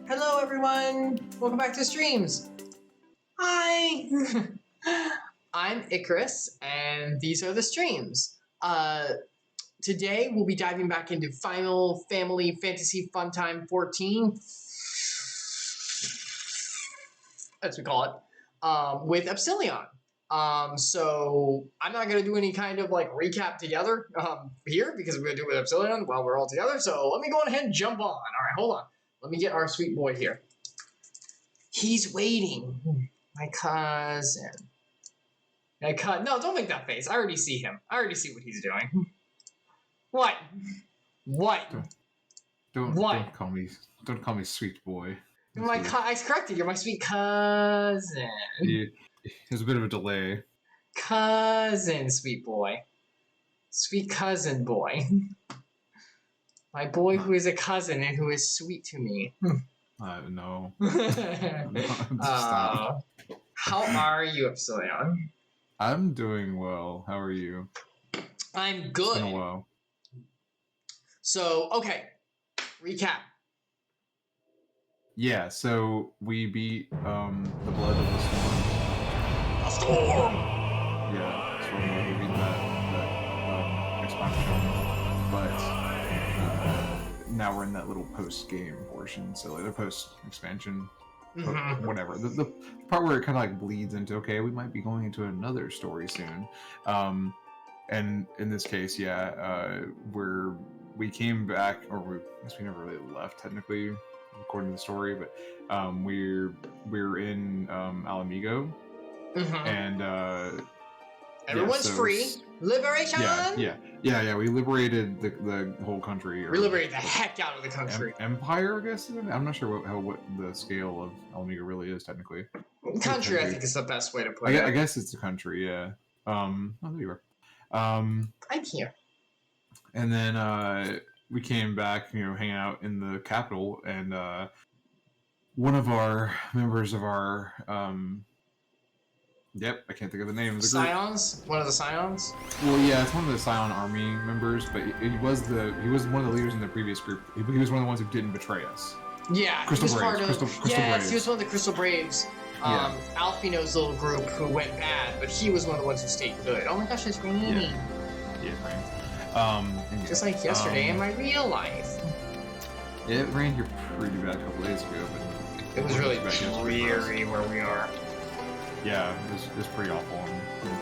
Hello, everyone. Welcome back to streams. Hi. I'm Icarus, and these are the streams. Today we'll be diving back into Final Family Fantasy Funtime 14, as we call it, with Epsilion. So I'm not gonna do any kind of like recap together here because we're gonna do it with Epsilion while we're all together. So let me go ahead and jump on. All right, hold on. Let me get our sweet boy here. He's waiting. My cousin. No, don't make that face. I already see him. I already see what he's doing. What? Don't call me sweet boy. I corrected. You're my sweet cousin. There's a bit of a delay. Cousin, sweet boy. Sweet cousin boy. My boy who is a cousin and who is sweet to me. No. Stop. How are you, Epsilion? I'm doing well. How are you? I'm good. It's been a while. So, okay. Recap. Yeah, so we beat the Blood of the Storm. A storm! Yeah, so we beat that expansion. But now we're in that little post-game portion, so like the post-expansion, whatever. The part where it kind of like bleeds into, okay, we might be going into another story soon. And in this case, we came back, or I guess we never really left technically, according to the story, but we're in Alamigo, and everyone's free. Liberation. Yeah. We liberated the whole country. We liberated the heck out of the country. Empire, I guess. I'm not sure what the scale of Alamigo really is technically. Country, I think, is the best way to put it. I guess it's a country. Yeah. Oh, there you are. I'm here. And then we came back, hanging out in the capital, and one of our members of our I can't think of the name of the group. Scions? One of the Scions? Well, yeah, it's one of the Scion army members, but he was one of the leaders in the previous group. He was one of the ones who didn't betray us. Yeah, Crystal Braves. Braves. He was one of the Crystal Braves. Alfino's little group who went bad, but he was one of the ones who stayed good. Oh my gosh, it's raining. Yeah, it rained. Just like yesterday in my real life. It rained here pretty bad a couple days ago, but it was really dreary where we are. Yeah, it was pretty awful on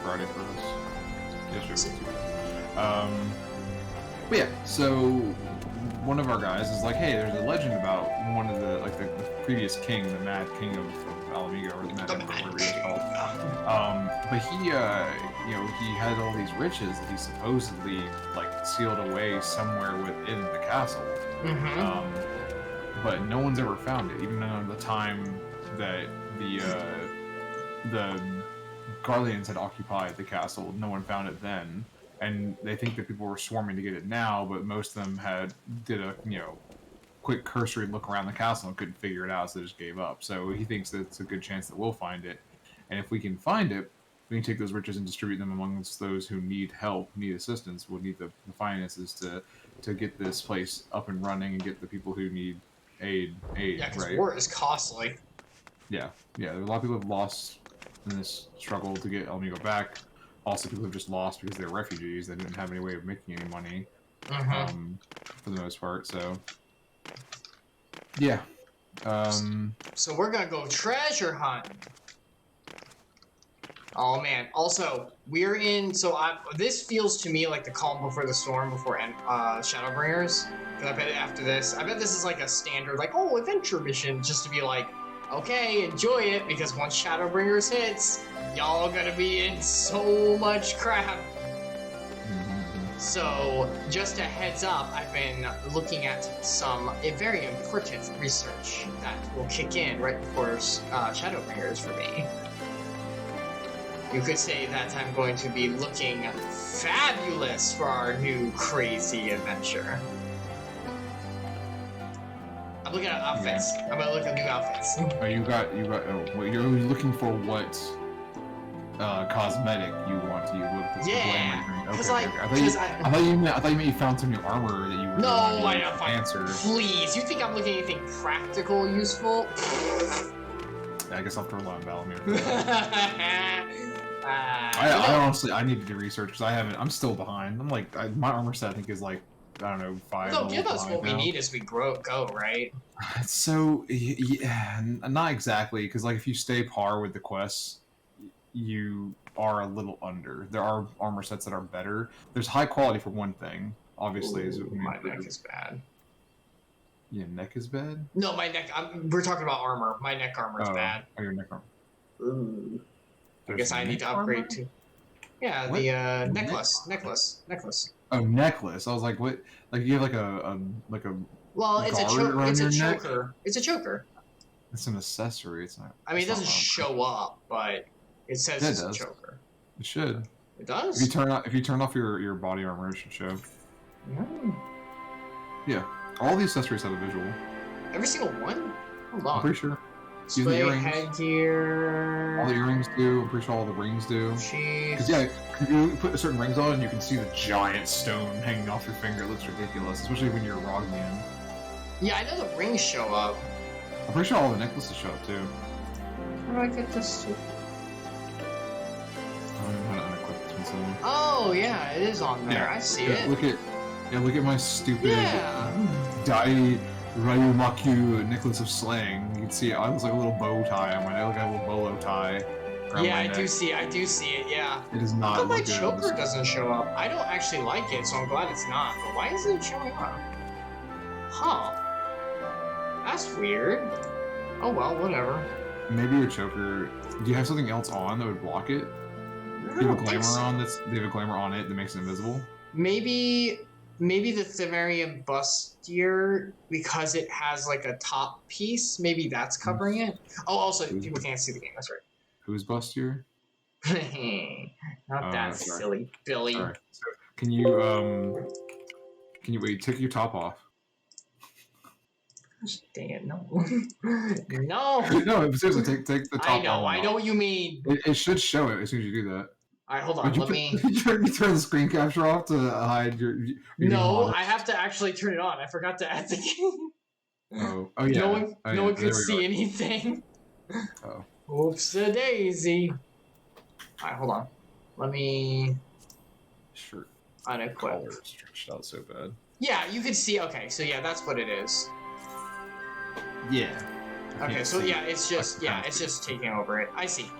Friday for us. Yesterday too. But yeah, so one of our guys is like, hey, there's a legend about one of the previous king, the Mad King of Alamigo, or the Mad Emperor, whatever he's called. But he had all these riches that he supposedly sealed away somewhere within the castle. But no one's ever found it, even at the time that the Garleans had occupied the castle. No one found it then, and they think that people were swarming to get it now, but most of them did a quick cursory look around the castle and couldn't figure it out, so they just gave up. So he thinks that it's a good chance that we'll find it, and if we can find it, we can take those riches and distribute them amongst those who need help, need assistance. We'll need the finances to get this place up and running and get the people who need aid. Yeah, because war is costly. Yeah. There are a lot of people who have lost in this struggle to get Alamigo back. Also, people who have just lost because they're refugees that didn't have any way of making any money, for the most part. So, yeah. So we're gonna go treasure hunt. Oh man! Also, we're in. So this feels to me like the calm before the storm, before Shadowbringers. Because I bet after this, this is like a standard, adventure mission, just to be like, okay, enjoy it, because once Shadowbringers hits, y'all are gonna be in so much crap. So, just a heads up, I've been looking at some very important research that will kick in right before Shadowbringers for me. You could say that I'm going to be looking fabulous for our new crazy adventure. I'm looking at outfits. I'm gonna look at new outfits. Oh, you're looking for what? cosmetic you want to use with the glamour. Because Okay, okay. I thought you meant you found some new armor that you were no, I don't answer. Please, you think I'm looking at anything practical, useful? I guess I'll have to rely on Valamir. I honestly, I need to do research because I haven't. I'm still behind. I'm like, my armor set I think is like, I don't know, 5. They'll give us what now. we need as we go, right? So yeah, not exactly, because like if you stay par with the quests, you are a little under. There are armor sets that are better. There's high quality for one thing. Obviously, Ooh, my neck is bad. Your neck is bad? No, my neck. We're talking about armor. My neck armor is bad. Oh, your neck armor. Ooh. I guess I need to upgrade too. Yeah, what? The necklace. Oh, necklace. I was like, what? Like you have like a Well, it's a choker. Neck? It's a choker. It's an accessory. It's not. I mean, it doesn't show up, but it says it's a choker. It should. It does. If you turn off your body armor, it should show. Yeah. All the accessories have a visual. Every single one? Hold on. I'm pretty sure. Display, headgear. All the earrings do. I'm pretty sure all the rings do. Because yeah, if you put certain rings on, you can see the giant stone hanging off your finger. It looks ridiculous, especially when you're a Rogman. Yeah, I know the rings show up. I'm pretty sure all the necklaces show up too. How do I get this? Oh yeah, it is on there. I see it. Look at my stupid Dai Ryumaku necklace of slang. You can see it looks like a little bow tie on my neck. Like a little bolo tie. Yeah, I do see it. Yeah. It is not. But my choker doesn't show up. I don't actually like it, so I'm glad it's not. But why isn't it showing up? Huh. That's weird. Oh well, whatever. Maybe your choker. Do you have something else on that would block it? Do you have a glamour on do you have a glamour on it that makes it invisible? Maybe the Themerium bustier, because it has like a top piece, maybe that's covering it. Oh, also people can't see the game. That's right. Who's bustier? Not that silly Billy. Right. So, can you wait? Take your top off. Dang it! No. No, seriously, take the top off. I know what you mean. It should show it as soon as you do that. All right, hold on. Let me. You turn the screen capture off to hide your no, I have to actually turn it on. I forgot to add the game. Oh yeah. No one could see anything. Oh. Oops-a-daisy. All right, hold on. Let me. Sure. Unequip. Stretched out so bad. Yeah, you can see. Okay, so yeah, that's what it is. Yeah. Okay, so yeah, it's just taking over it. I see.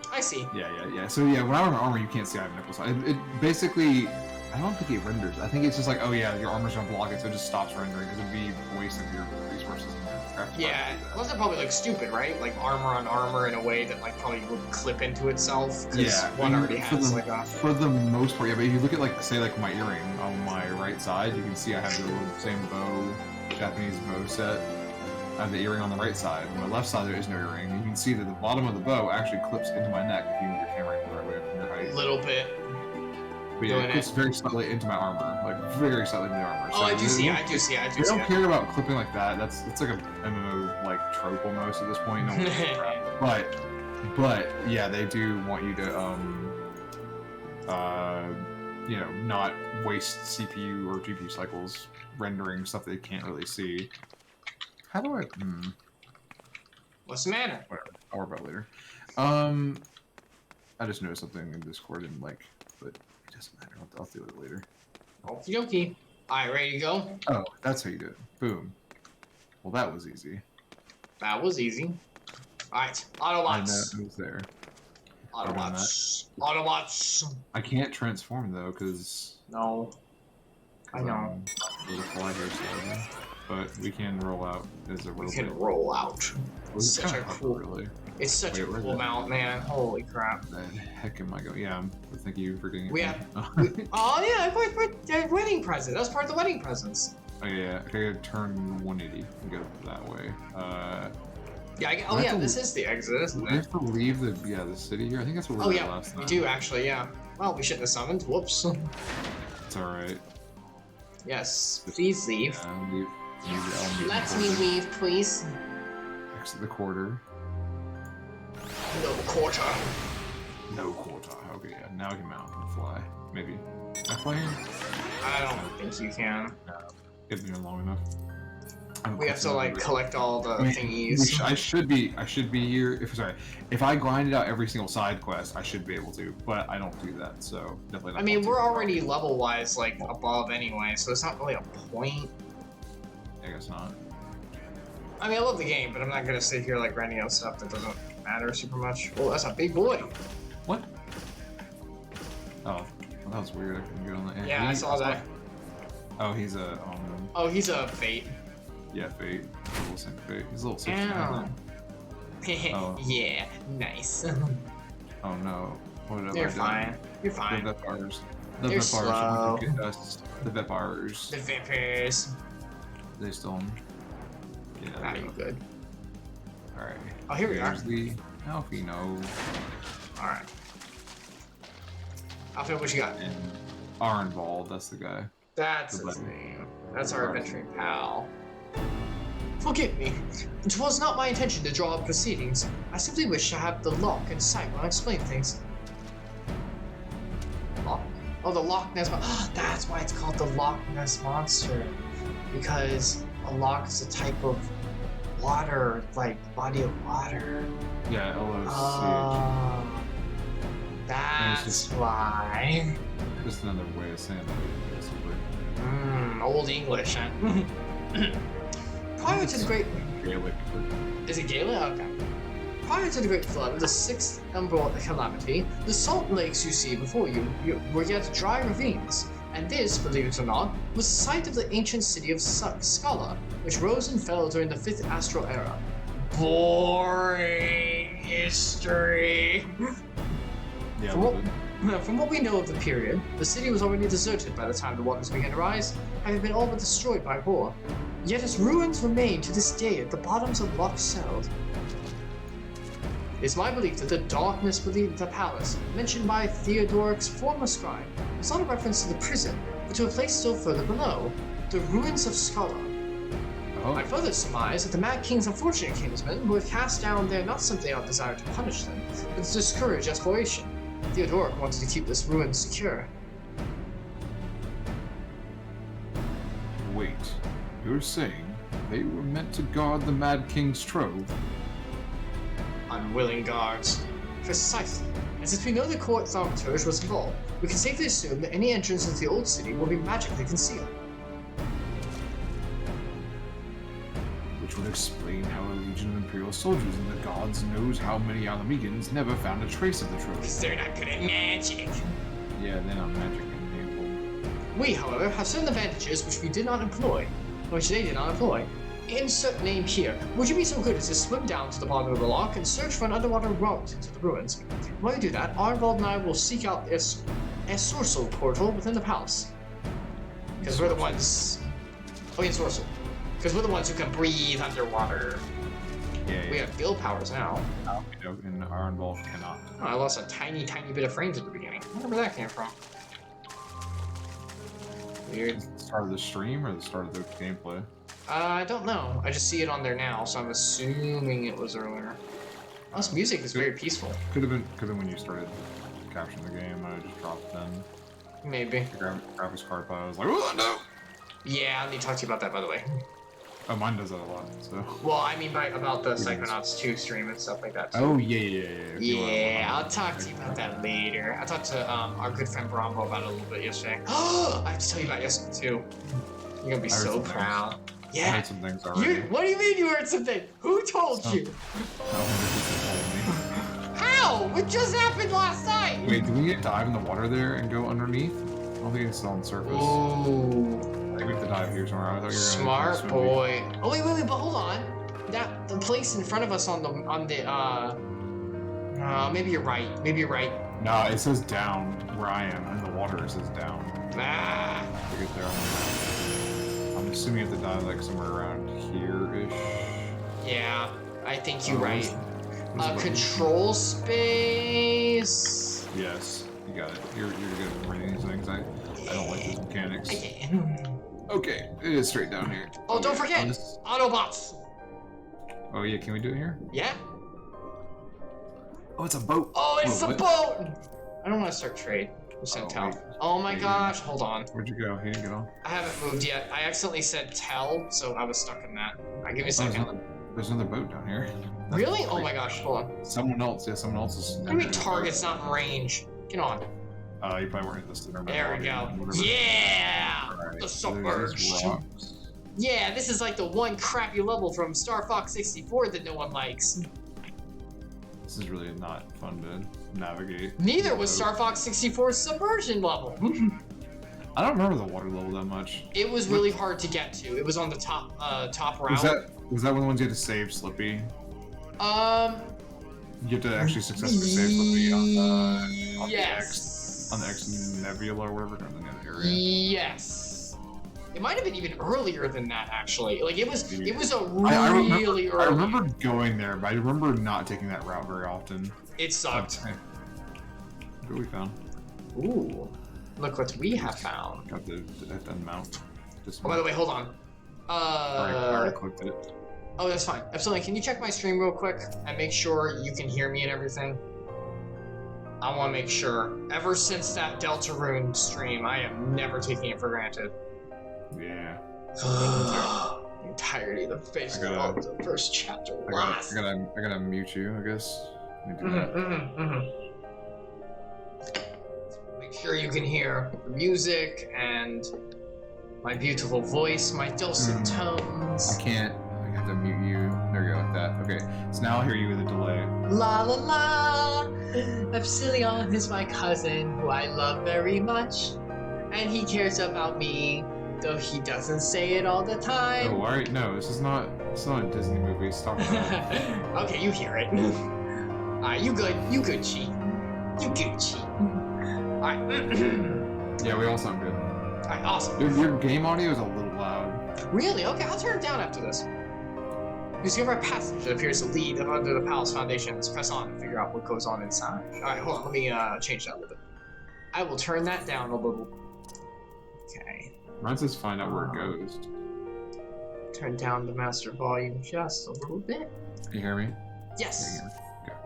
Yeah. So yeah, when I wear armor, you can't see I have nipples. It basically, I don't think it renders. I think it's just like, oh yeah, your armor's gonna block it, so it just stops rendering because it'd be a waste of your resources. Yeah, unless it probably looks stupid, right? Like armor on armor in a way that like probably would clip into itself. Yeah, one already has like a. For the most part, yeah. But if you look at like say like my earring on my right side, you can see I have the little same bow, Japanese bow set. I have the earring on the right side. On the left side, there is no earring. You can see that the bottom of the bow actually clips into my neck if you move your camera the right way from your height. A little bit. But yeah, it clips very slightly into my armor, like very slightly into the armor. So I do see it. I don't care about clipping like that. It's like a MMO like trope almost at this point. No but yeah, they do want you to not waste CPU or GPU cycles rendering stuff they can't really see. How do I? What's the matter? Whatever. I'll worry about it later. I just noticed something in Discord and like, but it doesn't matter. I'll deal with it later. Okie dokie. All right, ready to go? Oh, that's how you do it. Boom. Well, that was easy. That was easy. All right, Autobots. I know who's there. Autobots. I can't transform though, because. No. I know. Fly here, so, but we can roll out as a robot. We can roll out. It's such a cool. Really. It's such a cool mount, man. Holy crap. The heck am I going? Yeah, thank you for getting it. Oh yeah, the wedding present. That was part of the wedding presents. Oh yeah, I gotta turn 180 and go that way. Yeah, this is the exit, isn't it? We have to leave the city here. I think that's what we did last time. We do actually, yeah. Well, we shouldn't have summoned. Whoops. It's alright. Yes, please leave. Yeah, Let me leave, please. Exit the quarter. No quarter. No quarter. Okay, yeah. Now I can mount and fly. Maybe. Can I fly here? I don't think you can. It's been long enough. We have to like collect all the thingies. I should be here. If I grinded out every single side quest, I should be able to, but I don't do that, so definitely not. I mean, we're already level wise like above anyway, so it's not really a point. I guess not. I mean, I love the game, but I'm not gonna sit here like grinding out stuff that doesn't matter super much. Oh, that's a big boy. What? Oh, well, that was weird. I couldn't get on that. Yeah, I saw that. Oh, he's a Oh, he's a fate. Yeah, fate. A little sync fate. He's a little 16. Oh. Yeah, nice. Oh no. What have You're I done? fine. You're fine. The Vipars. You're slow. The Vipars. The Vipers. They still. Yeah. Ah, you good. Alright. Oh, here we are. The Alfino. Alright. Alfino, what you got? And Arnvald, that's the guy. That's his name. That's our adventuring pal. Forgive me. It was not my intention to draw up proceedings. I simply wish to have the lock in sight when I explain things. Loch? Oh, the Loch Ness Monster. Oh, that's why it's called the Loch Ness Monster. Because a loch is a type of water, like body of water. Yeah, LOC. That's why. Just another way of saying that, basically. Old English, huh? Prior to the Great... Gaelic. Is it Gaelic? Okay. Prior to the Great Flood, the sixth Umbral calamity, the salt lakes you see before you were yet dry ravines. And this, believe it or not, was the site of the ancient city of Scala, which rose and fell during the 5th Astral Era. Boring history! Yeah, From what we know of the period, the city was already deserted by the time the waters began to rise, having been all but destroyed by war. Yet its ruins remain to this day at the bottoms of lochs. It's my belief that the darkness beneath the palace, mentioned by Theodoric's former scribe, was not a reference to the prison, but to a place still further below, the ruins of Scala. Oh. I further surmise that the Mad King's unfortunate kinsmen were cast down there not simply out of desire to punish them, but to discourage exploration. Theodoric wanted to keep this ruin secure. Wait, you're saying they were meant to guard the Mad King's Trove? Unwilling guards. Precisely. And since we know the court thaumaturge was involved, we can safely assume that any entrance into the old city will be magically concealed. Which would explain how a legion of Imperial soldiers and the gods knows how many Alamegans never found a trace of the Trove. Because they're not good at magic. Yeah, they're not magic enabled. We, however, have certain advantages which we did not employ, which they did not employ. Insert name here. Would you be so good as to swim down to the bottom of the loch and search for an underwater route into the ruins? While you do that, Arnvald and I will seek out a sorcerer portal within the palace. Because we're the ones... Oh, yeah, sorcerer. Because we're the ones who can breathe underwater. Yeah. We have guild powers now. And Arnvald cannot. Oh, I lost a tiny bit of frames at the beginning. I wonder where that came from. Weird. Is it the start of the stream or the start of the gameplay? I don't know. I just see it on there now, so I'm assuming it was earlier. Oh, this music is very peaceful. Could have been when you started capturing the game. I just dropped then. Maybe. The graphics card file. I was like, oh no! Yeah, I need to talk to you about that, by the way. Oh, mine does that a lot. So. Well, I mean about the Psychonauts 2 stream and stuff like that. Too. Oh yeah. Yeah, I'll talk to you about that later. I talked to our good friend Brombo about it a little bit yesterday. I have to tell you about it yesterday too. You're gonna be so proud. Yeah. I heard some things already. What do you mean you heard something? Who told you? How? It just happened last night. Wait, do we need to dive in the water there and go underneath? I don't think it's still on the surface. Ooh. I think we have to dive here somewhere. I thought you were Smart boy. Oh wait, but hold on. The place in front of us on the maybe you're right. No, it says down where I am. In the water, it says down. Ah. To get there, I'm assuming you have to dive like somewhere around here-ish. Yeah, I think you're right. Control space. Yes, you got it. You're good at reading these things. I don't like these mechanics. Okay, it is straight down here. Oh, don't forget Autobots. Oh yeah, can we do it here? Yeah. Oh, it's a boat. Oh, it's a boat. I don't want to start trade. You sent tell. Wait. Oh my gosh, hold on. Where'd you go? He didn't get on. I haven't moved yet. I accidentally said tell, so I was stuck in that. Alright, give me a second. There's another boat down here. Really? Oh my gosh, hold on. Someone else is. How many targets not in range? Get on. You probably weren't listed. There we go. Yeah! Right, The so submerged. Yeah, this is like the one crappy level from Star Fox 64 that no one likes. This is really not fun to navigate. Neither was Star Fox 64's submersion level. I don't remember the water level that much. It was really hard to get to. It was on the top route. Was that one of the ones you had to save Slippy? You have to actually successfully save Slippy on the X Nebula or whatever in the area. Yes. It might have been even earlier than that, actually. Like it was a really early. I remember going there, but I remember not taking that route very often. It sucked. What we found? Ooh, look what we have found. Got the mount. Oh, by the way, hold on. I already clicked it. Oh, that's fine. Epsilion, can you check my stream real quick and make sure you can hear me and everything? I want to make sure. Ever since that Deltarune stream, I am never taking it for granted. Yeah. The entirety of the face of the first chapter. I gotta mute you, I guess. Let me do that. Make sure you can hear the music and my beautiful voice, my dulcet tones. I can't. I have to mute you. There you go, like that. Okay, so now I'll hear you with a delay. La la la! Epsilion is my cousin who I love very much. And he cares about me, though he doesn't say it all the time. Oh, alright, no, it's not a Disney movie. Stop that. Okay, you hear it. Alright, you good, Chi. You good, Chi. Alright. Yeah, we all sound good. Alright, awesome. Your game audio is a little loud. Really? Okay, I'll turn it down after this. Discover a passage that appears to lead under the palace foundations. Press on to figure out what goes on inside. Alright, hold on, let me change that a little bit. I will turn that down a little. Okay. Mine says find out where it goes. Turn down the master volume just a little bit. Can you hear me? Yes. Okay.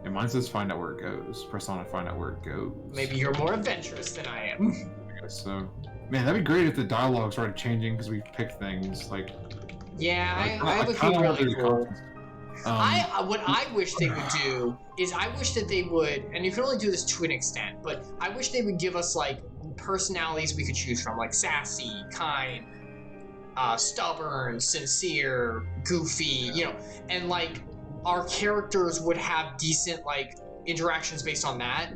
And mine says find out where it goes. Press on to find out where it goes. Maybe you're more adventurous than I am. I guess so. Man, that'd be great if the dialogue started changing because we picked things like. Yeah, I would feel really cool. What I wish they would do is I wish that they would, and you can only do this to an extent, but I wish they would give us like personalities we could choose from, like sassy, kind, stubborn, sincere, goofy, you know, and like our characters would have decent like interactions based on that.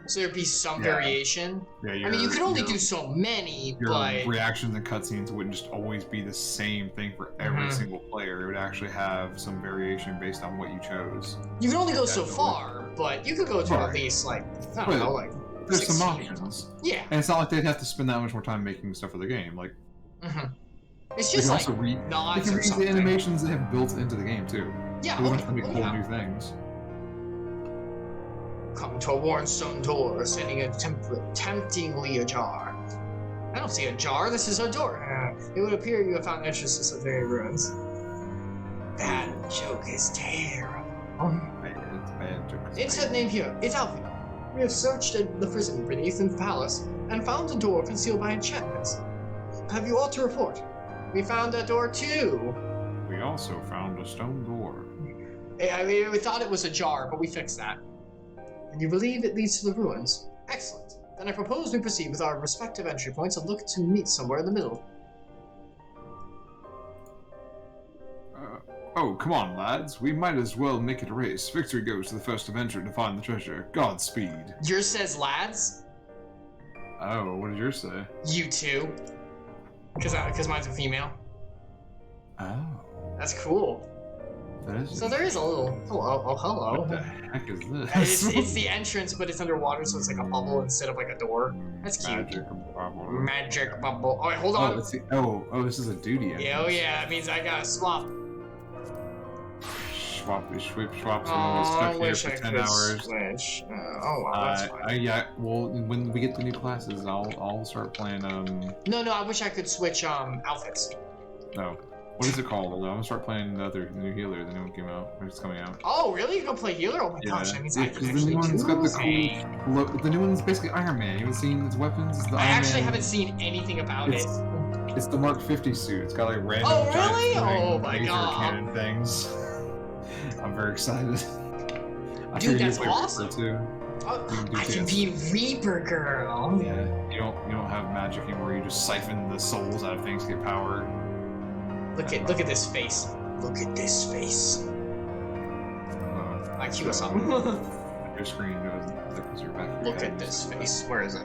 So there'd be some variation. Yeah, I mean, you could only do so many, but reactions and cutscenes wouldn't just always be the same thing for every single player. It would actually have some variation based on what you chose. You can only go so far, but you could go to at least like I don't know, like there's some options. Yeah, and it's not like they'd have to spend that much more time making stuff for the game. Like, it's just like nods or something. The animations they have built into the game too. Yeah, they want to make cool new things. Come to a worn stone door, standing temptingly ajar. I don't see a jar, this is a door. It would appear you have found entrances to the very ruins. That joke is terrible. Bad joke. Instead name here, it's Alfie. We have searched the prison beneath the palace and found a door concealed by enchantments. Have you aught to report? We found that door too. We also found a stone door. I mean, we thought it was a jar, but we fixed that. And you believe it leads to the ruins? Excellent. Then I propose we proceed with our respective entry points and look to meet somewhere in the middle. Oh, come on, lads. We might as well make it a race. Victory goes to the first adventurer to find the treasure. Godspeed. Yours says lads? Oh, what did yours say? You too. Because mine's a female. Oh. That's cool. So there is a little hello. What the heck is this? It's the entrance, but it's underwater, so it's like a bubble instead of like a door. That's cute. Magic bubble. Oh wait, hold on. This is a duty entrance. Yeah, oh yeah, that means I gotta swap. Swappy, swap. I wish I could 10 hours. Switch. Oh well, that's fine. Yeah. Well, when we get the new classes, I'll start playing. No, I wish I could switch outfits. No. What is it called? I'm gonna start playing the new healer. The new one came out. It's coming out. Oh, really? You gonna play healer? Oh my gosh, that means I can the actually new one's got the do cool look. The new one's basically Iron Man. You haven't seen his weapons? It's the I Iron actually Man. haven't seen anything about it. It's the Mark 50 suit. It's got like random Oh, giant really? flying Oh my laser God. cannon things. I'm very excited. Dude, that's awesome. Too. Oh, I can be Reaper Girl. Yeah, you don't have magic anymore. You just siphon the souls out of things to get power. Look at this face. Look at this face. I cue us up. Your screen goes because you're back. Look at this face. Where is it?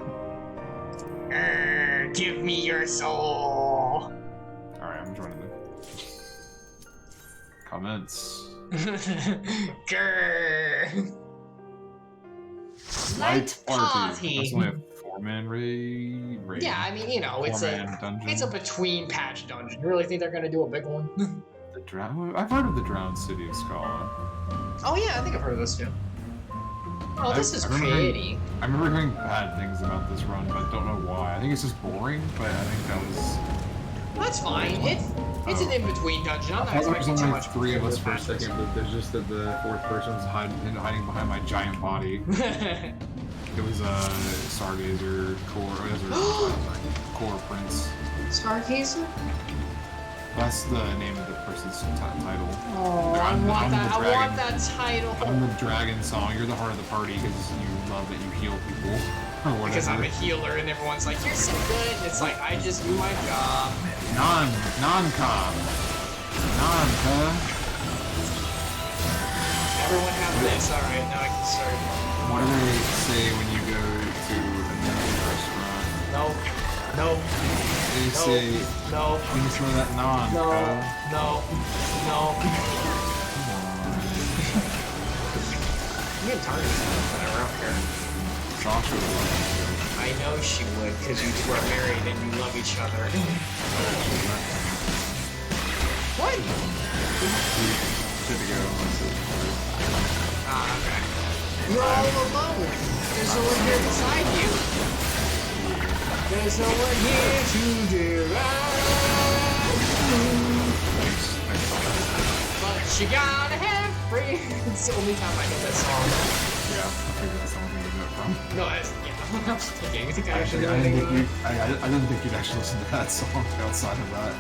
Give me your soul. All right, I'm joining them. Comments. Grrr. Light party. That's only a 4-man raid. Yeah, I mean, you know, it's a between patch dungeon. You really think they're gonna do a big one? I've heard of the Drowned City of Scala. Oh yeah, I think I've heard of this too. Oh, this is pretty. I remember hearing bad things about this run, but don't know why. I think it's just boring, but I think that was... That's fine. It's an in-between dungeon. I'm not expecting too much. 3 of us for a second, but there's just that the 4th person's hiding behind my giant body. It was Stargazer Core Prince. Stargazer? That's the name of the person's title. Oh, I want that title. I'm the dragon song. You're the heart of the party because you love that you heal people. Or whatever. Because I'm a healer and everyone's like, you're so good. And it's like, I just do my job. Non-com. Everyone have this. Alright, now I can start. What do they say when you go to a new restaurant? No. They say, no. Give me some of that non. No. Come on. I'm getting tired of that around here. Sasha would love it. I know she would, because you two are married and you love each other. What? Good to go. Okay. You're all alone. There's no one here beside you. There's no one here to direct you. But you gotta have friends. It's the only time I know that song. Yeah, I figured that's the only thing you know it from. No, I'm just kidding. You think I actually know I anything? didn't think you'd actually listen to that song outside of that.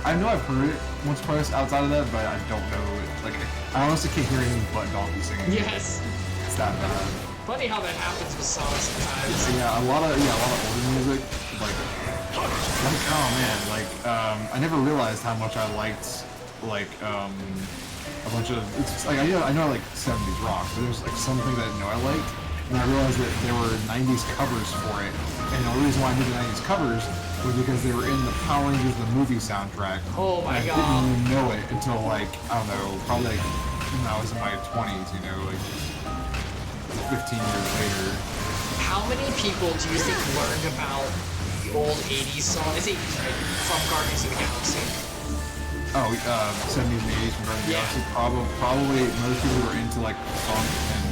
I know I've heard it once or twice outside of that, but I don't know it. Like, I honestly can't hear anything but Donkey singing. Yes. It's that bad. Funny how that happens with songs sometimes. Yeah, a lot of older music, I never realized how much I liked, a bunch of, it's just, like, I know I like 70s rock, but there's, like, something that I know I liked, and I realized that there were 90s covers for it, and the only reason why I knew the 90s covers was because they were in the Power Rangers the movie soundtrack. Oh my god. I didn't even know it until, like, I don't know, probably, like, when I was in my 20s, you know, like, 15 years later. How many people do you think learned about the old 80s song? It's 80s, right? From Guardians of the Galaxy. Oh, 70s and 80s from Guardians of the Galaxy. Probably most people who are into like funk and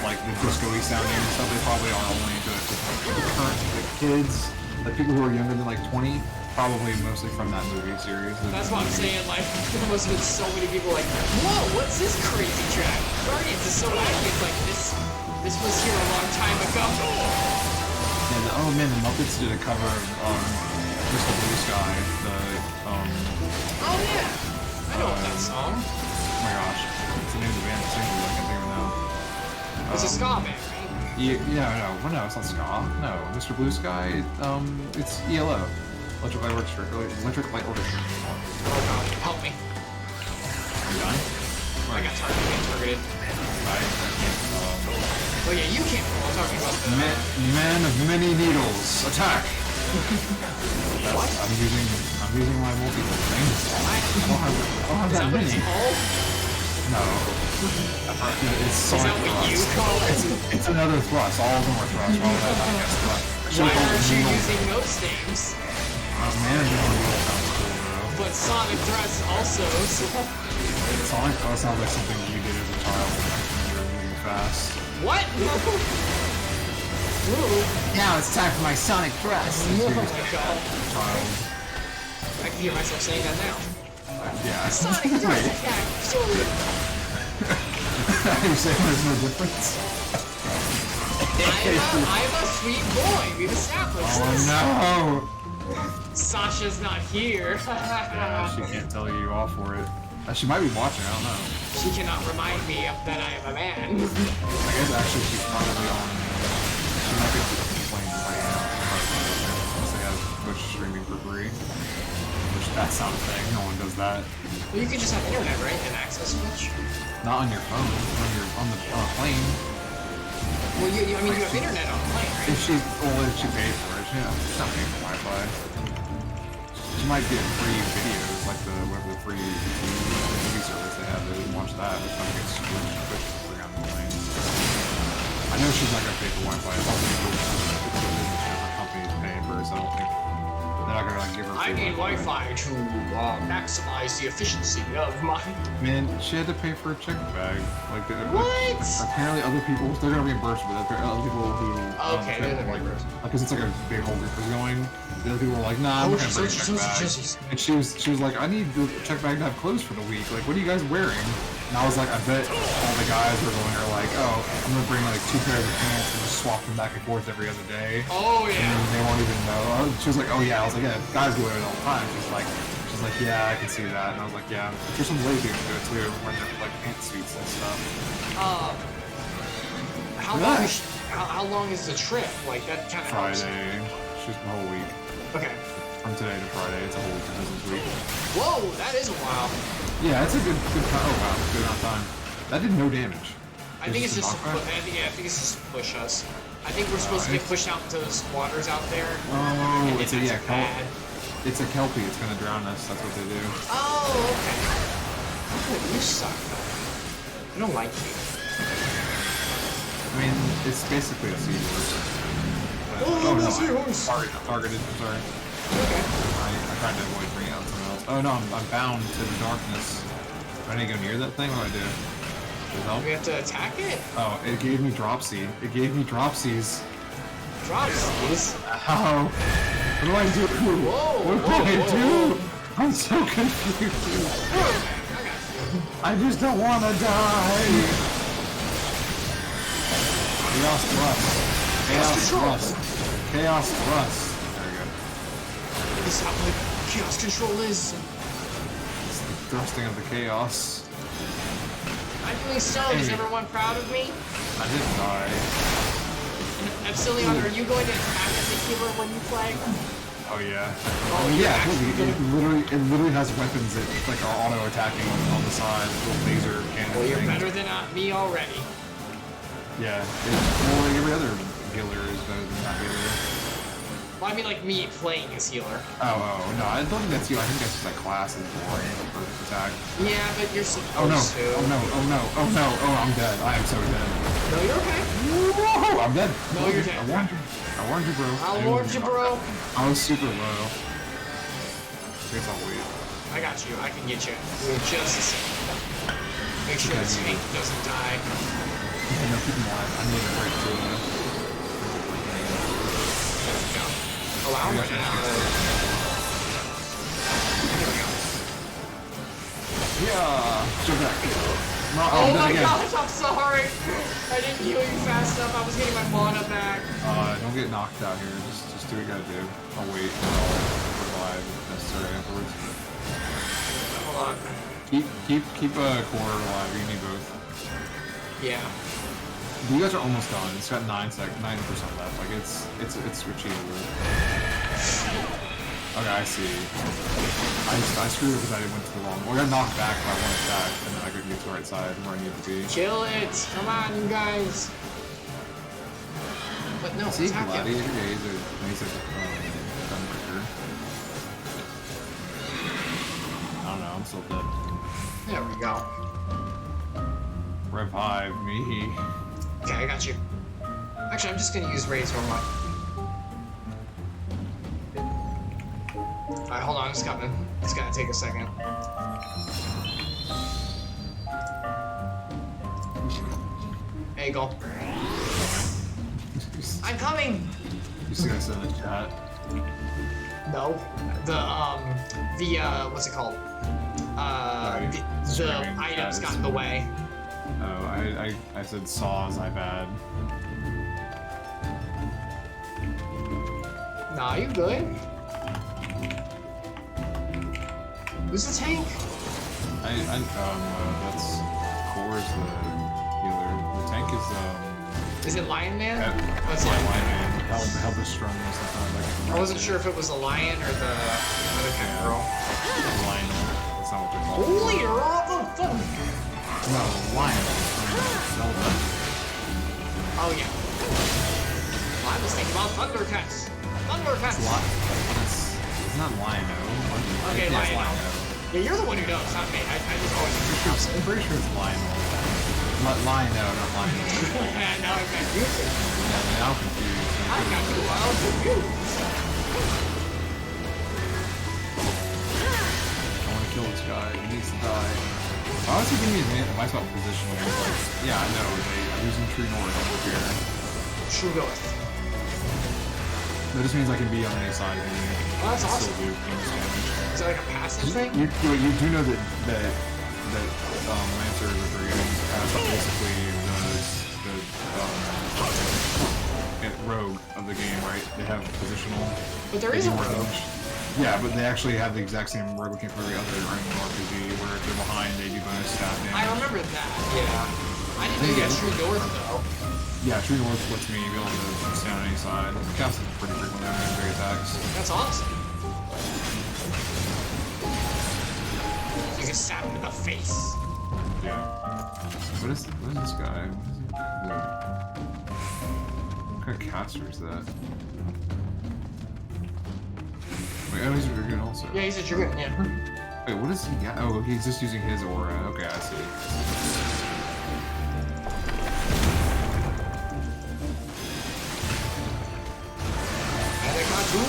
like the disco-y sounding and stuff, they probably are only into it. The current kids, like people who are younger than like 20, probably mostly from that movie series. That's what I'm saying, like, there must have been so many people like, whoa, what's this crazy track? Guardians is so wacky, it's like, this was here a long time ago. And oh man, the Muppets did a cover of Mr. Blue Sky, Oh yeah, I know that song. Oh my gosh, it's the name of the band that sings it, I can't think of it now. It's a ska band, right? No, it's not ska. No, Mr. Blue Sky, it's ELO. Electric Light Orchestra. Oh god, help me. Are you done? I got targeted. Oh yeah, you can't. I'm talking about the... Man of many needles, attack! What? I'm using my multi-tool thing. I don't have that many. No. It's Is that what you call it? It's another thrust. All of them are thrust. All of them are thrust. Why aren't you using those names? Man of many needles sounds cool, though. But Sonic Thrust also, so... Sonic Thrust sounds like something you did as a child when you were moving fast. What? Now it's time for my Sonic Thrust. Oh my god. Child. I can hear myself saying that now. Yeah. Sonic does Wait. attack Julian. You're saying there's no difference? I'm a sweet boy. Be the sapper. Oh Sasha's not here. no! Yeah, she can't tell you off for it. She might be watching, I don't know. She cannot remind me that I am a man. I guess actually she's probably on. She might be playing right now. Unless they have Twitch streaming for free. Which that's not a thing, no one does that. Well, you can just have internet, right? And access Twitch? Not on your phone, on the plane. Well, I mean, you have internet on the plane, right? If she paid for it, she's not paying for Wi-Fi. She might get free videos, like the free TV service they have. They would watch that, which might get Twitch for free on the plane. I know she's not gonna pay for Wi-Fi. I don't think her company's paying for it, so I don't think they're not gonna like give her. I need Wi-Fi to maximize the efficiency of my. Man, she had to pay for a check bag. Like, What? apparently, other people they're gonna reimburse her, but other people who Okay, they're gonna reimburse. because it's like a big whole group is going. The other people were like, nah, I'm not gonna bring a check bag. And she was like, I need the check bag to have clothes for the week. Like, what are you guys wearing? And I was like, I bet all the guys were going there like, oh, I'm gonna bring like 2 pairs of pants and just swap them back and forth every other day. Oh yeah. And they won't even know. She was like, oh yeah. I was like, yeah, guys do it all the time. She's like, yeah, I can see that. And I was like, yeah, there's some lazy people do it too, wearing their like pantsuits and stuff. How long is the trip? Like that kind of Friday. She's the whole week. Okay. From today to Friday, it's a whole business week. Whoa, that is a while. Yeah, it's a good time. Oh wow, good amount of time. That did no damage. I think it's just to push us. I think we're supposed to get pushed out into those waters out there. Oh, it's a bad. It's a kelpie. It's gonna drown us. That's what they do. Oh, okay. Oh, you suck. I don't like you. I mean, it's basically a seahorse. Oh, no, seahorse! Targeted. I'm sorry. Okay. I tried to avoid bringing out something else. Oh no, I'm bound to the darkness. Do I need to go near that thing? What do I do? Does it help? We have to attack it? Oh, it gave me dropsy. It gave me dropsies. Dropsies? How? What do I do? What do I do? I'm so confused. I just don't want to die. Chaos thrust. Chaos thrust. Chaos thrust. There we go. This is how the chaos control is. It's the thrusting of the chaos. I'm doing so. Is everyone proud of me? I didn't die. Epsilion, are you going to attack the healer when you play? Oh yeah. Oh yeah. It literally has weapons that like are auto attacking on the side. Little laser cannon. Well, you're things. better than me already. Yeah. Well, like every other healer is better than that healer. Well, I mean, like me playing as healer. Oh no, I don't think that's you. I think that's just like class is boring for attack. Yeah, but you're supposed Oh no! to. Oh no! Oh no! Oh no! Oh, I'm dead. I am so dead. No, you're okay. Whoa! I'm dead. No, you're dead. I warned you. I warned you, bro. I warned you, bro. I was super low. I guess I'll wait. I got you. I can get you. We're just a second. Make sure the tank doesn't die. Yeah, no, keep him alive. I need a break too. Oh, I'm running out. Here we go. Yeah. Jump back. No, Oh my again. gosh, I'm sorry. I didn't heal you fast enough. I was getting my mana back. Don't get knocked out here. Just do what you gotta do. I'll wait until I'll revive if necessary afterwards. Hold on. Keep a core alive. You need both. Yeah. You guys are almost done. It's got 90% left. Like it's achievable. Okay, I see. I screwed it because I went to the wrong. Well, I got knocked back by one attack, and then I couldn't get to the right side where I needed to be. Kill it. Come on, you guys. But no, See, attack him. Gladiator, yeah, he's a gunbreaker. I don't know. I'm still dead. There we go. Revive me. Okay, I got you. Actually, I'm just gonna use Ray's Hormone. Alright, hold on, it's coming. It's gonna take a second. There you go. I'm coming! You see this in the chat? No. The, what's it called? the items got in the way. Oh, I said saws, I bad. Nah, you good. Who's the tank? That's Core's the healer. The tank Is it Lion Man? Oh, it's Lion Man. Help us strong and stuff like I wasn't sure if it was the lion or the other kind of girl. Lion. That's not what they're called. Leader of the Thunder! No, Lion. Zelda. Oh, yeah. Well, I was thinking about Thundercats. Thundercats! It's not Lion-O. Okay, yeah, Lion-O. Lion-O. Yeah, you're the one who knows, not me. I just always I'm pretty sure it's Lion-O. Lion-O, not Lion-O. Now I'm confused. Yeah, now I'm confused. I got you all confused. I want to kill this guy. He needs to die. Why was he giving me advice about positioning? Like, yeah, I know. I'm using True North over here. True North. That just means I can be on any side of me. Oh, that's awesome. Still do bonus damage. Is that like a passive thing? You do know that Lancer Brigades have basically the rogue of the game, right? They have positional. But there is a rogue. Yeah, but they actually have the exact same rogue looking for every other RPG, where if they're behind, they do bonus stat damage. I remember that, yeah. I didn't know you got True North, though. Yeah, True North lets me be able to stay on any side. Cast is pretty frequently on every attacks. That's awesome. You can stab him in the face. Yeah. What is this guy? What kind of caster is that? Wait, oh, he's a Dragoon also. Yeah, he's a Dragoon, yeah. Wait, what does he got? Oh, he's just using his aura. Okay, I see. And I got you.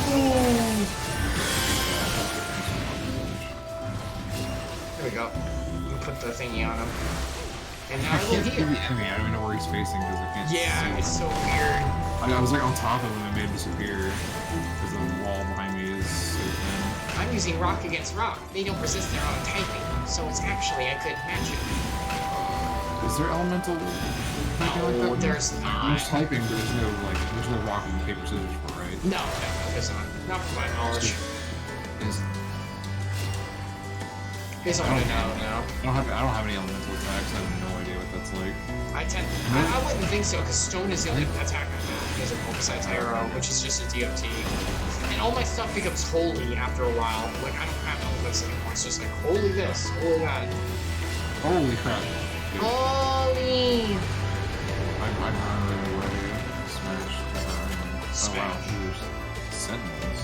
There we go. You put the thingy on him. And now I we'll can't see heal. the enemy. I don't even know where he's facing because I can't see. Yeah, it's so weird. I was like on top of him and made him disappear because the wall behind me is so thin. I'm using rock against rock. They don't resist their own typing, so it's actually I could match it. Is there elemental? No, there's not. There's typing, but there's no rock and paper scissors for it, right? No, there's not. Not from my knowledge. Based on what I know, no. I don't have any elemental attacks. I have no idea what that's like. I wouldn't think so, because stone is the only attack I have. He has a besides arrow, which is just a DOT. And all my stuff becomes holy after a while. Like, I don't have all this anymore. It's just like, holy this, holy that. Holy crap. Dude. Holy! I'm running away. Smashed. Oh wow, there's sentinels.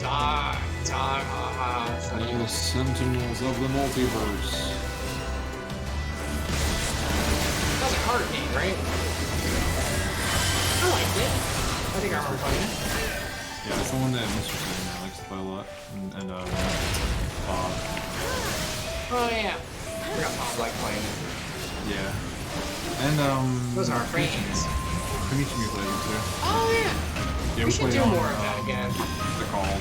Die. The sentinels of the multiverse. That was a card name, right? I liked it. I think I remember playing it. Yeah, it's the one that Mr. Sandman likes to play a lot. And Bob. Oh yeah. I forgot Bob liked playing it. Yeah. And Those are our friends. Konichiwa plays it too. Oh yeah. Yeah, we should played do on, more of that again. They're called.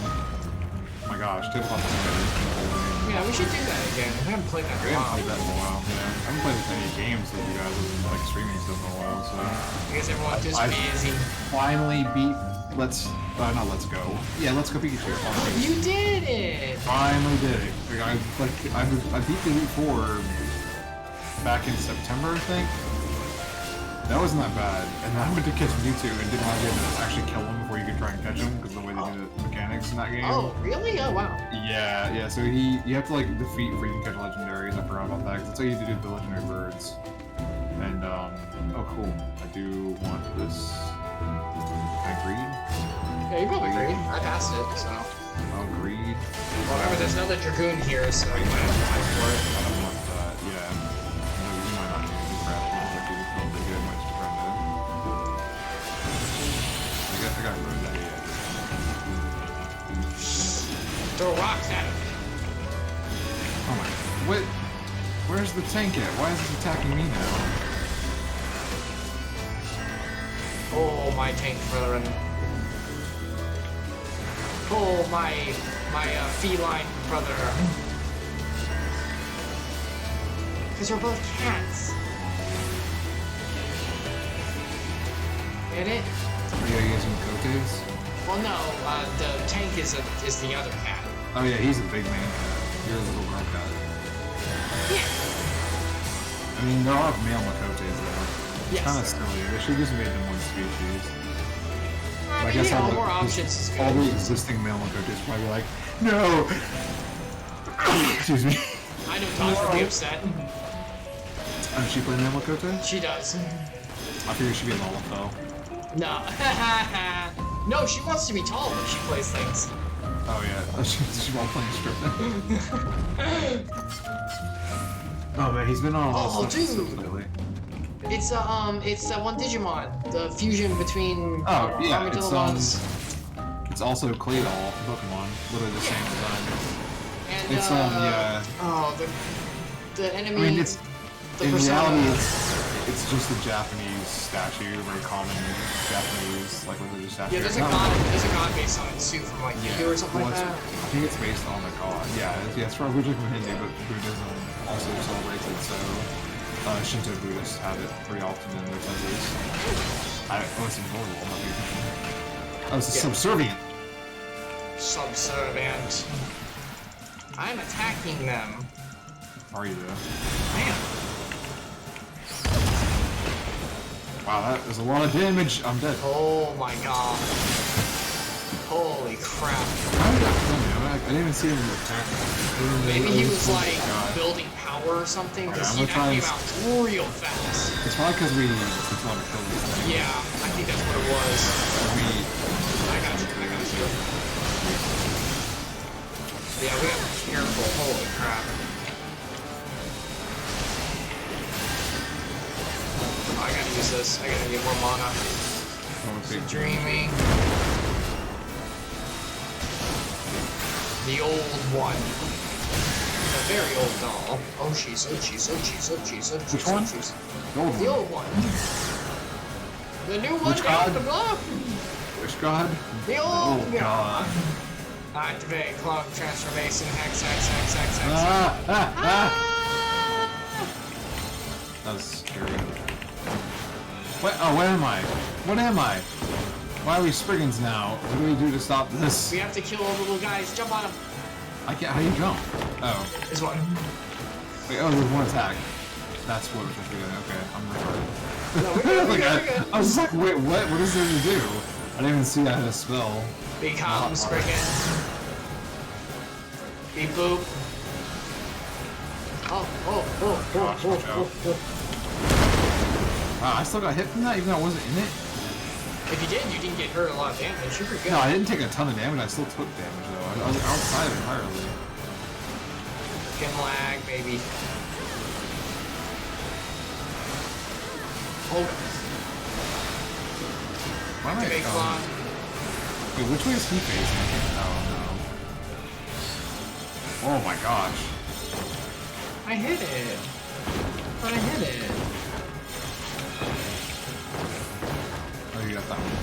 Oh my gosh, Tabletop Simulator. Yeah, we should do that again. We haven't played that in a I haven't while. played that in a while. Yeah, I haven't played any games with you guys other than like streaming stuff in a while. So I guess everyone's just busy. Finally beat. Not Let's Go. Yeah, Let's Go Pikachu. You did it! Finally did it. I beat the Elite Four back in September, I think. That wasn't that bad. And I went to catch Mewtwo and didn't want to be able to actually kill him before you could try and catch him because of the way they do the mechanics in that game. Oh, really? Oh, wow. Yeah. So you have to like defeat before you can catch legendaries. I forgot about that because that's how you have to do the legendary birds. And oh cool. I do want this. Can I greed? Yeah, you probably greed. I passed it, so. Oh, greed. Well, remember, there's another Dragoon here, so you might have to fight for it. I don't want that. Yeah. No, you might not need to do crap. I don't think it might just run that. I got rid of that. Yeah. Throw rocks at him. Oh my. What? Where's the tank at? Why is it attacking me now? Oh, my tank brethren. Oh, my feline brother. Because we're both cats. Get it? Are you using Cotes? Well, no, the tank is the other cat. Oh yeah, he's a big man cat. You're a little girl cat. Yeah. I mean, there are male Makotes though. It's Yes, kind of sir. silly. They should just made them one species. I mean, guess you know, all the- more options is good. All the existing male Makotes probably like, no! Excuse me. I know Tosh would be upset. Does she play male Makote? She does. I figure she'd be a Lalafell. No. No, she wants to be tall when she plays things. Oh yeah, she won't play strip then. Oh man, he's been on a lot Oh, of stuff dude. lately. It's one Digimon, the fusion between Oh yeah, Armadillons it's also Claydol Pokemon, literally the same design. and It's yeah. oh the enemy. I mean, it's the in persona. reality, it's just a Japanese statue, very common Japanese like religious statue. Yeah, there's a It's not- god based on it too from like Hindu or something well, like that. I think it's based on the god. Yeah, it's from originally from Hindu, but Buddhism also celebrates it. So Shinto Buddhists have it pretty often in their temples. It's horrible. Oh, it's Yeah. subservient. Subservient. I'm attacking them. Are you though? Man. Wow, that is a lot of damage. I'm dead. Oh my god. Holy crap. How did that kill me? I didn't even see him attack. Maybe he was Oh my like God. building power or something because Okay, he I'm gonna came try out real fast. It's probably because we took a lot of kills. Yeah, I think that's what it was. We I got you. Yeah, we gotta be careful. Holy crap. Oh, I gotta use this. I gotta get more mana. big Dreaming. The old one. The very old doll. Oh, she's. Which one? The old The one. old one. The new one Which down god? the block. Which god? The old Oh, God. Activate clone transformation. Hex. Ah, ah, ah. That was scary. What? Oh, where am I? What am I? Why are we Spriggans now? What do we do to stop this? We have to kill all the little guys. Jump on them. I can't. How do you jump? Oh. This one. Wait, oh, there's one attack. That's what we're doing. Okay, I'm retarded. No, we're good. Like, We're good. I was just like, wait, what? What is there to do? I didn't even see I had a spell. Become Spriggan. Beep boop. Oh. Wow, I still got hit from that even though I wasn't in it? If you didn't get hurt a lot of damage. You're pretty good. No, I didn't take a ton of damage. I still took damage though. I was outside entirely. Skin lag, baby. Oh. Why am I Activate clock. Wait, which way is he facing? Oh no. Oh my gosh. I hit it. Oh, you got that one.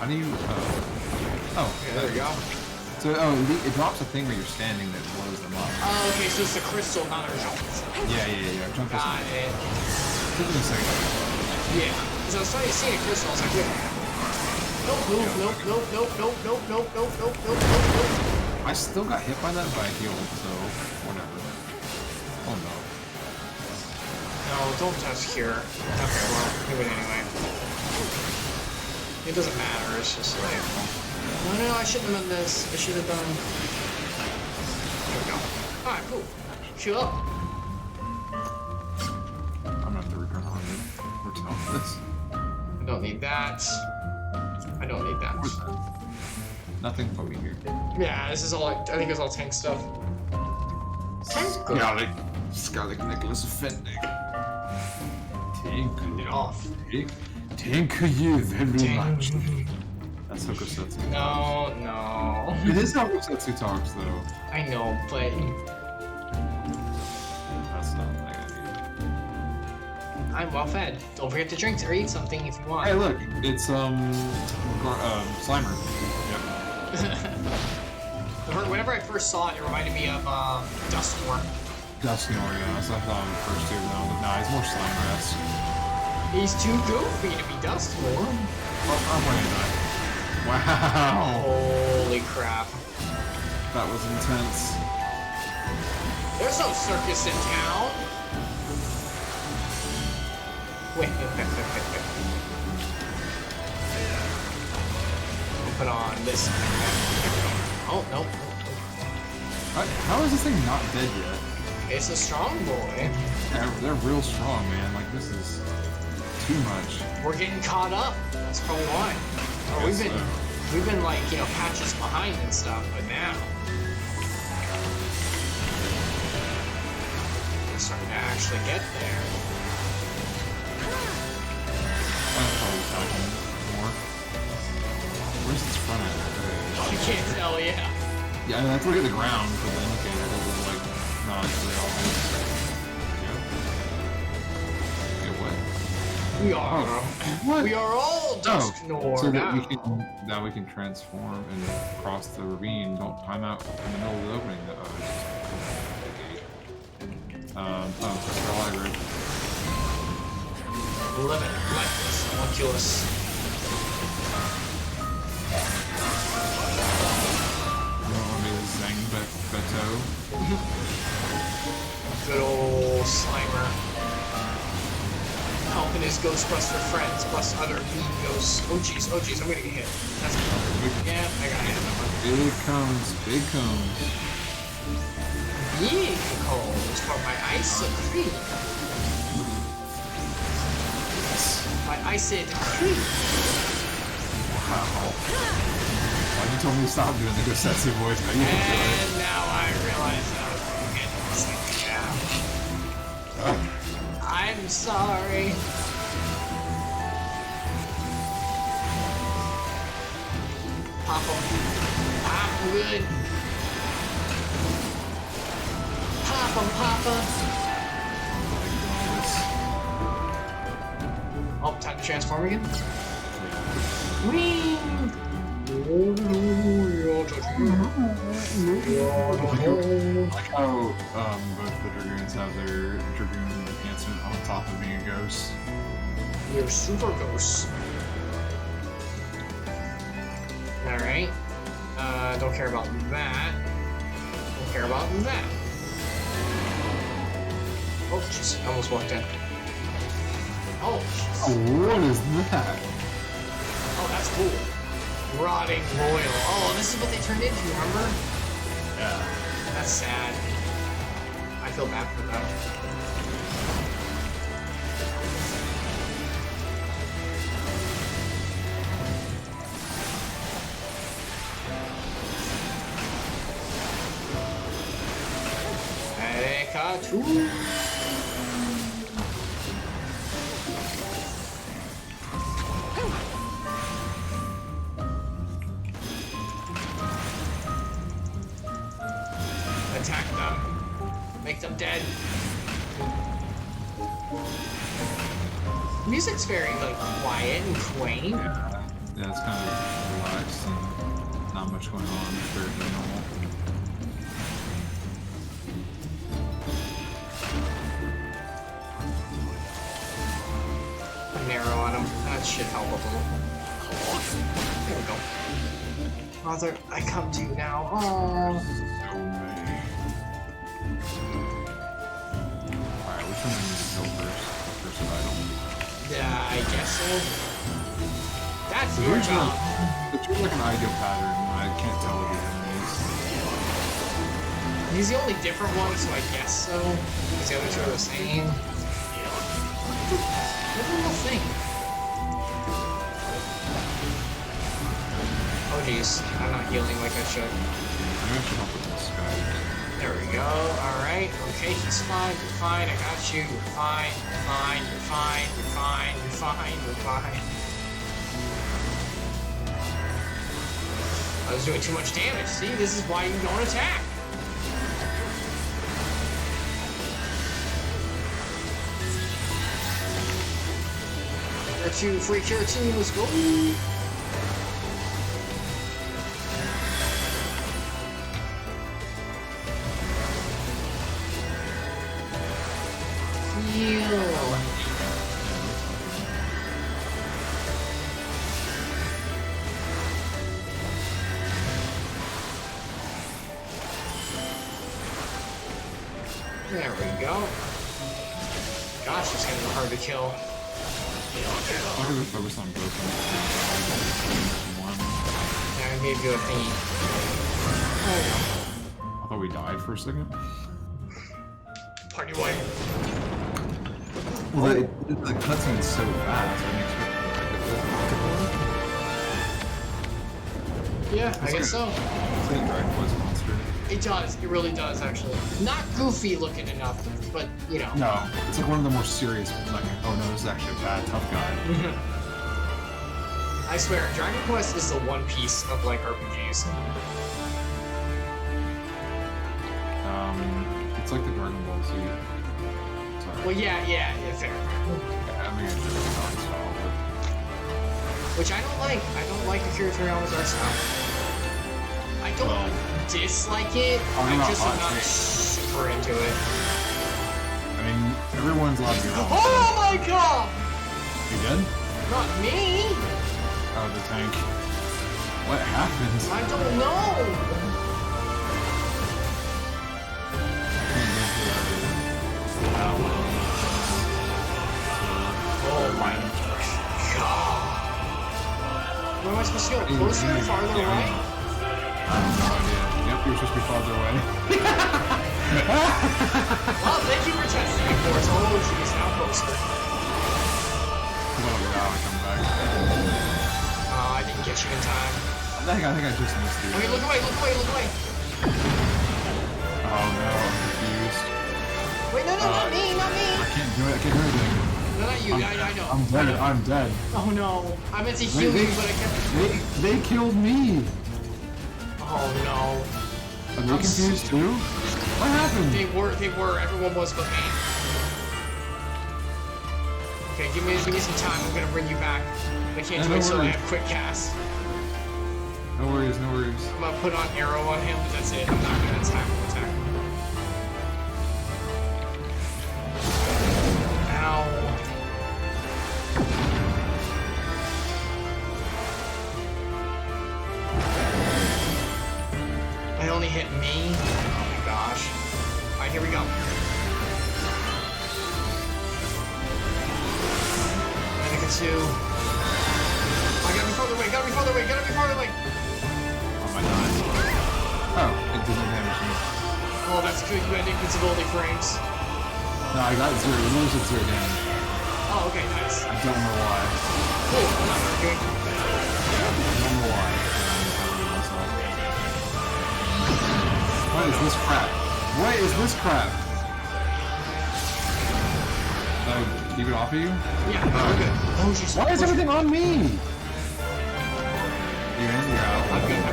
How do you? Oh, Okay, there we go. So, it drops a thing where you're standing that blows them up. Oh, okay, so it's the crystal, not a jump. Yeah. Jump this Got way. it. Took me a second. Yeah. Because I was starting to see a crystal, I was like, wait. Nope. I still got hit by that, but I healed, so whatever. Oh no. No, don't touch cure. Okay, well, do it anyway. It doesn't matter, it's just like... No, I shouldn't have done this. I should have done... There we go. Alright, cool. Shoot up. I'm gonna have to return 100. We're done with this. I don't need that. I don't need that. Where's that? Nothing for me here. Yeah, this is all, I think it's all tank stuff. Scarlet Nicholas offending. Thank you. Off. Thank you very much. That's Hokusatsu. No. It is how Hokusatsu talks, though. I know, but That's not like I I'm well fed. Don't forget to drink or eat something if you want. Hey, look, it's Slimer. Yep. Whenever I first saw it, it reminded me of Dustmore. Dustmore, yeah, that's what I thought of the first two. No, nah, he's more Slime-esque. He's too goofy to be Dustmore. Oh, I'm playing that. Wow! Holy crap. That was intense. There's no circus in town. Wait. We'll put on this. Oh, no. How is this thing not dead yet? It's a strong boy. They're real strong, man. Like, this is too much. We're getting caught up. That's probably why. Oh, we've been like, you know, patches behind and stuff, but now we're starting to actually get there. I'm probably talking more. Where's this front end? You can't tell, yeah. Yeah, I mean, I have to look at the ground for the indicator. It was like, not really obvious. Yeah, what? We are all Dusknor so now. that we can transform and cross the ravine. Don't time out in the middle of the opening. Press the library. Limit, lifeless, homunculus. You don't want me to zang Beto? Good old Slimer. Helping his Ghostbuster friends plus other mean ghosts. Oh jeez, I'm gonna get hit. That's good. Yeah, I got hit. Big cones. Big cones for my ice cream. My iced cream. Wow. Why you told me to stop doing the Gossetsu voice, but you can do it. And now I realize I was getting this thing down. I'm sorry. Pop him. Pop good. Pop him, Papa. Oh, time to transform again? Whee! Like how both the Dragoons have their Dragoon enhancement on top of being a ghost. We're super ghosts. Alright. Don't care about that. Don't care about that. Oh, jeez. I almost walked in. Oh, jeez. Oh, what is that? Oh, that's cool. Rotting Royal. Oh, this is what they turned into, remember? Yeah. That's sad. I feel bad for them. Pikachu. Attack them. Make them dead. Music's very like quiet and quaint. Yeah, it's kind of relaxed and not much going on compared to normal. Narrow on him. That should help a little. There we go. Mother, I come to you now. Oh. So many. Alright, which one do we need to kill first? The first item. Yeah, I guess so. That's your job. It's really like an ideal pattern. I can't tell what the enemy is. He's the only different one, so I guess so. Because the other two are the same. What the little thing? Oh jeez, I'm not healing like I should. I'm actually help with this guy. There we go. Alright. Okay, he's fine. You're fine. I got you. You're fine. You're fine. You're fine. You're fine. You're fine. You're fine. I was doing too much damage. See, this is why you don't attack. Cure 2, free cure 2, let's go. There we go. Gosh, it's gonna be hard to kill. Why do we focus on both of them? Yeah, I gave you a thingy. There we go. I thought we died for a second. Party wipe. Well, the cutscene's so fast. I didn't expect Yeah, I guess so. It's like a Dragon Quest monster. It does. It really does, actually. Not goofy looking enough, but, you know. No, it's like one of the more serious, like, oh no, this is actually a bad, tough guy. I swear, Dragon Quest is the One Piece of, like, RPGs. It's like the Dragon Ball Z. Sorry. Well, yeah, fair. Yeah, I mean, it's really not style, but... Which I don't like. I don't like the Kira Toriyama's art style. I don't dislike it. I just am not super into it. I mean, everyone's allowed to be wrong. Oh my god! You dead? Not me! Oh, the tank. What happened? I don't know! Oh my god. Where am I supposed to go? Closer? Farther away? I have no idea. Yep, you're supposed to be farther away. Well, thank you for testing it for us. Oh, jeez, now closer. I'm gonna get out and come back. Oh, I didn't get you in time. I think I just missed you. Okay, look away, look away, look away. Oh no, I'm confused. Wait, no, not me, not me. I can't do it, I can't do anything. No, not you, I know. I'm dead, I'm dead. Oh no, I meant to heal you, but I kept... They killed me! Oh no. Are they confused too? What happened? They were, everyone was but me. Okay, give me some time, I'm gonna bring you back. I can't do it until I have quick cast. No worries, no worries. I'm gonna put on arrow on him, but that's it. I'm not gonna attack him. Ow. It only hit me? Oh my gosh. Alright, here we go. Two. I gotta be farther away, gotta be farther away, gotta be farther away! Oh my god. Oh, it didn't damage me. Oh, that's good, you had invincibility frames. No, I got zero. It was at 0 damage. Oh, okay, nice. I don't know why. Oh, I'm not arguing. I don't know why. What is this crap? What is this crap? Did I keep it off of you? Yeah, we're good. Oh, she's Why is everything on me? You in? You're out. I'm good.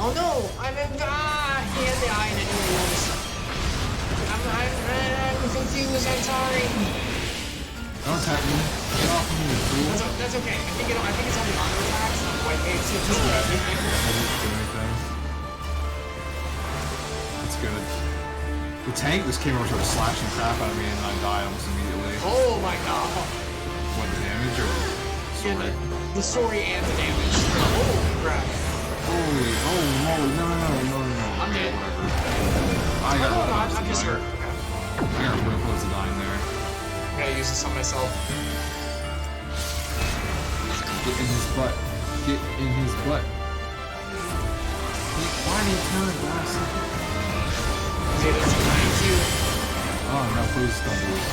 Oh no! I'm in. He had the eye and I didn't notice. I'm confused. I'm sorry. Don't attack me. Get off me, you fool. That's okay. I think it's only auto attacks. Wait, it's just anything. That's good. The tank just came over, started slashing crap out of me, and I died almost immediately. Oh my god. What, the damage or yeah, the story and the damage. Oh crap. Holy, no. I'm dead. I got I'm just hurt. I got real close to dying there. I gotta use this on myself. Get in his butt. Get in his butt. Why did he turn it last second? Okay, that's behind you. Oh no, please don't do this.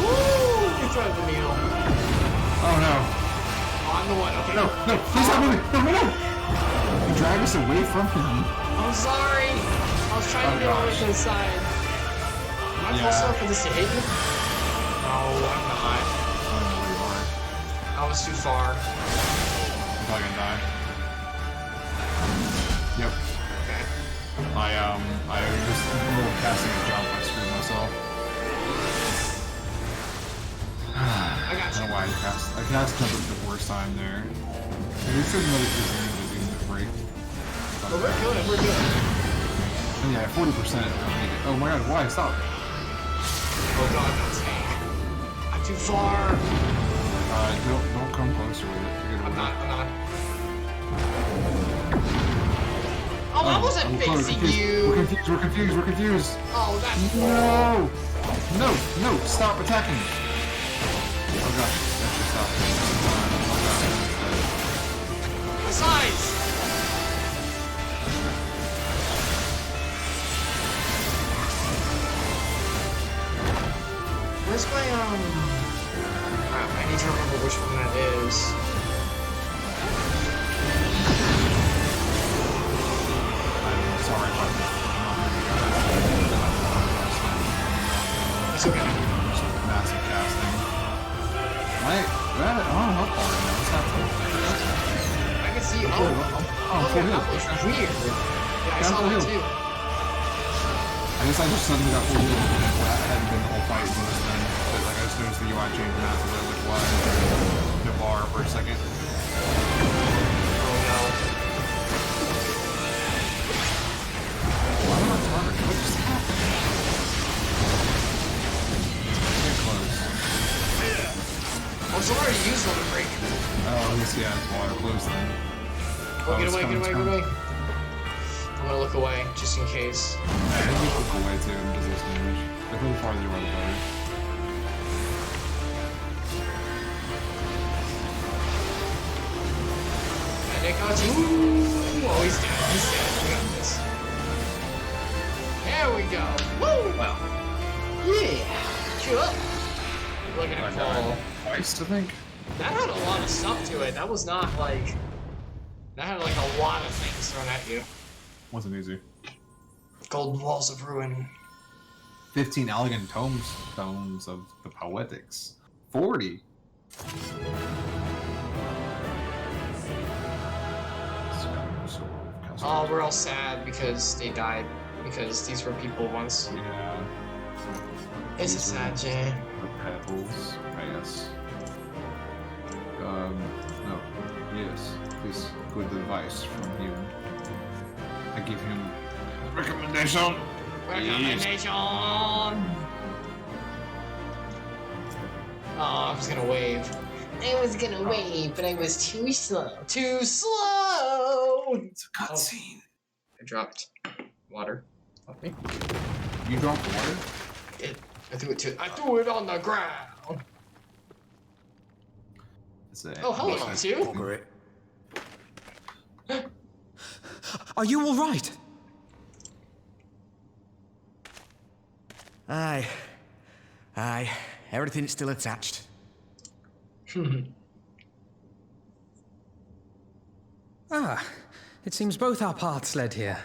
Woo! You tried the needle. Oh no. On the one, okay. No, please stop moving. No. You drag us away from him. I'm sorry. I was trying to get over to the side. Am I close enough for this to hit you? No, I'm not. I don't know where you are. I was too far. I'm probably gonna die. Yep. Okay. I just casting a jump, I screwed myself. I got you. I don't know why I cast jump at the worst time there. Maybe it's another good to break. Oh, we're good. And yeah, 40%. Oh my god, why? Stop. Oh god, no tank. I'm too far. Don't come closer with it. I'm not. Oh I wasn't facing you. We're confused. Oh, that's No, stop attacking. Oh gosh, that should stop. Besides. Where's my crap, I need to remember which one that is. I'm sorry about that. It's okay. Massive casting. How far now? It's not I can see. full Yeah, that was weird. Yeah, I saw that too. I guess I just suddenly got full heal. That hadn't been the whole fight most then. But like I just noticed the UI changed massively. I was like, why? No bar for a second. Oh no. Why am I farming? What just happened? Get close. Oh, so I already used Limit Break. Oh, at least yeah, it's water close then. Oh, get away. I'm gonna look away, just in case. Yeah, I think look away too, because there's damage. The farther you are, the better. And it got you. Ooh, oh, he's dead. We got this. There we go. Woo! Well. Yeah. Sure. Look at it fall. Twice, I think. That had a lot of stuff to it. That was not like... That had like a lot of things thrown at you. Wasn't easy. Golden Walls of Ruin. 15 elegant tomes of the poetics. 40. Oh, we're all sad because they died. Because these were people once. Yeah. It's a sad jam. Pebbles, I guess. No. Yes. This good advice from him. I give him recommendation. Recommendation! Oh, I was gonna wave. I was gonna wave, but I was too slow. Too slow! It's a cutscene. I dropped water. Off me. You dropped water? I threw it on the ground. Oh, hello, you two. Are you all right? Aye. Everything's still attached. It seems both our paths led here.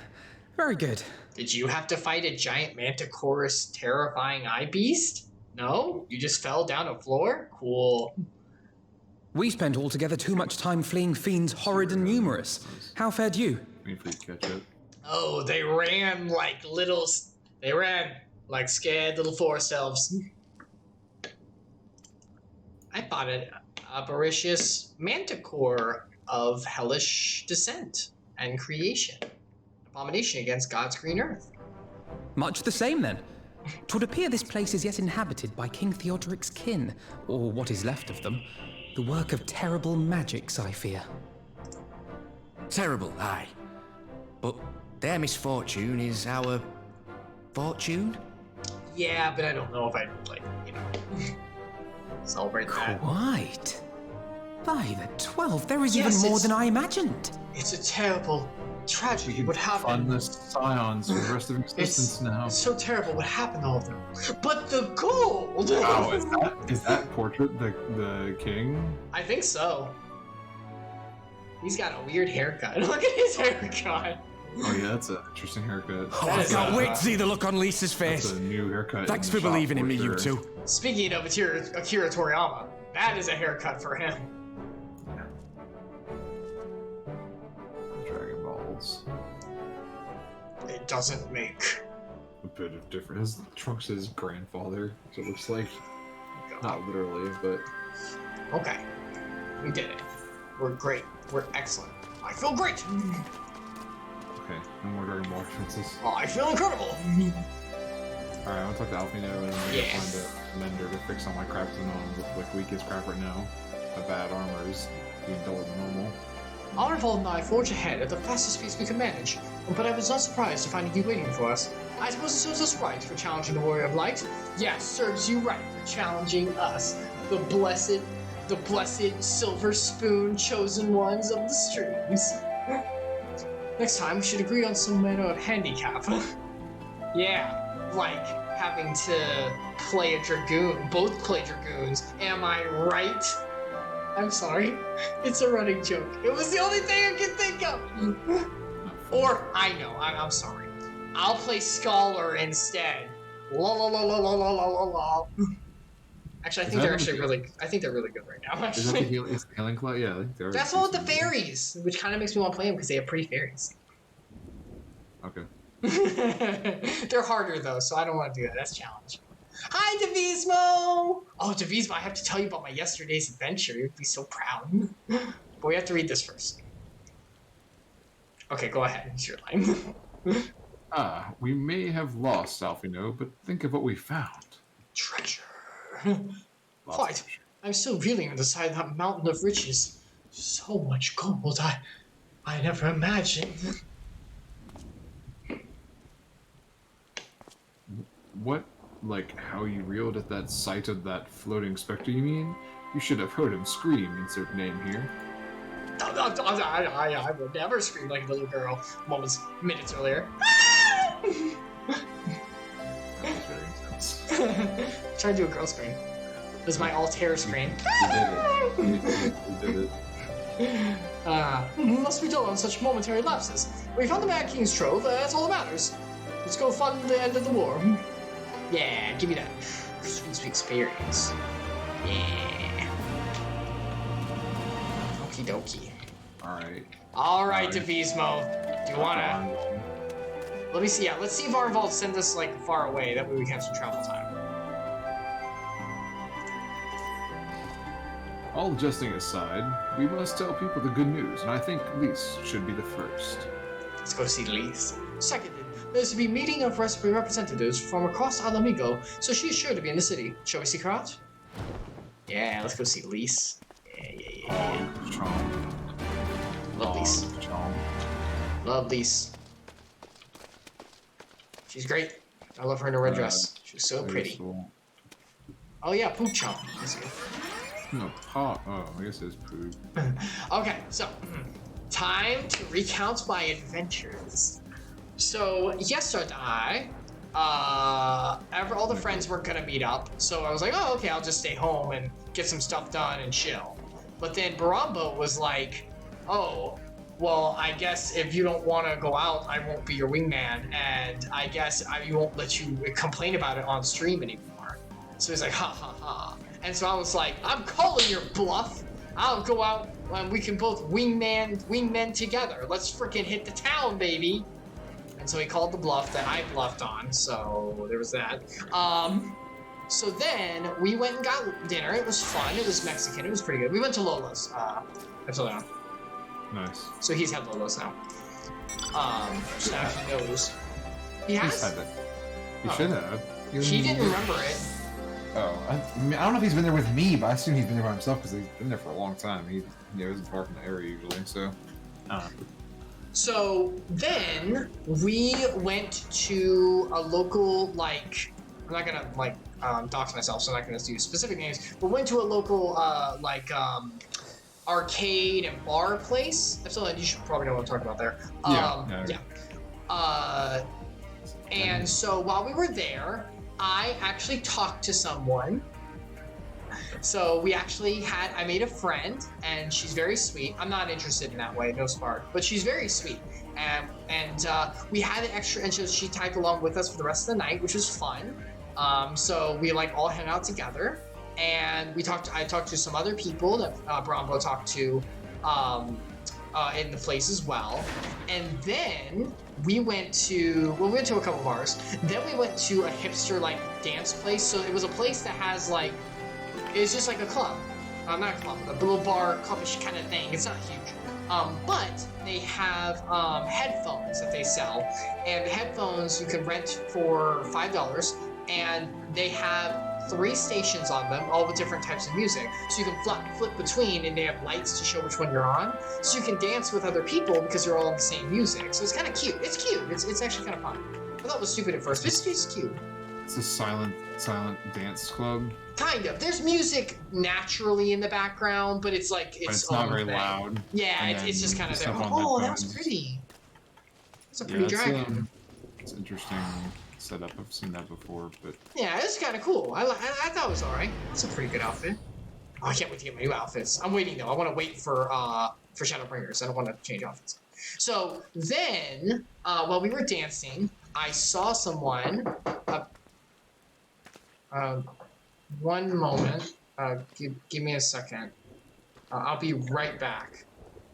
Very good. Did you have to fight a giant manticorous terrifying eye beast? No? You just fell down a floor? Cool. We spent altogether too much time fleeing fiends horrid and numerous. How fared you? Wait for you to catch up. Oh, they ran like scared little forest elves. I fought an avaricious manticore of hellish descent and creation. Abomination against God's green earth. Much the same then. 'Twould appear this place is yet inhabited by King Theodoric's kin, or what is left of them. The work of terrible magics, I fear. Terrible, aye. But their misfortune is our fortune? Yeah, but I don't know if I'd, celebrate that. Quite. By the 12, there is Yes, even more it's- than I imagined. It's a terrible tragedy. We can What fund happened? the scions for the rest of existence now. It's so terrible what happened to all of them. But the gold! Wow, is that portrait the king? I think so. He's got a weird haircut. Look at his haircut. Oh yeah, that's an interesting haircut. Oh, That I is can't a- wait to see the look on Lisa's That's face. a new haircut. Thanks in the for shop believing in for me, you sure. two. Speaking of Akira Toriyama, that is a haircut for him. Dragon Balls. It doesn't make. A bit of difference. Trunks' his grandfather, so it looks like. Not literally, but. Okay. We did it. We're great. We're excellent. I feel great. Okay, no more Dragon Ball references. I feel incredible. Alright, I'm gonna talk to Alfino and I'm Yeah. gonna find a mender to fix all my crap because I'm on like weakest crap right now. My bad armor is being duller than normal. Our Revolt and I forge ahead at the fastest pace we can manage, but I was not surprised to find you waiting for us. I suppose it serves us right for challenging the Warrior of Light. Yes, serves you right for challenging us, the blessed silver spoon chosen ones of the streams. Next time, we should agree on some manner of handicap. Yeah, like having to play a Dragoon, both play Dragoons. Am I right? I'm sorry. It's a running joke. It was the only thing I could think of. Or, I know, I'm sorry. I'll play Scholar instead. La la la la la la la la la. Actually, I think they're actually really good right now, actually. Is that the healing claw? Yeah, I think they're... That's one with the fairies, which kind of makes me want to play them because they have pretty fairies. Okay. They're harder, though, so I don't want to do that. That's a challenge. Hi, Devismo! Oh, Devismo, I have to tell you about my yesterday's adventure. You'd be so proud. But we have to read this first. Okay, go ahead. It's your line. We may have lost Alfino, but think of what we found. Treasure. Quite. I'm still reeling on the side of that mountain of riches. So much gold, I never imagined. What? Like, how you reeled at that sight of that floating specter, you mean? You should have heard him scream, insert name here. I would never scream like a little girl minutes earlier. That was very intense. Try to do a girl scream. It was my Altair scream. You did it. Must be done on such momentary lapses. We found the Mad King's Trove, that's all that matters. Let's go fund the end of the war. Yeah, give me that sweet experience. Yeah. Okie dokie. Alright, Devismo. Do you wanna... Let me see, yeah, let's see if our vault send us, like, far away. That way we can have some travel time. All jesting aside, we must tell people the good news, and I think Lise should be the first. Let's go see Lise. Seconded, there's to be a meeting of recipe representatives from across Alamigo, so she's sure to be in the city. Shall we seek her out? Yeah, let's go see Lise. Yeah. Love Lise. Love Lise. She's great. I love her in a red dress. She's so pretty. Oh yeah, Poop Chomp. No, I guess it's Poop. Okay, so time to recount my adventures. So yesterday, all the friends weren't gonna meet up, so I was like, oh, okay, I'll just stay home and get some stuff done and chill. But then Barambo was like, oh, well, I guess if you don't want to go out, I won't be your wingman, and I guess I won't let you complain about it on stream anymore. So he's like, ha ha ha. And so I was like, I'm calling your bluff. I'll go out and we can both wingmen together. Let's freaking hit the town, baby. And so he called the bluff that I bluffed on, so there was that. So then we went and got dinner. It was fun. It was Mexican. It was pretty good. We went to Lola's, Epsilion. Nice. So he's had Lola's now. So now he knows. He has? He's had it. He should have. He didn't remember it. Oh, I don't know if he's been there with me, but I assume he's been there by himself because he's been there for a long time. He isn't far from the area usually, so. So then we went to a local, like, I'm not gonna like dox myself, so I'm not gonna do specific names, but went to a local arcade and bar place. Epsilion, you should probably know what I'm talking about there. And so while we were there, I actually talked to someone. So I made a friend, and she's very sweet. I'm not interested in that way, no spark, but she's very sweet. And we had an extra, and she tagged along with us for the rest of the night, which was fun. So we like all hung out together, and I talked to some other people that Brombo talked to in the place as well. And then we went to a couple bars. Then we went to a hipster like dance place. So it was a place that has like, it's just like a club. Not a club, a little bar, clubbish kind of thing. It's not huge. But they have headphones that they sell. And the headphones you can rent for $5. And they have 3 stations on them, all with different types of music. So you can flip between, and they have lights to show which one you're on. So you can dance with other people because you're all on the same music. So it's kind of cute. It's cute. It's actually kind of fun. I thought it was stupid at first, but it's cute. It's a silent dance club. Kind of. There's music naturally in the background, but it's like it's not very loud. Yeah, it's just kind of there. Oh, that was pretty. That's a pretty dragon. It's interesting setup. I've seen that before, but yeah, it's kind of cool. I thought it was all right. It's a pretty good outfit. Oh, I can't wait to get my new outfits. I'm waiting though. I want to wait for Shadowbringers. I don't want to change outfits. So then, while we were dancing, I saw someone. One moment. Give me a second. I'll be right back.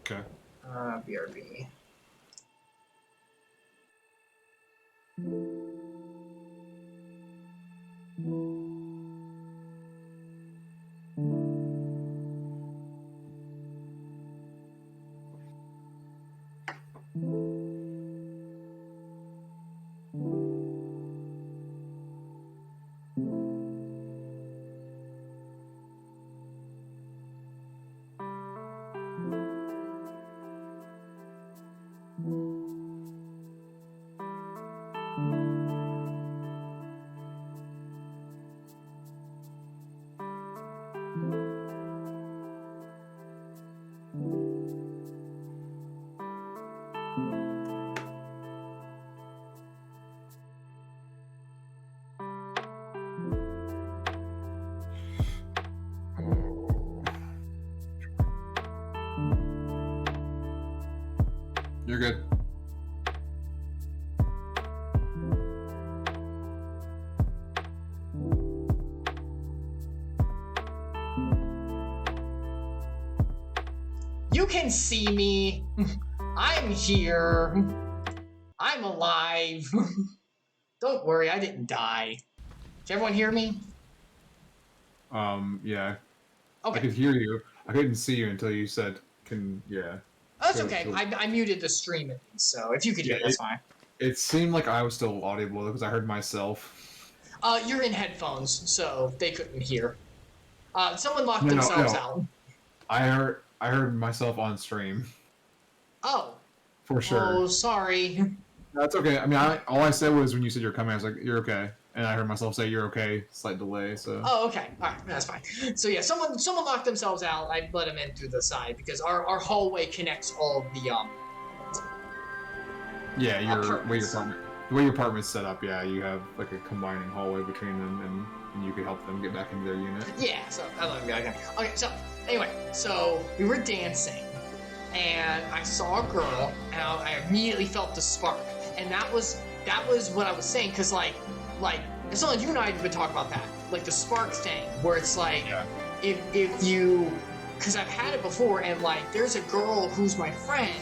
Okay. BRB. You're good. You can see me. I'm here. I'm alive. Don't worry, I didn't die. Did everyone hear me? Yeah. Okay. I could hear you. I couldn't see you until you said, yeah. Oh, that's okay. I muted the stream at least, so if you could hear, that's fine. It seemed like I was still audible because I heard myself. You're in headphones, so they couldn't hear. Someone locked themselves out. I heard myself on stream. Oh. For sure. Oh, sorry. That's okay. I mean, all I said was when you said you're coming, I was like, you're okay. And I heard myself say, you're okay. Slight delay, so. Oh, okay. All right, that's fine. So yeah, someone locked themselves out. I let them in through the side because our hallway connects all of the Yeah, the way your apartment's set up, yeah, you have like a combining hallway between them, and you could help them get back into their unit. Yeah, so I let them go. Okay, so anyway, so we were dancing, and I saw a girl, and I immediately felt the spark, and that was what I was saying, because like it's not like you and I have been talking about that, like the spark thing, where it's like if you, because I've had it before, and like there's a girl who's my friend.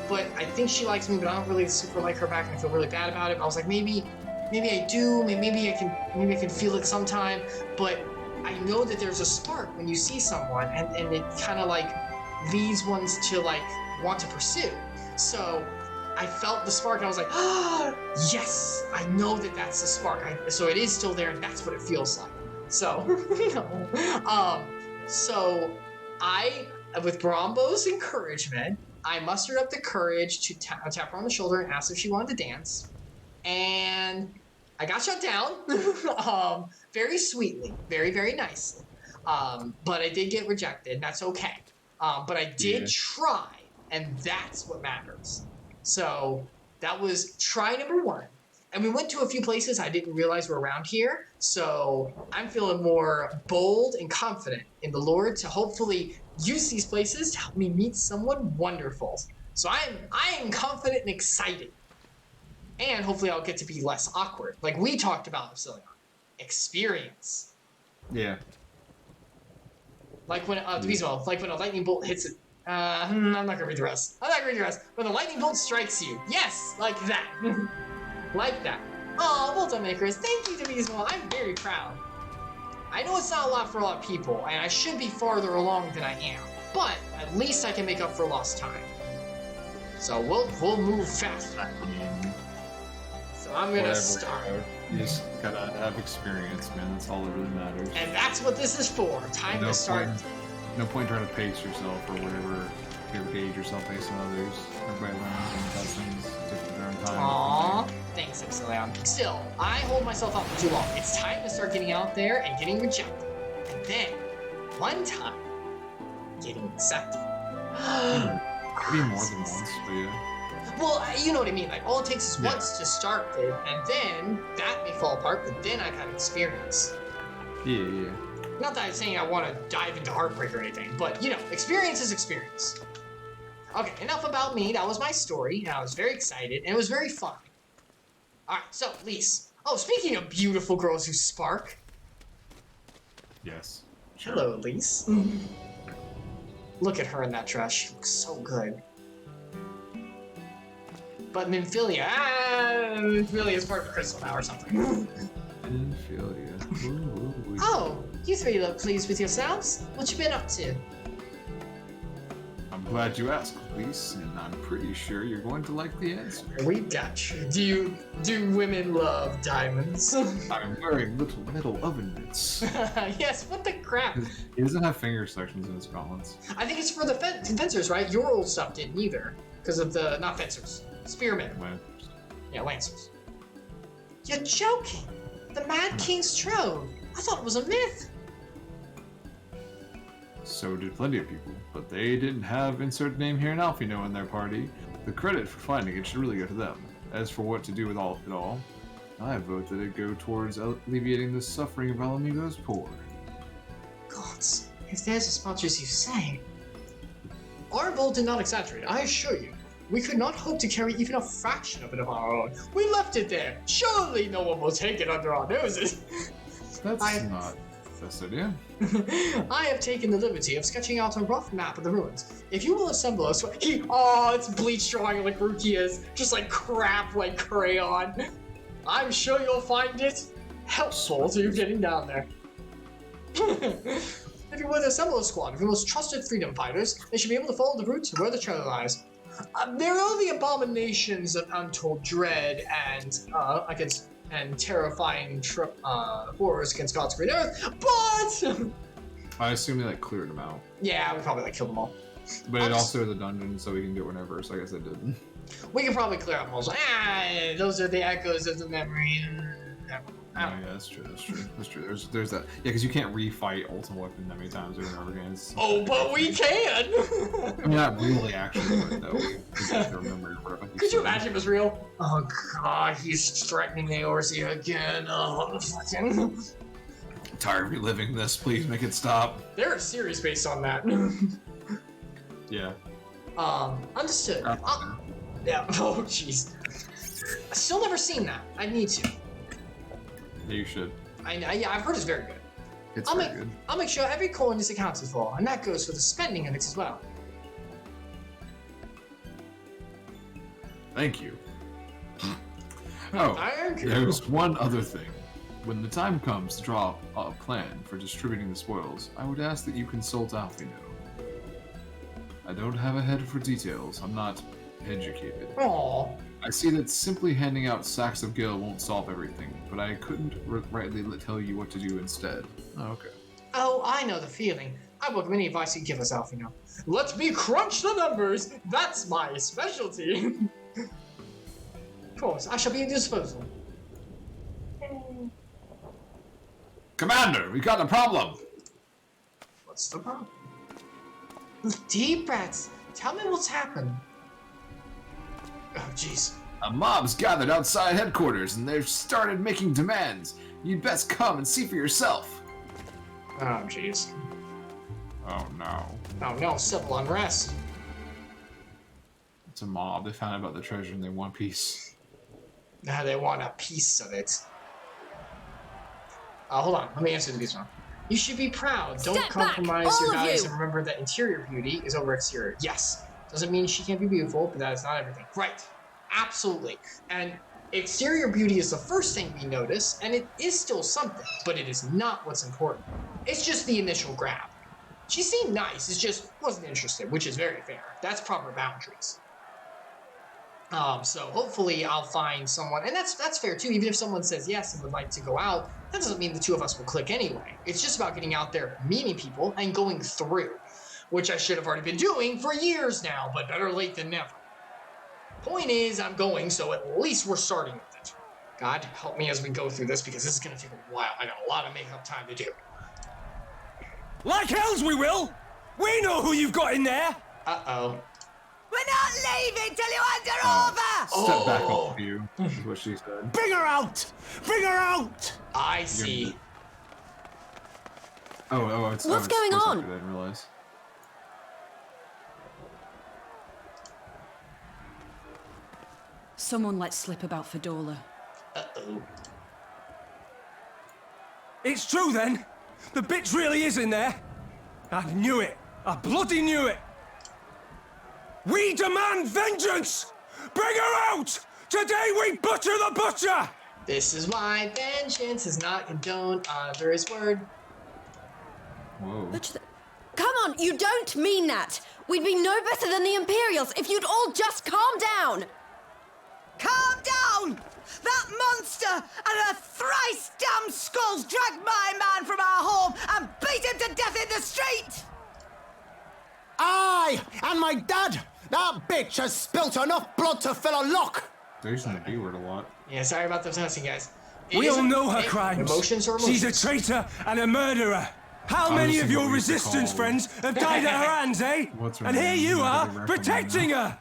But I think she likes me, but I don't really super like her back, and I feel really bad about it. But I was like, maybe I do. Maybe I can feel it sometime. But I know that there's a spark when you see someone, and it kind of like leads ones to like want to pursue. So I felt the spark, and I was like, ah, yes, I know that that's the spark. So it is still there, and that's what it feels like. So, so I, with Brombo's encouragement, I mustered up the courage to tap her on the shoulder and ask if she wanted to dance. And I got shut down very sweetly, very, very nicely. But I did get rejected. That's okay. But I did try, and that's what matters. So that was try number 1. And we went to a few places I didn't realize were around here. So I'm feeling more bold and confident in the Lord to hopefully use these places to help me meet someone wonderful. So I am confident and excited. And hopefully I'll get to be less awkward. Like we talked about, Epsilion. Experience. Yeah. Like when like when a lightning bolt hits it. I'm not gonna read the rest. When the lightning bolt strikes you. Yes, like that. Like that. Oh, well done, makers. Thank you, Devotional. I'm very proud. I know it's not a lot for a lot of people, and I should be farther along than I am, but at least I can make up for lost time. So we'll move fast. So I'm gonna start. You just gotta have experience, man. That's all that really matters. And that's what this is for. Time to start. No point trying to pace yourself or whatever. You gauge yourself based on others. Everybody learns and does things different their own time. Aww. Thanks, Epsilion. Still, I hold myself out for too long. It's time to start getting out there and getting rejected. And then, one time, getting accepted. Maybe more than once, but yeah. Well, you know what I mean. Like, all it takes is once to start it, and then that may fall apart, but then I got experience. Yeah. Not that I'm saying I want to dive into Heartbreak or anything, but, you know, experience is experience. Okay, enough about me. That was my story, and I was very excited, and it was very fun. Alright, so, Lise. Oh, speaking of beautiful girls who spark. Yes. Sure. Hello, Lise. Look at her in that dress. She looks so good. But Nymphilia, Nymphilia is part of the crystal now or something. Nymphilia. Oh, you three look pleased with yourselves. What you been up to? I'm glad you asked, Lise, and I'm pretty sure you're going to like the answer. We got you. Do women love diamonds? I'm wearing little metal oven mitts. Yes, what the crap? He doesn't have finger sections in his gauntlets. I think it's for the fencers, right? Your old stuff didn't either. Because of the, not fencers, spearmen. Lancers. Yeah, lancers. You're joking. The Mad King's Trove. I thought it was a myth. So did plenty of people, but they didn't have insert name here in Alfino in their party. The credit for finding it should really go to them. As for what to do with it all, I vote that it go towards alleviating the suffering of Alamigo's poor. Gods, if there's as much as you say. Arvold did not exaggerate, I assure you. We could not hope to carry even a fraction of it of our own. We left it there. Surely no one will take it under our noses. That's not this idea. I have taken the liberty of sketching out a rough map of the ruins. If you will assemble us, oh, it's bleach drawing like Ruki is, just like crap, like crayon. I'm sure you'll find it helpful to you getting down there. If you were to assemble a squad of your most trusted freedom fighters, they should be able to follow the route to where the treasure lies. There are the abominations of untold dread and terrifying horrors against God's great earth, but I assume they cleared them out. yeah, we probably killed them all. But it also is a dungeon, so we can do it whenever. So I guess I did. We can probably clear up most. Those are the echoes of the memory. Yeah, that's true. There's that. Yeah, because you can't refight Ultimate Weapon that many times over and over again. Oh, but we can! I mean, not really, actually, but though. We have to remember. Could you imagine it was real? Oh god, he's threatening Eorzea again. Oh, fucking. I'm tired of reliving this. Please make it stop. There are series based on that. Yeah. Understood. Yeah. Oh, jeez. Still never seen that. I need to. Yeah, you should. Yeah, I've heard it's very good. It's very good. I'll make sure every coin is accounted for, and that goes for the spending of it as well. Thank you. There's one other thing. When the time comes to draw a plan for distributing the spoils, I would ask that you consult Alfino. I don't have a head for details. I'm not educated. Aww. I see that simply handing out sacks of gil won't solve everything, but I couldn't rightly tell you what to do instead. Oh, okay. Oh, I know the feeling. I welcome any advice you give us, Alfino. Let me crunch the numbers! That's my specialty! Of course, I shall be at your disposal. Commander, we got a problem! What's the problem? Deep breaths. Tell me what's happened. Oh, jeez. A mob's gathered outside headquarters, and they've started making demands. You'd best come and see for yourself. Oh, jeez. Oh, no. Oh, no, civil unrest. It's a mob. They found out about the treasure and they want peace. Now they want a piece of it. Hold on. Let me answer this one. You should be proud. Don't compromise your values and remember that interior beauty is over exterior. Yes. Doesn't mean she can't be beautiful, but that is not everything. Right. Absolutely. And exterior beauty is the first thing we notice, and it is still something, but it is not what's important. It's just the initial grab. She seemed nice, it's just wasn't interested, which is very fair. That's proper boundaries. So hopefully I'll find someone, and that's fair too. Even if someone says yes and would like to go out, that doesn't mean the two of us will click anyway. It's just about getting out there, meeting people, and going through, which I should have already been doing for years now, but better late than never. Point is, I'm going, so at least we're starting with it. God, help me as we go through this, because this is going to take a while. I got a lot of makeup time to do. Like hells we will! We know who you've got in there! Uh-oh. We're not leaving till you hand her over! Step back off you, is what she said. Bring her out! Bring her out! I see. What's going on? I didn't realize. Someone let slip about Fedora. Uh-oh. It's true then! The bitch really is in there! I knew it! I bloody knew it! We demand vengeance! Bring her out! Today we butcher the butcher! This is why vengeance is not condoned under his word. Whoa. Come on, you don't mean that! We'd be no better than the Imperials if you'd all just calm down! Calm down! That monster and her thrice damned skulls dragged my man from our home and beat him to death in the street! Aye, and my dad! That bitch has spilt enough blood to fill a loch! They're using the B word a lot. Yeah, sorry about the testing, guys. We all know her crimes. Emotions are emotions. She's a traitor and a murderer. How many of your resistance friends have died at her hands, eh? What's her And here name? you I are, don't remember protecting her!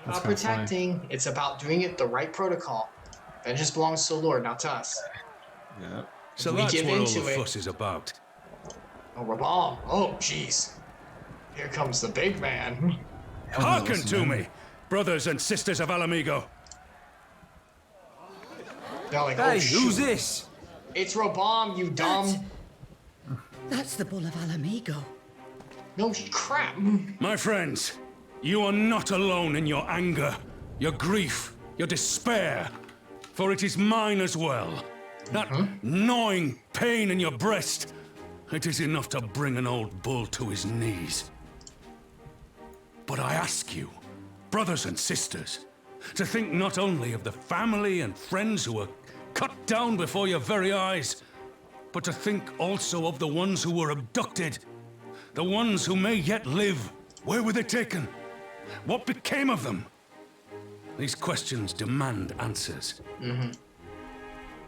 It's not protecting. It's about doing it the right protocol. Vengeance belongs to the Lord, not to us. Yep. So We that's give what all into the it. fuss is about. Oh, we're bomb. Oh, jeez. Here comes the big man. Hearken to me, brothers and sisters of Alamigo. They're like, Hey, oh, shoot. who's this? It's Robom, you dumb. That's the Bull of Alamigo. No crap. My friends, you are not alone in your anger, your grief, your despair, for it is mine as well. That gnawing pain in your breast, it is enough to bring an old bull to his knees. But I ask you, brothers and sisters, to think not only of the family and friends who were cut down before your very eyes, but to think also of the ones who were abducted, the ones who may yet live. Where were they taken? What became of them? These questions demand answers.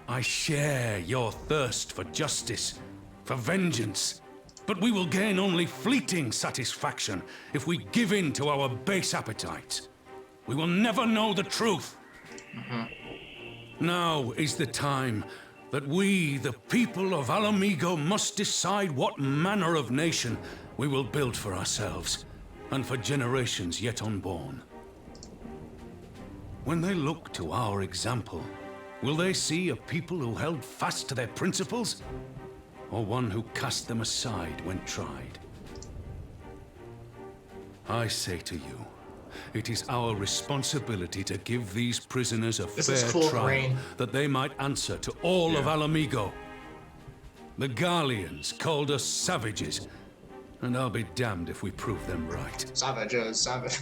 I share your thirst for justice, for vengeance, but we will gain only fleeting satisfaction if we give in to our base appetites. We will never know the truth. Now is the time that we, the people of Alamigo, must decide what manner of nation we will build for ourselves and for generations yet unborn. When they look to our example, will they see a people who held fast to their principles, or one who cast them aside when tried? I say to you, it is our responsibility to give these prisoners a This is fair cool, trial, Rain. that they might answer to all of Alamigo. The Garleans called us savages, and I'll be damned if we prove them right. Savages, savage.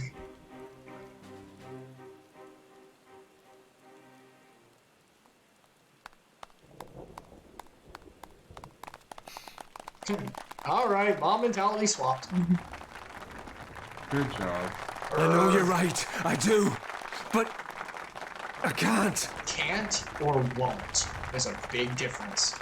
All right, bomb mentality swapped. Good job. I know you're right, I do, but I can't. Can't or won't. There's a big difference.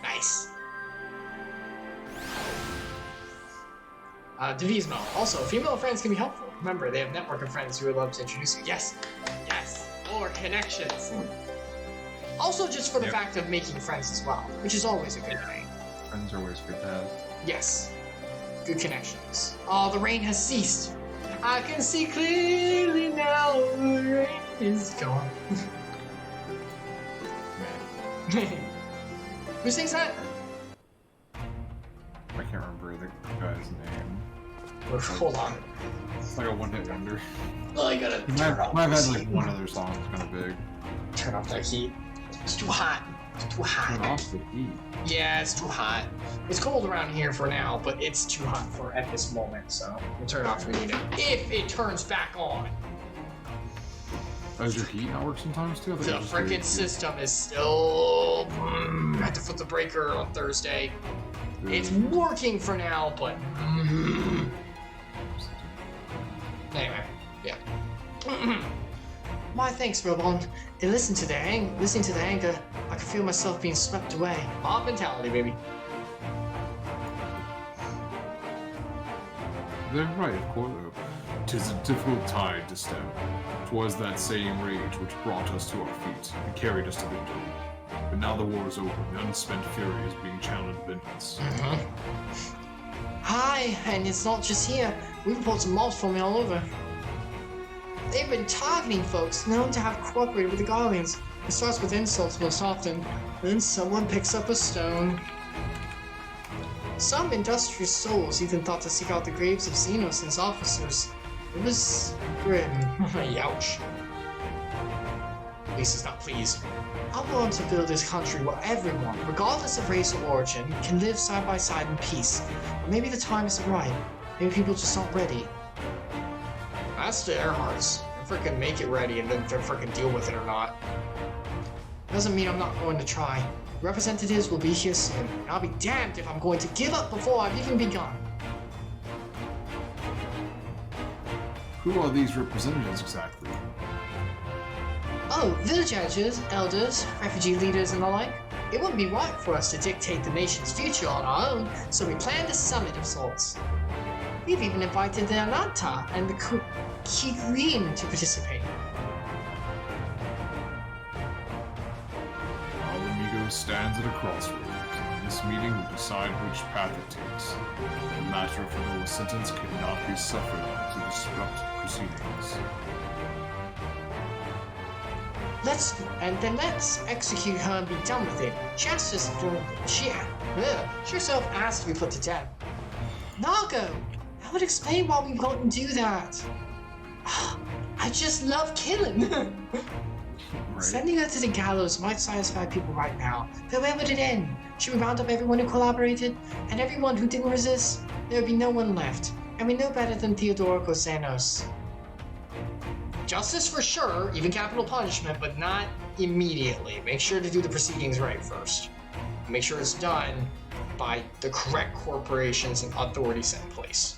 Nice. Devotional. Also, female friends can be helpful. Remember, they have a network of friends who would love to introduce you. Yes, yes, more connections. Also, just for the fact of making friends as well, which is always a good thing. Friends are always good to have. Yes, good connections. Oh, the rain has ceased. I can see clearly now the rain is gone. Who sings that? I can't remember the guy's name. Hold on. It's like a one-hit wonder. Oh, I gotta turn off. I've had like one other song that's kind of big. Turn off that heat. It's too hot. It's too hot. Turn off the heat. Yeah, it's too hot. It's cold around here for now, but it's too hot for at this moment, so we'll turn it off if we need it. If it turns back on. Does your heat not work sometimes too? The frickin' system is still... I had to flip the breaker on Thursday. It's working for now, but... Anyway, yeah. My thanks, Robon. And listening to the anger, I can feel myself being swept away. Mob mentality, baby. They're right, of course. 'Tis a difficult tide to stem. 'Twas that same rage which brought us to our feet and carried us to victory. But now the war is over, the unspent fury is being channeled in vengeance. Hi, and it's not just here. We've reported mobs forming all over. They've been targeting folks known to have cooperated with the Guardians. It starts with insults most often. Then someone picks up a stone. Some industrious souls even thought to seek out the graves of Xenos and his officers. It was grim. Youch. Lisa's not pleased. I want to build this country where everyone, regardless of race or origin, can live side by side in peace. But maybe the time isn't right. Maybe people just aren't ready. That's to their hearts. They freaking make it ready and then they freaking deal with it or not. Doesn't mean I'm not going to try. Representatives will be here soon. And I'll be damned if I'm going to give up before I've even begun. Who are these representatives exactly? Oh, village editors, elders, refugee leaders, and the like. It wouldn't be right for us to dictate the nation's future on our own, so we planned a summit of sorts. We've even invited the Ananta and the Kigrin to participate. Our amigo stands at a crossroads, and this meeting will decide which path it takes. The matter of Fadola's sentence cannot be suffered on to disrupt proceedings. Let's execute her and be done with it. She herself asked to be put to death. Nago, that would explain why we won't do that. I just love killing. Right. Sending her to the gallows might satisfy people right now, but where would it end? Should we round up everyone who collaborated and everyone who didn't resist? There would be no one left, and we know better than Theodoric or Xanos. Justice for sure, even capital punishment, but not immediately. Make sure to do the proceedings right first. Make sure it's done by the correct corporations and authorities in place.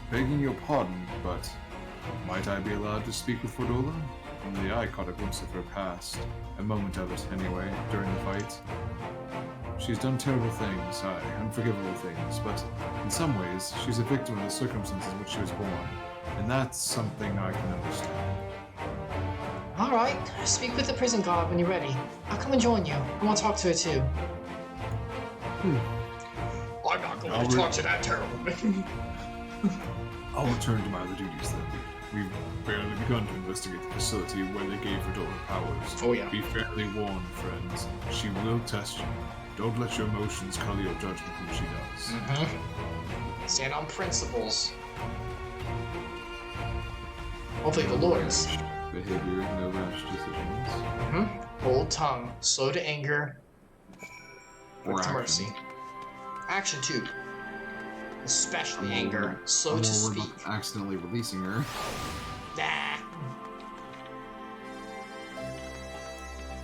Begging your pardon, but might I be allowed to speak with Fadola? Only I caught a glimpse of her past, a moment of it anyway, during the fight. She's done terrible things, unforgivable things, but in some ways, she's a victim of the circumstances in which she was born, and that's something I can understand. Alright, speak with the prison guard when you're ready. I'll come and join you. I want to talk to her too. I'm not going to talk to that terrible thing. I'll return to my other duties then. We've barely begun to investigate the facility where they gave Fadola powers. Oh yeah. Be fairly warned, friends. She will test you. Don't let your emotions color your judgment when she does. Stand on principles. Hopefully the lawyers. Behavior, no rash decisions. Hold tongue, slow to anger, quick Or to action. mercy. Action too. Especially anger, slow I'm to more worried speak. about accidentally releasing her. Nah.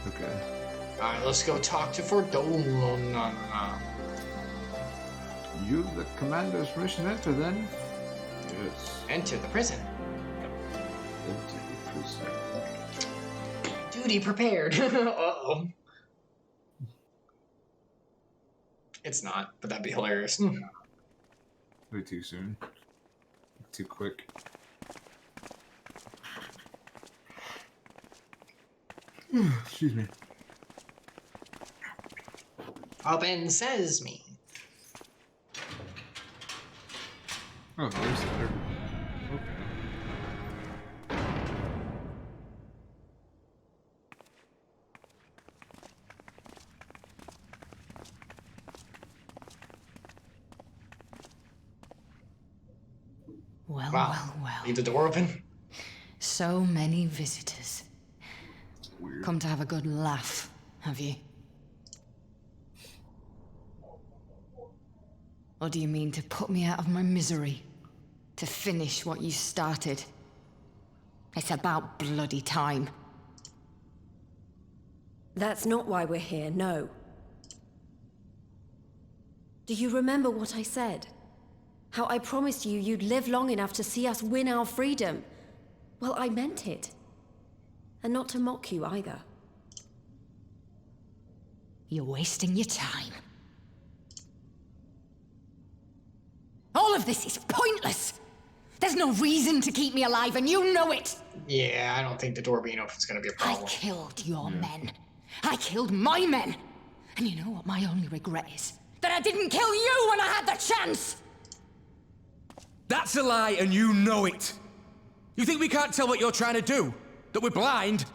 Okay. Alright, let's go talk to Fordolona. You, the commander's permission to enter then? Yes. Enter the prison. Enter the prison. Duty prepared. Uh-oh. It's not, but that'd be hilarious. Way too soon. Too quick. Excuse me. Open sesame. Oh, there's the letter. Well, Wow. well, well. Leave the door open. So many visitors. Weird. Come to have a good laugh, have you? Or do you mean to put me out of my misery? To finish what you started? It's about bloody time. That's not why we're here, no. Do you remember what I said? How I promised you you'd live long enough to see us win our freedom? Well, I meant it. And not to mock you either. You're wasting your time. All of this is pointless! There's no reason to keep me alive, and you know it! Yeah, I don't think the door being open is going to be a I problem. killed your men. I killed my men! And you know what my only regret is? That I didn't kill you when I had the chance! That's a lie, and you know it. You think we can't tell what you're trying to do? That we're blind?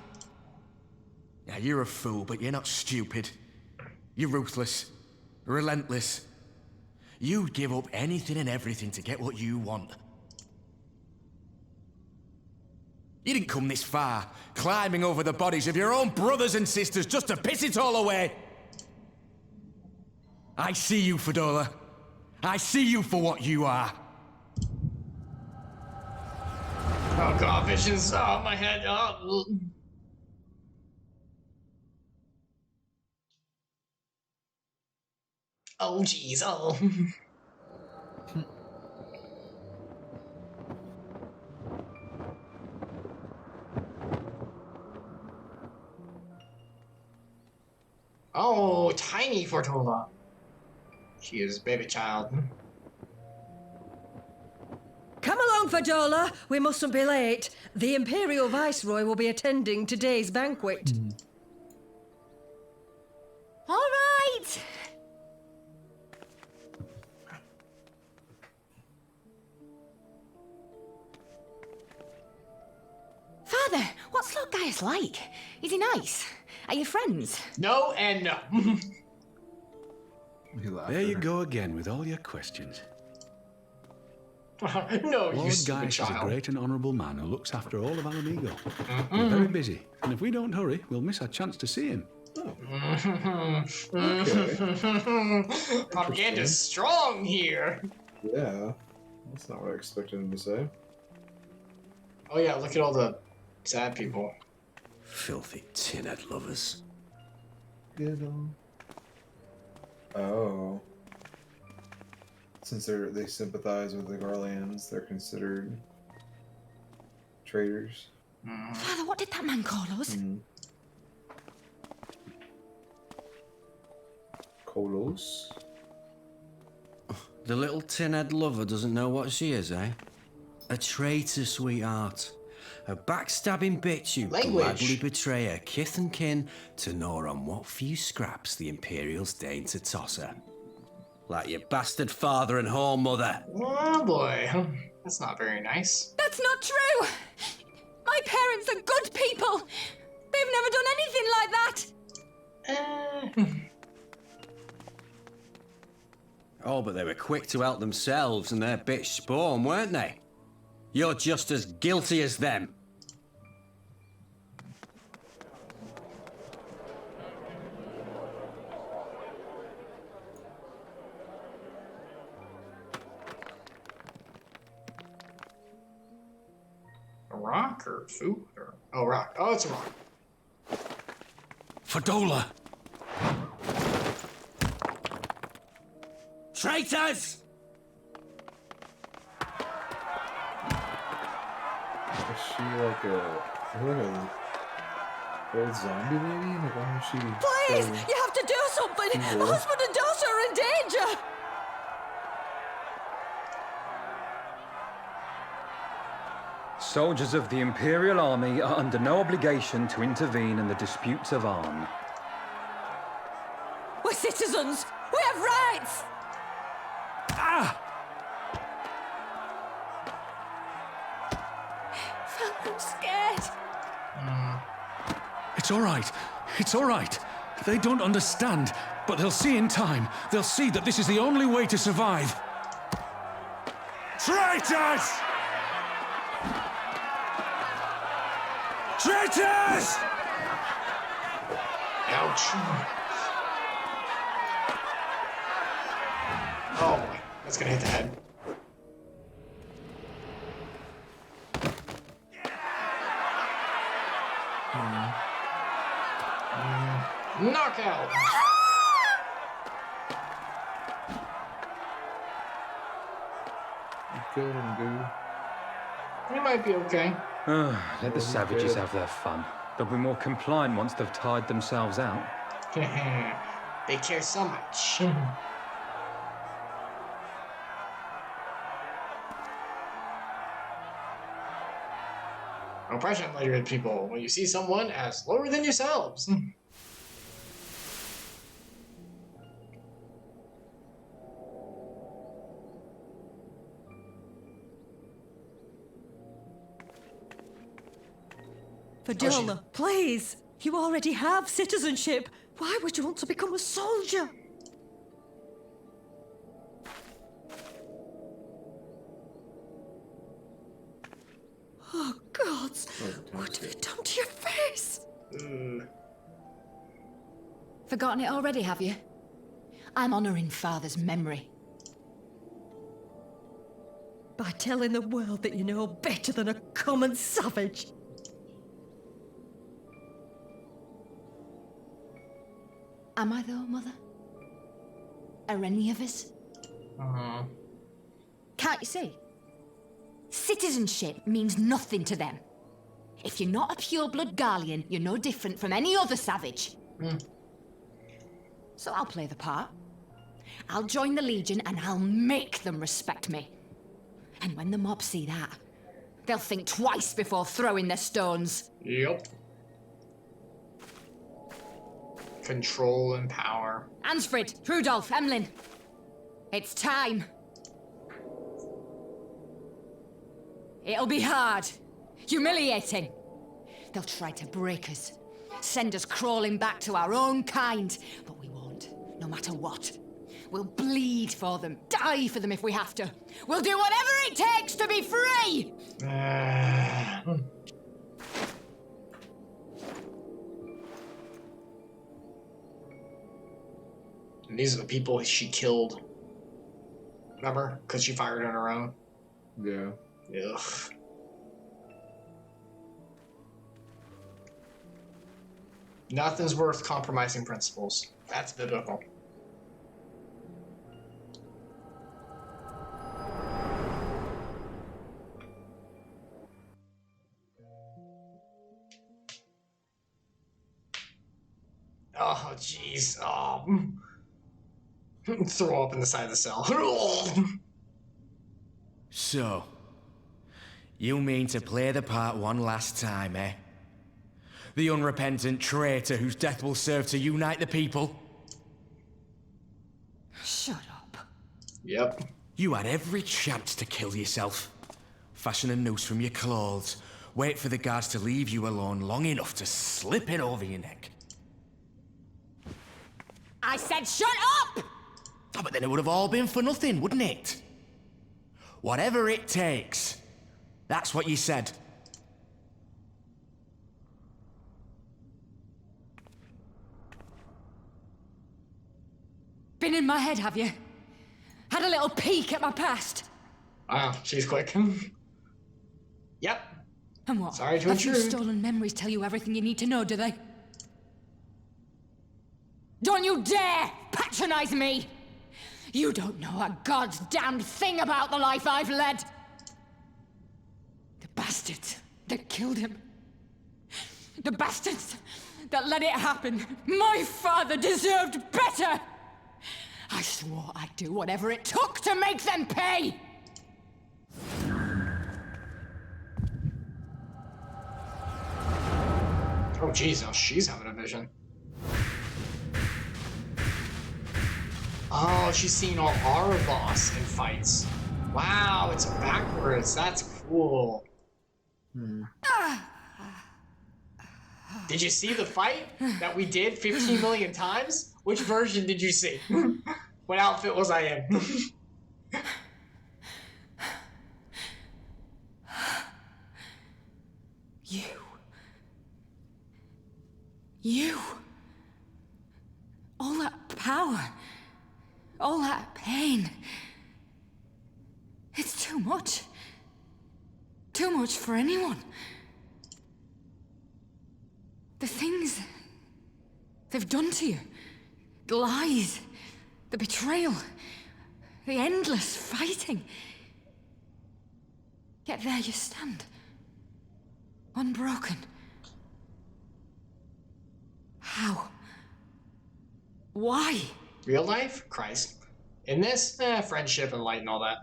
Yeah, you're a fool, but you're not stupid. You're ruthless, relentless. You'd give up anything and everything to get what you want. You didn't come this far, climbing over the bodies of your own brothers and sisters just to piss it all away. I see you, Fedora. I see you for what you are. Oh god, visions. Oh, my head. Oh. Oh, jeez. Oh. Oh, tiny Fortuna. She is baby child. Come along, Fadola. We mustn't be late. The Imperial Viceroy will be attending today's banquet. All right! Father, what's Lord Gaius like? Is he nice? Are you friends? No and no. He laughed There at you her. go again with all your questions. No, you Lord stupid Gaius is a child. great and honourable man who looks after all of Alamigo. We're very busy, and if we don't hurry, we'll miss our chance to see him. Propaganda's strong here. Yeah, that's not what I expected him to say. Oh yeah, look at all the sad people. Filthy tin-head lovers. Oh. Since they sympathize with the Garlands, they're considered traitors. Father, what did that man call us? Kolos? The little tin-head lover doesn't know what she is, eh? A traitor, sweetheart. A backstabbing bitch who Language. gladly betray her kith and kin to gnaw on what few scraps the Imperials deign to toss her. Like your bastard father and whore mother. Oh boy, that's not very nice. That's not true! My parents are good people! They've never done anything like that! Oh, but they were quick to help themselves and their bitch spawn, weren't they? You're just as guilty as them. A rock or food? Or... Oh, rock. Oh, it's a rock. Fadola! Traitors! Is she like a old zombie lady? Like, why is she? Please, so you have to do something. evil? Husband and daughter are in danger. Soldiers of the Imperial Army are under no obligation to intervene in the disputes of Arn. We're citizens. We have rights. I'm scared. It's all right. It's all right. They don't understand, but they'll see in time. They'll see that this is the only way to survive. Traitors! Traitors! Ouch. Oh boy, that's gonna hit the head. Knockout! You killed him, dude. He might be okay. Let the savages have their fun. They'll be more compliant once they've tired themselves out. They care so much. Oppression, later people, when you see someone as lower than yourselves. Fadola, please! You already have citizenship. Why would you want to become a soldier? Oh, gods! What have you done to your face? Forgotten it already, have you? I'm honouring Father's memory. By telling the world that you know better than a common savage. Am I though, Mother? Are any of us? Can't you see? Citizenship means nothing to them. If you're not a pure-blood Garlean, you're no different from any other savage. So I'll play the part. I'll join the Legion and I'll make them respect me. And when the mob see that, they'll think twice before throwing their stones. Yep. Control and power. Ansfrid, Rudolph, Emlyn. It's time. It'll be hard. Humiliating. They'll try to break us. Send us crawling back to our own kind. But we won't, no matter what. We'll bleed for them, die for them if we have to. We'll do whatever it takes to be free! And these are the people she killed. Remember? Because she fired on her own. Yeah. Ugh. Nothing's worth compromising principles. That's biblical. Oh, jeez. Oh. Throw up in the side of the cell. So, you mean to play the part one last time, eh? The unrepentant traitor whose death will serve to unite the people? Shut up. Yep. You had every chance to kill yourself. Fashion a noose from your clothes. Wait for the guards to leave you alone long enough to slip it over your neck. I said shut up! Oh, but then it would have all been for nothing, wouldn't it? Whatever it takes. That's what you said. Been in my head, have you? Had a little peek at my past? Wow, she's quick. Yep. And what? Sorry to A few intrude. stolen memories tell you everything you need to know, do they? Don't you dare patronize me! You don't know a god's damned thing about the life I've led! The bastards that killed him. The bastards that let it happen. My father deserved better! I swore I'd do whatever it took to make them pay! Oh, jeez, now she's having a vision. Oh, she's seen all our loss in fights. Wow, it's backwards. That's cool. Did you see the fight that we did 15 million times? Which version did you see? What outfit was I in? You You. All that power. All that pain. It's too much. Too much for anyone. The things they've done to you. The lies. The betrayal. The endless fighting. Yet there you stand. Unbroken. How? Why? Real life? Christ. In this? Friendship and light and all that.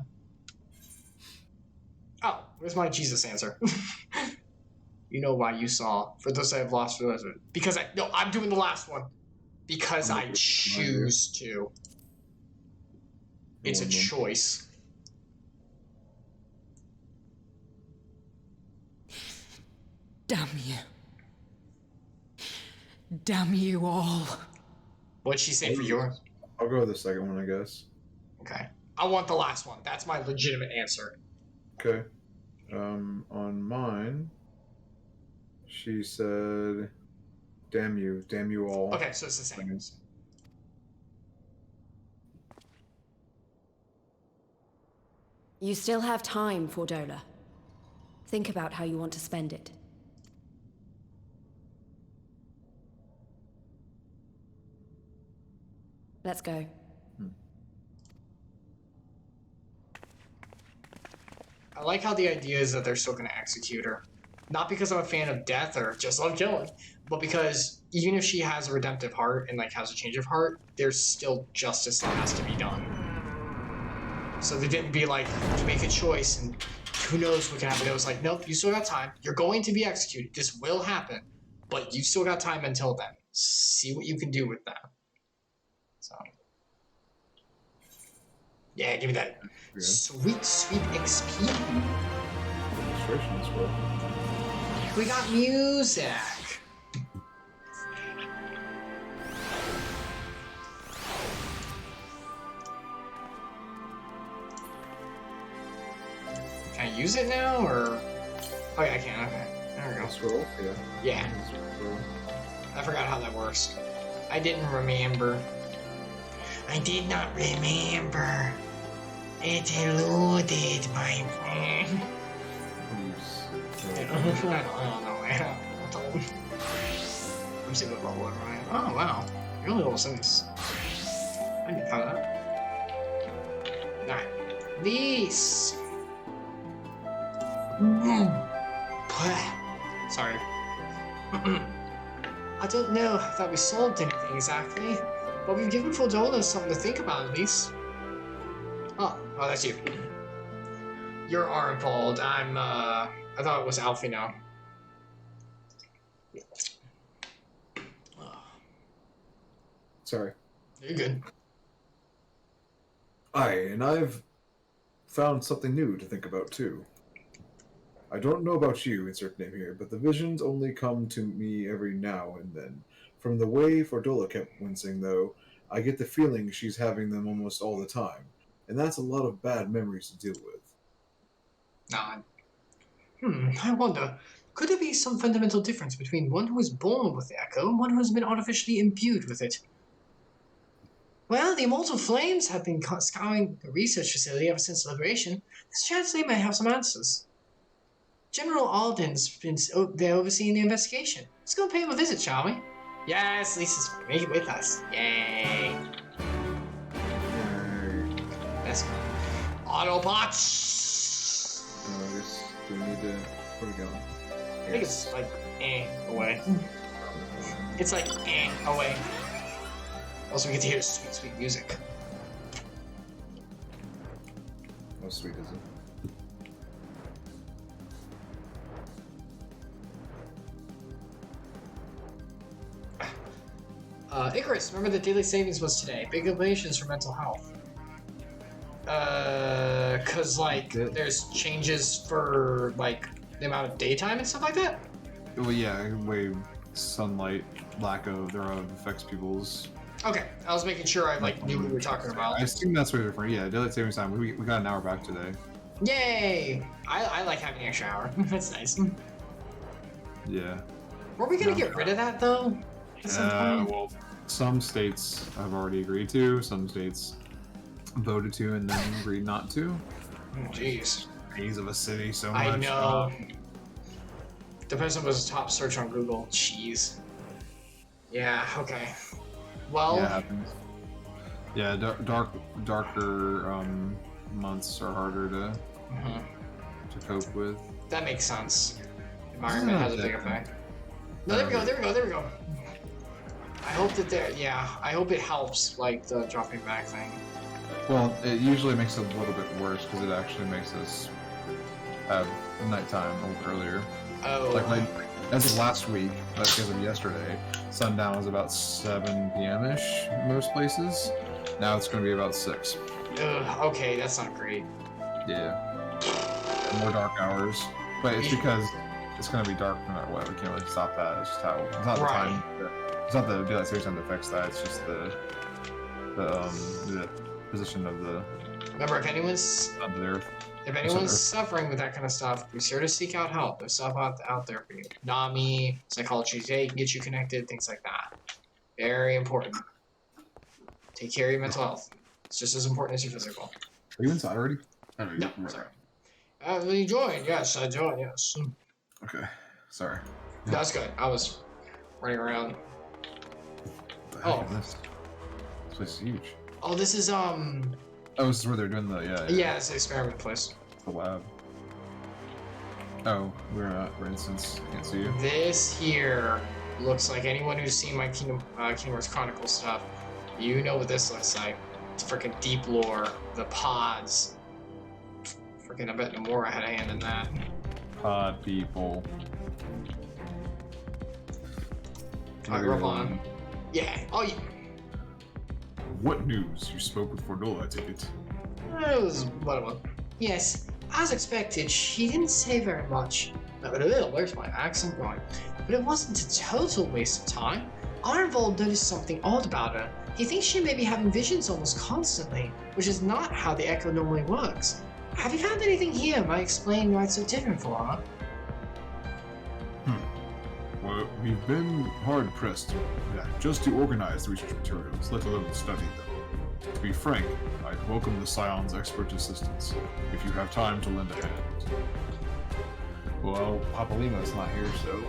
Oh, where's my Jesus answer? You know why you saw. For those I have lost for those. Because no, I'm doing the last one. Because I choose to. It's a choice. Damn you. Damn you all. What'd she say for yours? I'll go with the second one, I guess. Okay. I want the last one. That's my legitimate answer. Okay. On mine, she said, damn you all. Okay, so it's the same. You still have time, Fordola. Think about how you want to spend it. Let's go. I like how the idea is that they're still going to execute her. Not because I'm a fan of death or just love killing, but because even if she has a redemptive heart and like has a change of heart, there's still justice that has to be done. So they didn't be like, you make a choice and who knows what can happen. It was like, nope, you still got time. You're going to be executed. This will happen, but you still got time until then. See what you can do with that. So, yeah, give me that sweet, sweet XP. We got music. Can I use it now, or? Oh yeah, I can. Okay, there we go. Scroll. Yeah. I forgot how that works. I didn't remember. I did not remember. It eluded my brain. I don't know. I'm seeing what level am I? Oh wow, you're only level 6. I didn't find that. Alright, these. Sorry. I don't know that we solved anything exactly, but we've given Fordola something to think about at least. Oh, that's you. You're Arnfold. I thought it was Alfie now. Sorry. You're good. And I've found something new to think about too. I don't know about you, insert name here, but the visions only come to me every now and then. From the way Fordola kept wincing, though, I get the feeling she's having them almost all the time. And that's a lot of bad memories to deal with. I wonder, could there be some fundamental difference between one who is born with the echo and one who has been artificially imbued with it? Well, the immortal flames have been scouring the research facility ever since Liberation. There's a chance they may have some answers. General Alden's been there overseeing the investigation. Let's go pay him a visit, shall we? Yes, Lisa's with us. Yay! Let's go. Autobots! I guess we need to... Where are we going? I think it's like, away. It's like, away. Also, we get to hear sweet, sweet music. How sweet is it? Icarus, remember the daily savings was today. Big obligations for mental health. Cause like, there's changes for like, the amount of daytime and stuff like that? Well, yeah, way sunlight, lack of thereof affects people's... Okay, I was making sure I like knew what we were talking about. I assume that's what different. Yeah, daylight savings time. We got an hour back today. Yay! I like having an extra hour. That's nice. Yeah. Were we gonna get rid of that though? Well, some states have already agreed to, some states voted to and then agreed not to. Jeez. Phase of a city so much. I know. Depends on what's the top search on Google. Jeez. Yeah, okay. Well. Yeah, it happens. Yeah, darker months are harder to cope with. That makes sense. Environment has a big effect. No, there we go. I hope that I hope it helps, like, the dropping back thing. Well, it usually makes it a little bit worse, because it actually makes us have nighttime a little earlier. Oh. Like, as of last week, as of yesterday, sundown was about 7 p.m.-ish in most places. Now it's going to be about 6. Ugh, okay, that's not great. Yeah. More dark hours. But it's because it's going to be dark no matter what. We can't really stop that. It's just how... It's not the time... It's not the daylight saving time that affects that. It's just the position of the... Remember, if anyone's suffering with that kind of stuff, be sure to seek out help. There's stuff out there for you. NAMI, Psychology Today can get you connected, things like that. Very important. Take care of your mental health. It's just as important as your physical. Are you inside already? No, sorry. You joined. Yes, I joined, yes. Okay, sorry. That's good. I was running around. Oh. This place is huge. Oh, this is, Oh, this is where they're doing the, Yeah, it's the experiment place. The lab. Oh, we're for instance, can't see you. This here looks like anyone who's seen my Kingdom Hearts Chronicles stuff, you know what this looks like. It's freaking deep lore, the pods. Freaking, I bet Nomura had a hand in that. Pod people. Alright, roll on. Yeah, oh yeah. What news? You spoke with Fordola, I take it. It was one of them. Yes, as expected, she didn't say very much. Where's my accent going? But it wasn't a total waste of time. Arnvold noticed something odd about her. He thinks she may be having visions almost constantly, which is not how the Echo normally works. Have you found anything here might explain why it's so different for her? Well, we've been hard-pressed just to organize the research materials, let alone study them. To be frank, I'd welcome the Scion's expert assistance, if you have time to lend a hand. Well, Papa Lima's not here, so...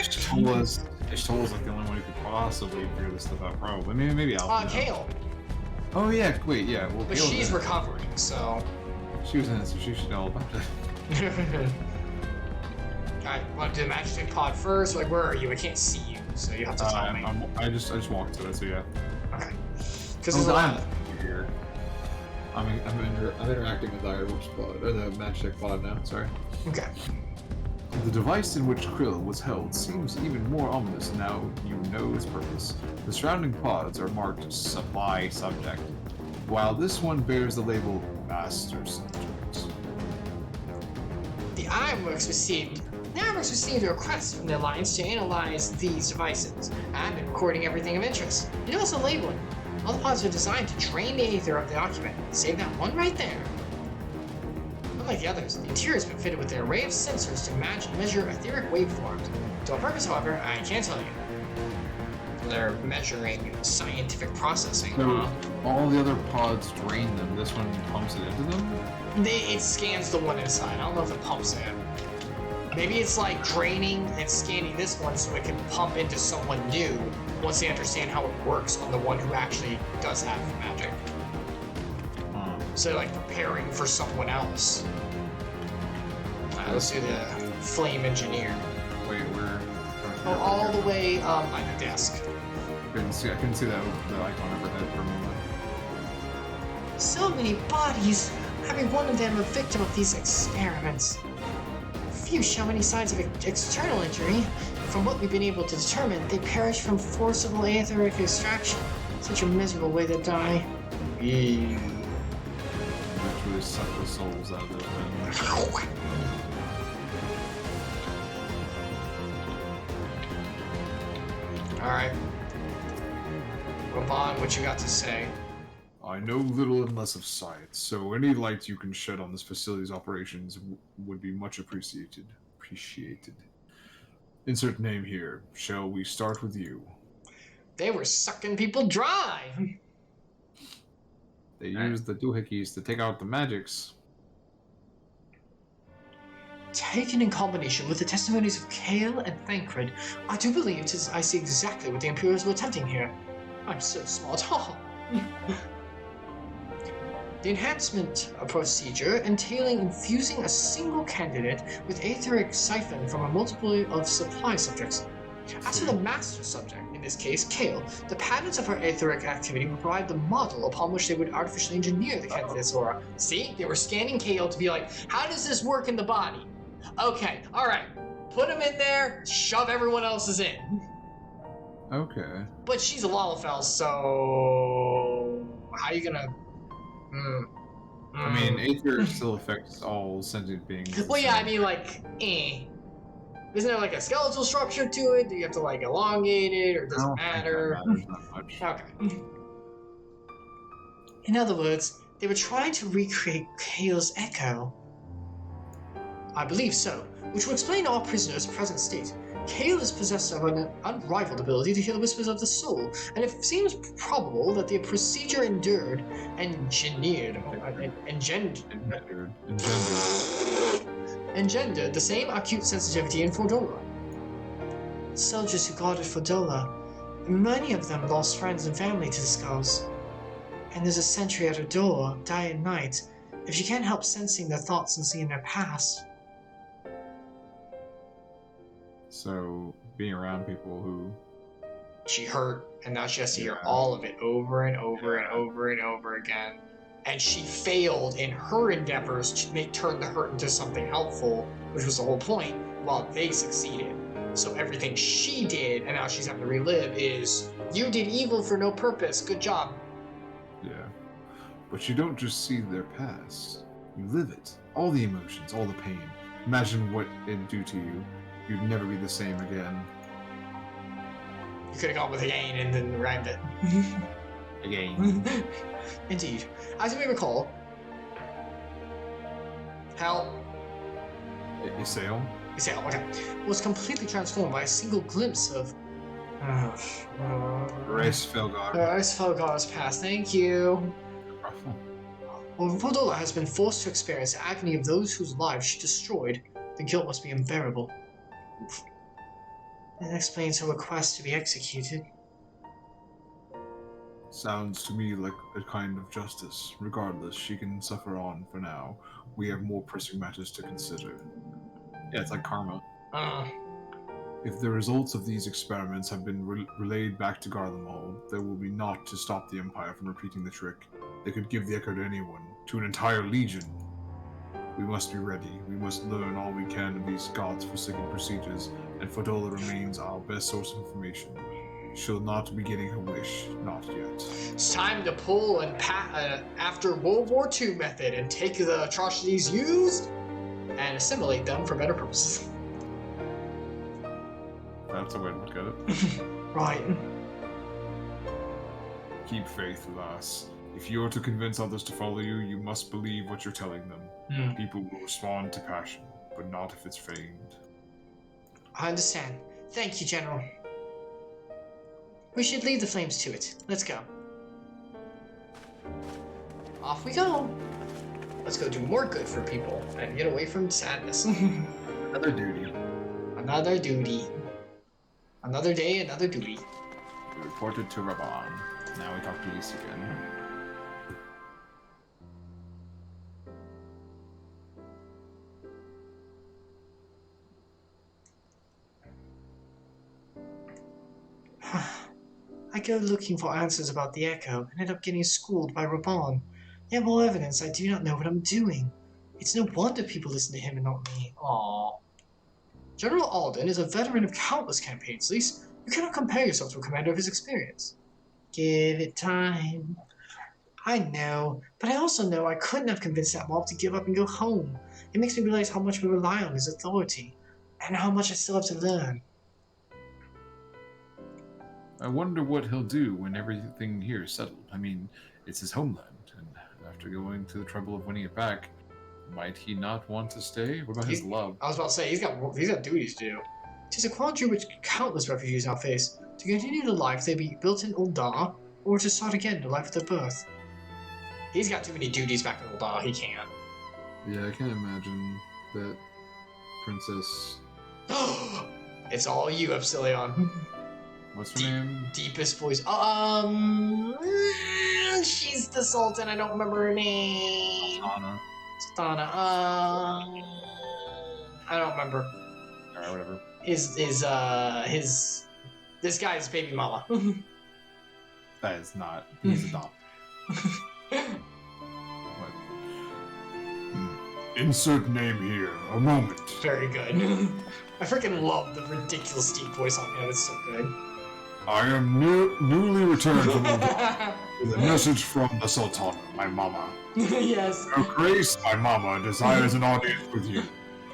She told us like the only one who could possibly figure this stuff out, probably. Maybe Alpha. Kale. Oh yeah, wait, yeah. Well, but Kale's she's recovering, so... She was in it, so she should know all about it. Alright, want to do the magic pod first? Like, where are you? I can't see you, so you have to tell me. I just walked to it, so yeah. Okay. Because there's a lot here. I'm interacting with the Ironworks pod, or the Magic pod now. Sorry. Okay. The device in which Krill was held seems even more ominous now you know its purpose. The surrounding pods are marked Supply Subject, while this one bears the label Master Subject. The Ironworks received a request from the Alliance to analyze these devices. I've been recording everything of interest. You know, also labeling. All the pods are designed to drain the aether of the occupant. Save that one right there. Unlike the others, the interior has been fitted with an array of sensors to measure etheric waveforms. To what purpose, however, I can't tell you. They're measuring scientific processing. So all the other pods drain them. This one pumps it into them? It scans the one inside. I don't know if it pumps it. Maybe it's like draining and scanning this one so it can pump into someone new once they understand how it works on the one who actually does have magic. So like preparing for someone else. Let's do the flame engineer. Wait, where? Oh, all the way on the desk. I couldn't see that icon overhead for a moment. So many bodies. Every one of them a victim of these experiments. Few show any signs of external injury. From what we've been able to determine, they perished from forcible etheric extraction. Such a miserable way to die. Actually suck the souls out of those men. Alright. Robon, what you got to say? I know little unless of science, so any light you can shed on this facility's operations would be much appreciated. Insert name here. Shall we start with you? They were sucking people dry. They used the doohickeys to take out the magics. Taken in combination with the testimonies of Kale and Thancred, I do believe I see exactly what the Imperials were attempting here. I'm so smart. The enhancement procedure entailing infusing a single candidate with aetheric siphon from a multiple of supply subjects. As for the master subject, in this case, Kale, the patterns of her aetheric activity would provide the model upon which they would artificially engineer the candidate's aura. See? They were scanning Kale to be like, how does this work in the body? Okay, alright. Put him in there, shove everyone else's in. Okay. But she's a Lalafell, so... How are you gonna... I mean, Aether still affects all sentient beings. Well, yeah, I mean, like, Isn't there like a skeletal structure to it? Do you have to like elongate it, or does it matter? Not much. Okay. In other words, they were trying to recreate Kale's echo. I believe so, which will explain our prisoner's present state. Kale is possessed of an unrivaled ability to hear the whispers of the soul, and it seems probable that the procedure engendered the same acute sensitivity in Fordola. Soldiers who guarded Fordola, many of them lost friends and family to the skulls. And there's a sentry at her door, day and night, if she can't help sensing their thoughts and seeing their past. So, being around people who... She hurt, and now she has to hear all of it over and over and over and over again. And she failed in her endeavors to turn the hurt into something helpful, which was the whole point, while they succeeded. So everything she did, and now she's having to relive, is, you did evil for no purpose, good job. Yeah. But you don't just see their past. You live it. All the emotions, all the pain. Imagine what it'd do to you. You'd never be the same again. You could have gone with again and then rhymed it. Again. Indeed. As you may recall, Hal... Isael? Isael, okay. Was completely transformed by a single glimpse of... Race Felgar. Race Felgar's past, thank you. Well, Fordola has been forced to experience the agony of those whose lives she destroyed. The guilt must be unbearable. That explains her request to be executed. Sounds to me like a kind of justice. Regardless, she can suffer on for now. We have more pressing matters to consider. Yeah, it's like karma. If the results of these experiments have been relayed back to Garlemald, there will be naught to stop the Empire from repeating the trick. They could give the echo to anyone, to an entire legion. We must be ready. We must learn all we can of these gods-forsaken procedures, and Fordola remains our best source of information. She'll not be getting her wish, not yet. It's time to pull and after World War II method and take the atrocities used and assimilate them for better purposes. That's a way to look at it. Right. Keep faith, lass. If you are to convince others to follow you, you must believe what you're telling them. People will respond to passion, but not if it's feigned. I understand. Thank you, General. We should leave the flames to it. Let's go. Off we go. Let's go do more good for people and get away from sadness. Another duty. Another duty. Another day, another duty. We reported to Raban. Now we talk to Lise again. I go looking for answers about the Echo and end up getting schooled by Raban. Yet more evidence I do not know what I'm doing. It's no wonder people listen to him and not me. Aww. General Alden is a veteran of countless campaigns, Lise. You cannot compare yourself to a commander of his experience. Give it time. I know, but I also know I couldn't have convinced that mob to give up and go home. It makes me realize how much we rely on his authority, and how much I still have to learn. I wonder what he'll do when everything here is settled. I mean, it's his homeland, and after going to the trouble of winning it back, might he not want to stay? What about his love? I was about to say, he's got duties to do. 'Tis a quandary which countless refugees now face. To continue the life they be built in Ul'dah, or to start again the life of their birth. He's got too many duties back in Ul'dah, he can't. Yeah, I can't imagine that Princess... It's all you, Epsilion. What's her name? Deepest voice. She's the Sultan. I don't remember her name. Sultana. I don't remember. Alright, whatever. This guy's baby mama. That is not. He's adopted. Insert name here. A moment. Very good. I freaking love the ridiculous deep voice on him. It's so good. I am newly returned from Ul'dah with a message from the Sultana, my mama. Yes. Her Grace, my mama, desires an audience with you.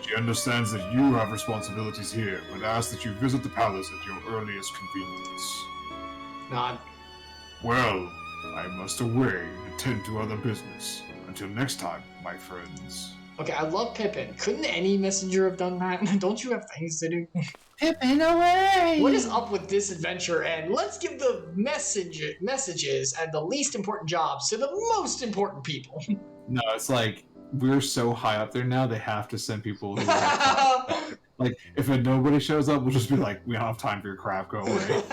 She understands that you have responsibilities here, but asks that you visit the palace at your earliest convenience. Nod. Well, I must away and attend to other business. Until next time, my friends. Okay, I love Pippin. Couldn't any messenger have done that? Don't you have things to do? Pippin, away! What is up with this adventure? And let's give the messages and the least important jobs to the most important people. No, it's like, we're so high up there now, they have to send people who like, if nobody shows up, we'll just be like, we don't have time for your crap, go away.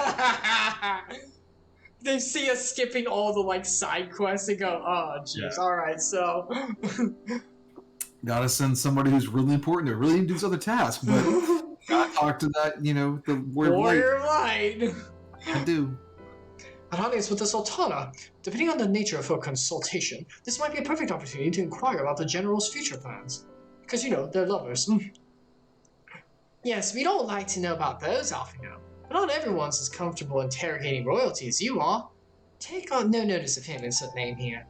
They see us skipping all the, like, side quests and go, oh, jeez, Yeah. alright, so... Gotta send somebody who's really important to really do this other task, but gotta talk to that, the Warrior of Light! I do. An audience with the Sultana. Depending on the nature of her consultation, this might be a perfect opportunity to inquire about the General's future plans. Because, they're lovers. Yes, we'd all like to know about those, Alfino. But not everyone's as comfortable interrogating royalty as you are. Take on no notice of him, insert name here.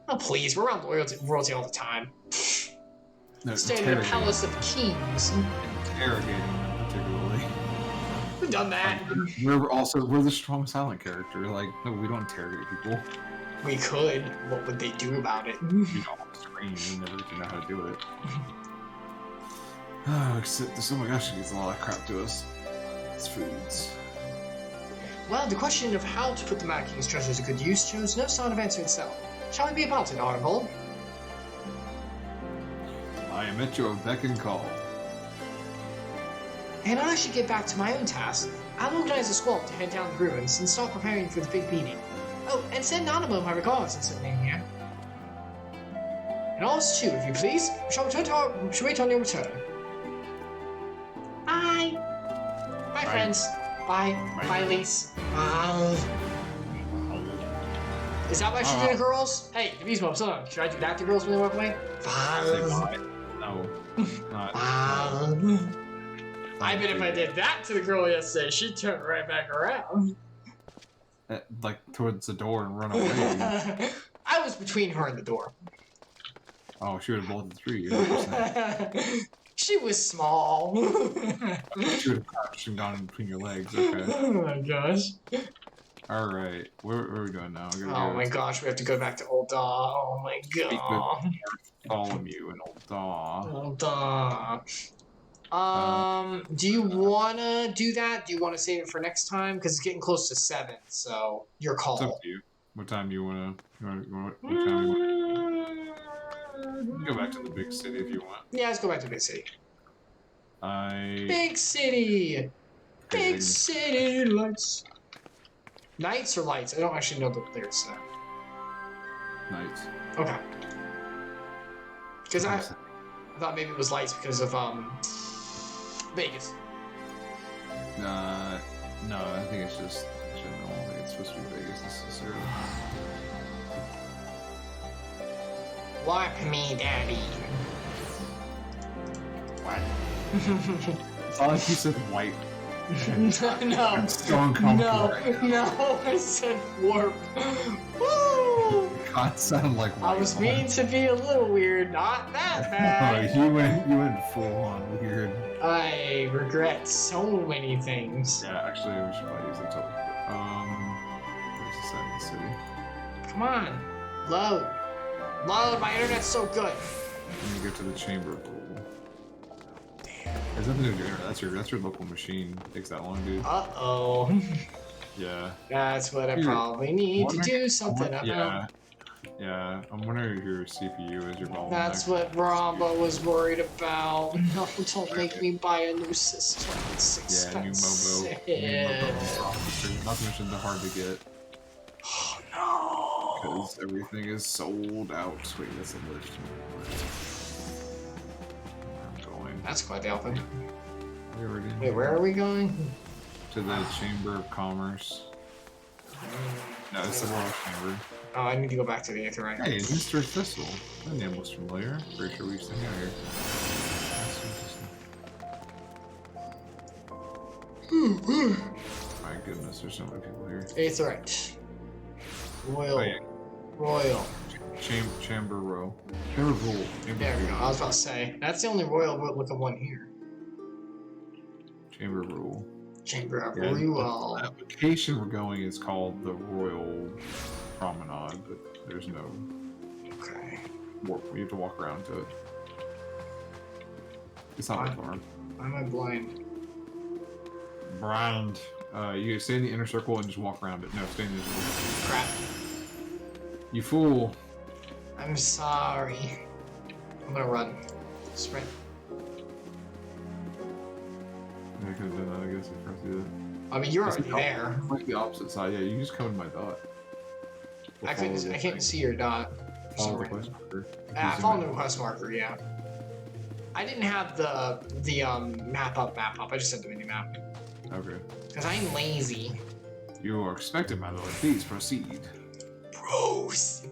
Oh, please, we're around royalty all the time. No, Stay in the Palace of Kings. Interrogating them, particularly. We've done that. We're the strong silent character. Like, no, we don't interrogate people. We could. What would they do about it? Scream. You never get to know how to do it. Oh, except oh my gosh, she gets a lot of crap to us. It's foods. Well, the question of how to put the Mad King's treasure to good use shows no sign of answer itself. Shall we be about it, Arnold? I am at your beck and call. And I should get back to my own task. I'll organize a squad to head down the ruins and start preparing for the big meeting. Oh, and send Animo my regards, insert name here. And ours too, if you please. We shall wait on your return. Bye. Bye, friends. Bye. Bye, Elise. Is that why she did it, girls? Hey, Devotional, Epsilion, should I do that to girls when they walk away? Bye. No. Not. I bet if I did that to the girl yesterday, she'd turn right back around. Like, towards the door and run away. I was between her and the door. Oh, she would have bolted through you. She was small. She would have crouched and gone in between your legs. Okay. Oh my gosh. Alright, where are we going now? My gosh, we have to go back to Ul'dah. Oh my god. Bartholomew and Ul'dah. Do you wanna do that? Do you wanna save it for next time? Because it's getting close to 7, so your call. It's up to you. What time do you wanna? What time do you wanna? Go back to the big city if you want. Yeah, let's go back to big city. Big city! Big city lights. Nights or lights? I don't actually know the lyrics to that. Nights. Okay. Because I thought maybe it was lights because of Vegas. No, I think it's just general. I think it's supposed to be Vegas necessarily. Walk me, daddy. What? It's not like you said white. No. I'm so uncomfortable right now. No, I said warp. Woo! God sounded like white. I was meaning to be a little weird, not that bad. Oh, you went full on weird. I regret so many things. Yeah, actually, we should probably use the total. There's the second city. Come on, load. Load, my internet's so good. Let me get to the chamber of rule. Damn. There's nothing to do here. That's your local machine. Takes that long, dude. Uh-oh. Yeah. That's what I Dude, probably need to do something about. Yeah. Yeah. I'm wondering if your CPU is your bottleneck. That's what Ramba was worried about. No, don't make me buy a new system. It's expensive. New Mobo. Not to mention they're hard to get. Oh no. Because everything is sold out. Wait, that's a list. That's quite the outfit. Wait, where are we going? To the Chamber of Commerce. No, it's the Royal Chamber. Oh, I need to go back to the Aetherite. Hey, Mr. Thistle. That name looks familiar. Pretty sure we used to hang out here. My goodness, there's so many people here. Aetherite. Royal. Oh, yeah. Royal. Chamber Row. Chamber Rule. There we go. I was about to say, that's the only royal looking one here. Chamber Rule. Chamber of Yeah, Rule. the application we're going is called the Royal Promenade, but there's no. Okay. We have to walk around to it. It's not that far. Why am I blind? Blind. You stay in the inner circle and just walk around it. No, stay in the inner circle. Crap. You fool. I'm sorry. I'm gonna run. Sprint. I could have done that, I guess, if I do that. I mean, you're already there. Like the opposite side, yeah, you just come to my dot. I can't see your dot. Follow the quest marker. I followed the quest marker, yeah. I didn't have the map up. I just had the mini map. Okay. Because I'm lazy. You are expected, my lord. Please proceed. Proceed.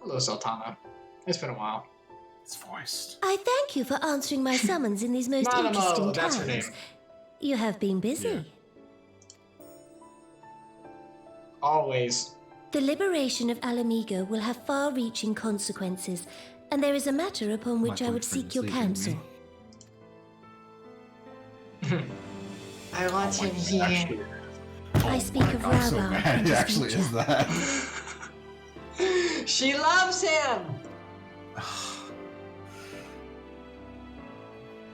Hello, Sultana. It's been a while. It's voiced. I thank you for answering my summons in these most interesting that's her times. name. You have been busy. Yeah. Always. The liberation of Alamigo will have far-reaching consequences, and there is a matter upon which I would seek your counsel. I want him here. I speak of Rabba and He his actually future. is that. She loves him!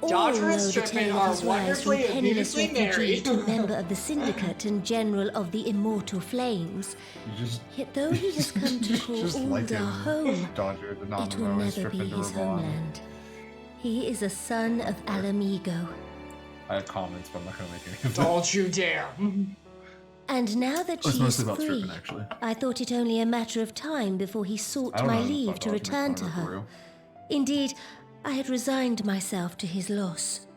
All Dodger know and the Strippin tale are of his rise from wonderfully and penniless beautifully refugee married. to member of the Syndicate and General of the Immortal Flames. Yet though he has come to call just like Ulda him. home, Dodger, the it will non-remote, never strip be into his Ravon. homeland. He is a son of Alamigo. I have comments, but I'm not going to make any of them. Don't you dare. And now that It's she is mostly about free, Strippin, actually. I thought it only a matter of time before he I sought don't my know leave about to Dodger return making to fun of her. Royal. Indeed, I had resigned myself to his loss.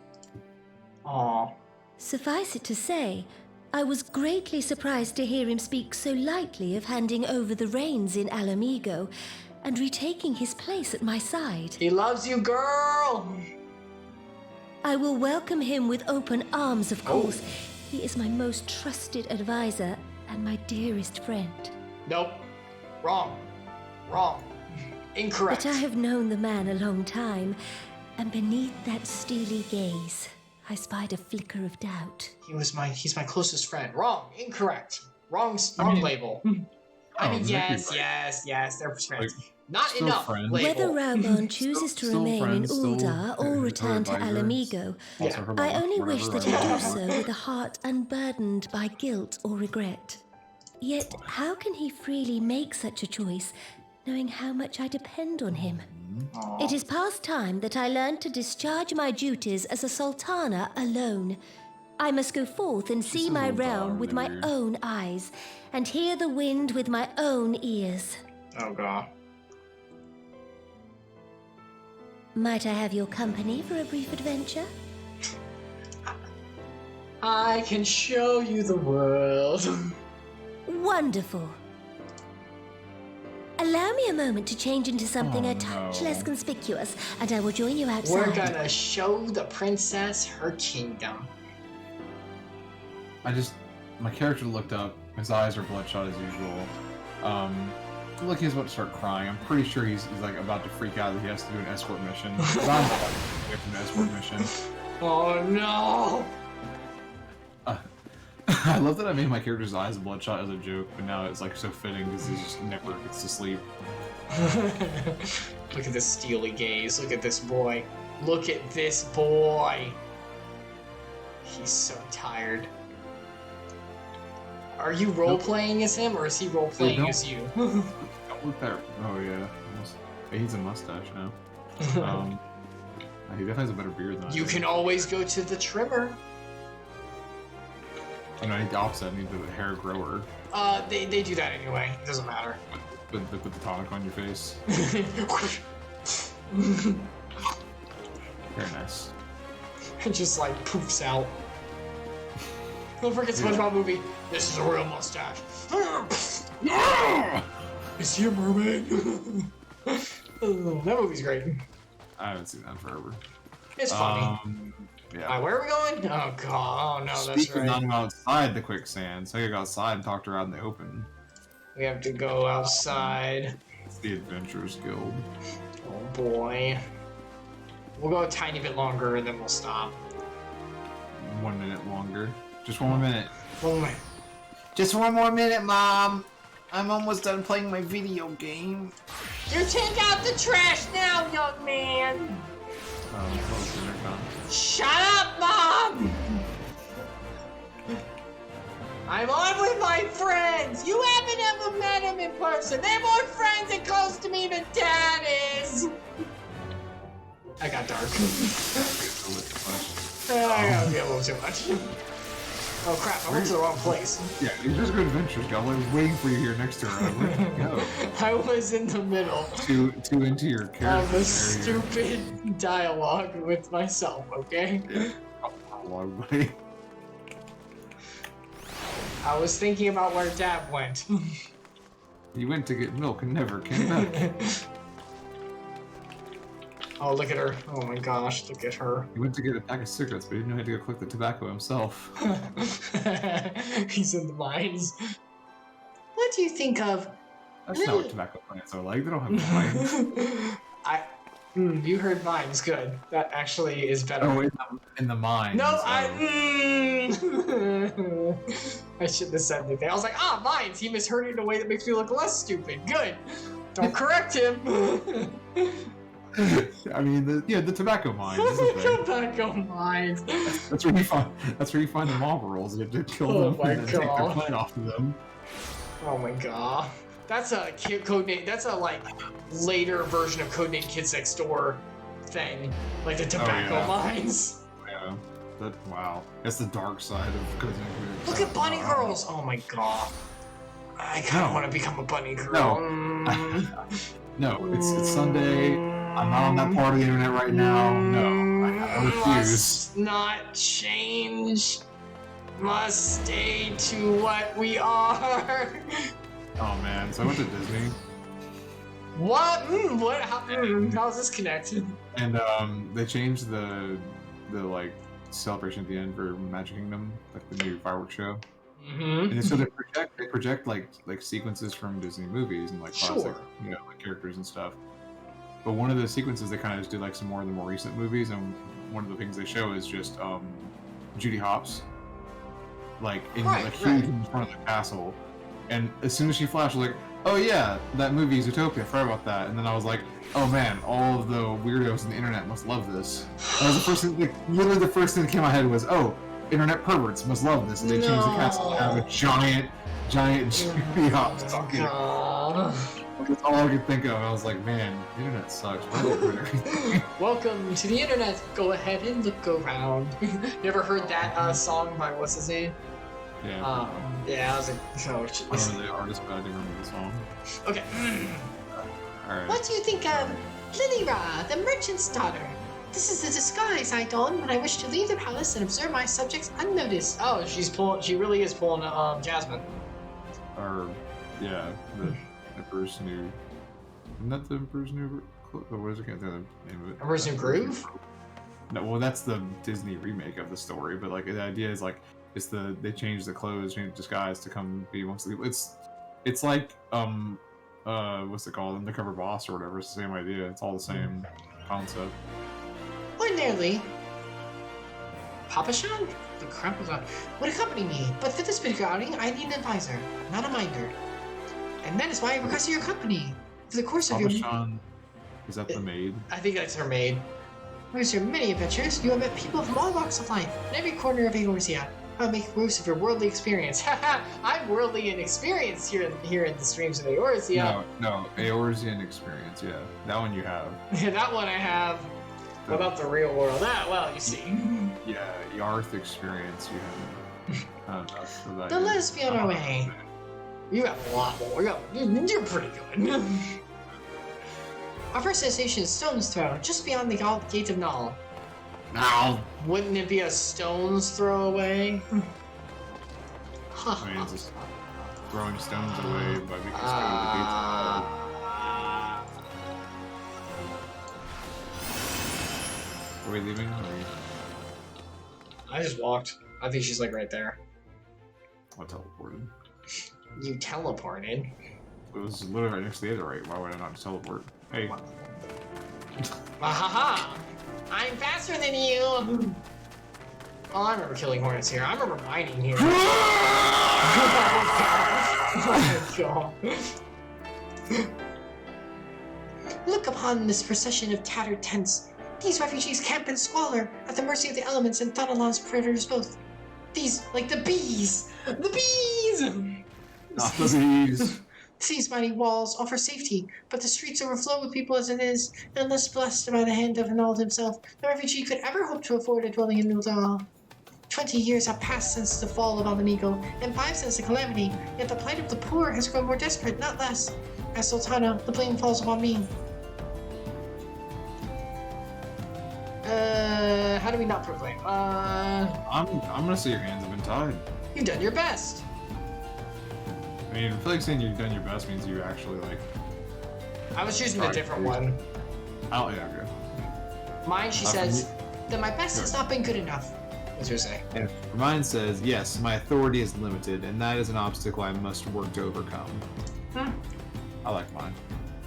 Aww. Suffice it to say, I was greatly surprised to hear him speak so lightly of handing over the reins in Alamigo and retaking his place at my side. He loves you, girl! I will welcome him with open arms, of course. He is my most trusted advisor and my dearest friend. Nope. Wrong. Incorrect. But I have known the man a long time, and beneath that steely gaze, I spied a flicker of doubt. He's my closest friend. Wrong. Incorrect. Wrong label. I mean, yes, they're friends. Not still enough friends. label. Whether Raubon chooses to still remain friends, in still Ulda or her return to advisor. Alamigo, Also her I mom, only wish whatever, that he do whatever. so with a heart unburdened by guilt or regret. Yet, how can he freely make such a choice, knowing how much I depend on him? It is past time that I learned to discharge my duties as a Sultana alone. I must go forth and see my realm with my own eyes, and hear the wind with my own ears. Oh, God. Might I have your company for a brief adventure? I can show you the world. Wonderful. Allow me a moment to change into something a touch less conspicuous, and I will join you outside. We're gonna show the princess her kingdom. My character looked up, his eyes are bloodshot as usual. Look, he's about to start crying. I'm pretty sure he's like about to freak out that he has to do an escort mission. I'm about to do an escort mission. Oh no! I love that I made my character's eyes bloodshot as a joke, but now it's like so fitting because he just never gets to sleep. Look at this steely gaze. Look at this boy. Look at this boy. He's so tired. Are you role-playing as him, or is he role-playing as you? Don't look that. Oh yeah. He needs a mustache now. He definitely has a better beard than I do. You can always go to the trimmer. I need the opposite. I need the hair grower. They do that anyway. It doesn't matter. Put the tonic on your face. Very nice. It just like poofs out. Don't forget SpongeBob movie. This is a real mustache. Is he a mermaid? That movie's great. I haven't seen that in forever. It's funny. Yeah. Where are we going? Oh god, oh no, that's Speaking right. of outside the quicksand, so you go outside and talk to her out in the open. We have to go outside. It's the Adventurers Guild. Oh boy. We'll go a tiny bit longer and then we'll stop. 1 minute longer. Just 1 more minute. 1 minute. Just 1 more minute, Mom! I'm almost done playing my video game. You take out the trash now, young man! Shut up, Mom! I'm on with my friends! You haven't ever met him in person! They're more friends and close to me than Dad is! I got dark. I got a little too much. Oh crap, I went to the wrong place. Yeah, you just go to Adventures Guild. I was waiting for you here next to her. Where did you go? I was in the middle. Too into your character. Of a stupid dialogue with myself, okay? Yeah. Dialogue, buddy. I was thinking about where Dad went. You went to get milk and never came back. Oh, look at her. Oh my gosh, look at her. He went to get a pack of cigarettes, but he didn't know how to go collect the tobacco himself. He's in the mines. What do you think of... That's not what tobacco plants are like. They don't have mines. You heard mines. Good. That actually is better. Oh, in the mines. No, I shouldn't have said anything. I was like, mines. He misheard it in a way that makes me look less stupid. Good. Don't correct him. I mean, the tobacco mines. Tobacco mines. That's where you find the mob rolls. You have to kill them and then take their plant off of them. Oh my god. That's a codename. That's a later version of Codename Kids Next Door thing, like the tobacco mines. Yeah. Wow. That's the dark side of Codename. Look at bunny girls. Oh my god. I kind of want to become a bunny girl. No, it's Sunday. I'm not on that part of the internet right now. No, I refuse. Must not change. Must stay to what we are. Oh man, so I went to Disney. What? What? How's this connected? And they changed the celebration at the end for Magic Kingdom, like the new fireworks show. Mm-hmm. And so they project like sequences from Disney movies and classic, characters and stuff. But one of the sequences they kind of just did some more of the more recent movies, and one of the things they show is just Judy Hopps, huge in front of the castle. And as soon as she flashed, I was like, oh yeah, that movie Zootopia, I forgot about that. And then I was like, oh man, all of the weirdos on the internet must love this. That was the first thing, literally the first thing that came to my head was, oh, internet perverts must love this. And they changed the castle to have a giant Judy Hopps. That's all I could think of. I was like, man, the internet sucks. Welcome to the internet. Go ahead and look around. You ever heard that song by what's his name? Yeah. Yeah, I was like, oh, I don't know the artist, but I do remember the song. Okay. Alright. What do you think of Lilira, the merchant's daughter? This is the disguise I don when I wish to leave the palace and observe my subjects unnoticed. Oh, she really is pulling Jasmine. Or, yeah, the Emperor's New... Isn't that the Emperor's New... What is it? I can't think of the name of it. Emperor's New Groove? No, well, that's the Disney remake of the story, but the idea is they changed the clothes, changed the disguise to come be amongst the people. It's like what's it called? Undercover Boss or whatever. It's the same idea. It's all the same concept. Ordinarily, Papashan? The crap was on. Would accompany me, but for this particular outing, I need an advisor, not a minder. And that is why I requested your company. For the course of your... Papashan, is that the maid? I think that's her maid. Where's your many adventures? You have met people from all walks of life, in every corner of Eorzea. I'll make use of your worldly experience. Haha, I'm worldly and experienced here in the streams of Eorzea. No, Eorzean experience, yeah. That one you have. Yeah, that one I have. What about the real world? Well, you see. Yeah, Yarth experience you have. For that. Then let us be on our way. You got a lot more. You're pretty good. Our first destination is Stone's Throw, just beyond the Gate of Null. Now. Wouldn't it be a stone's throw away? I mean, it's just throwing stones away by making stone of the gates of Null. Are we leaving? I just walked. I think she's like right there. I teleported. You teleported? It was literally right next to the other right. Why would I not teleport? Hey. Ahaha! I'm faster than you! Oh, I remember killing hornets here. I remember mining here. Oh my god. Look upon this procession of tattered tents. These refugees camp in squalor, at the mercy of the elements and Thanalan's predators both. These, like the bees! The bees! Not the bees! These mighty walls offer safety, but the streets overflow with people as it is, and unless blessed by the hand of Anald himself, no refugee could ever hope to afford a dwelling in Nuldal. 20 years have passed since the fall of Alamigo, and 5 since the calamity, yet the plight of the poor has grown more desperate, not less. As Sultana, the blame falls upon me. How do we not proclaim? I'm gonna say your hands have been tied. You've done your best. I mean, I feel like saying you've done your best means you actually, like... I was choosing a different one. Oh, yeah, okay. Mine, she says, that my best has not been good enough. What's yours say? And mine says, yes, my authority is limited, and that is an obstacle I must work to overcome. I like mine.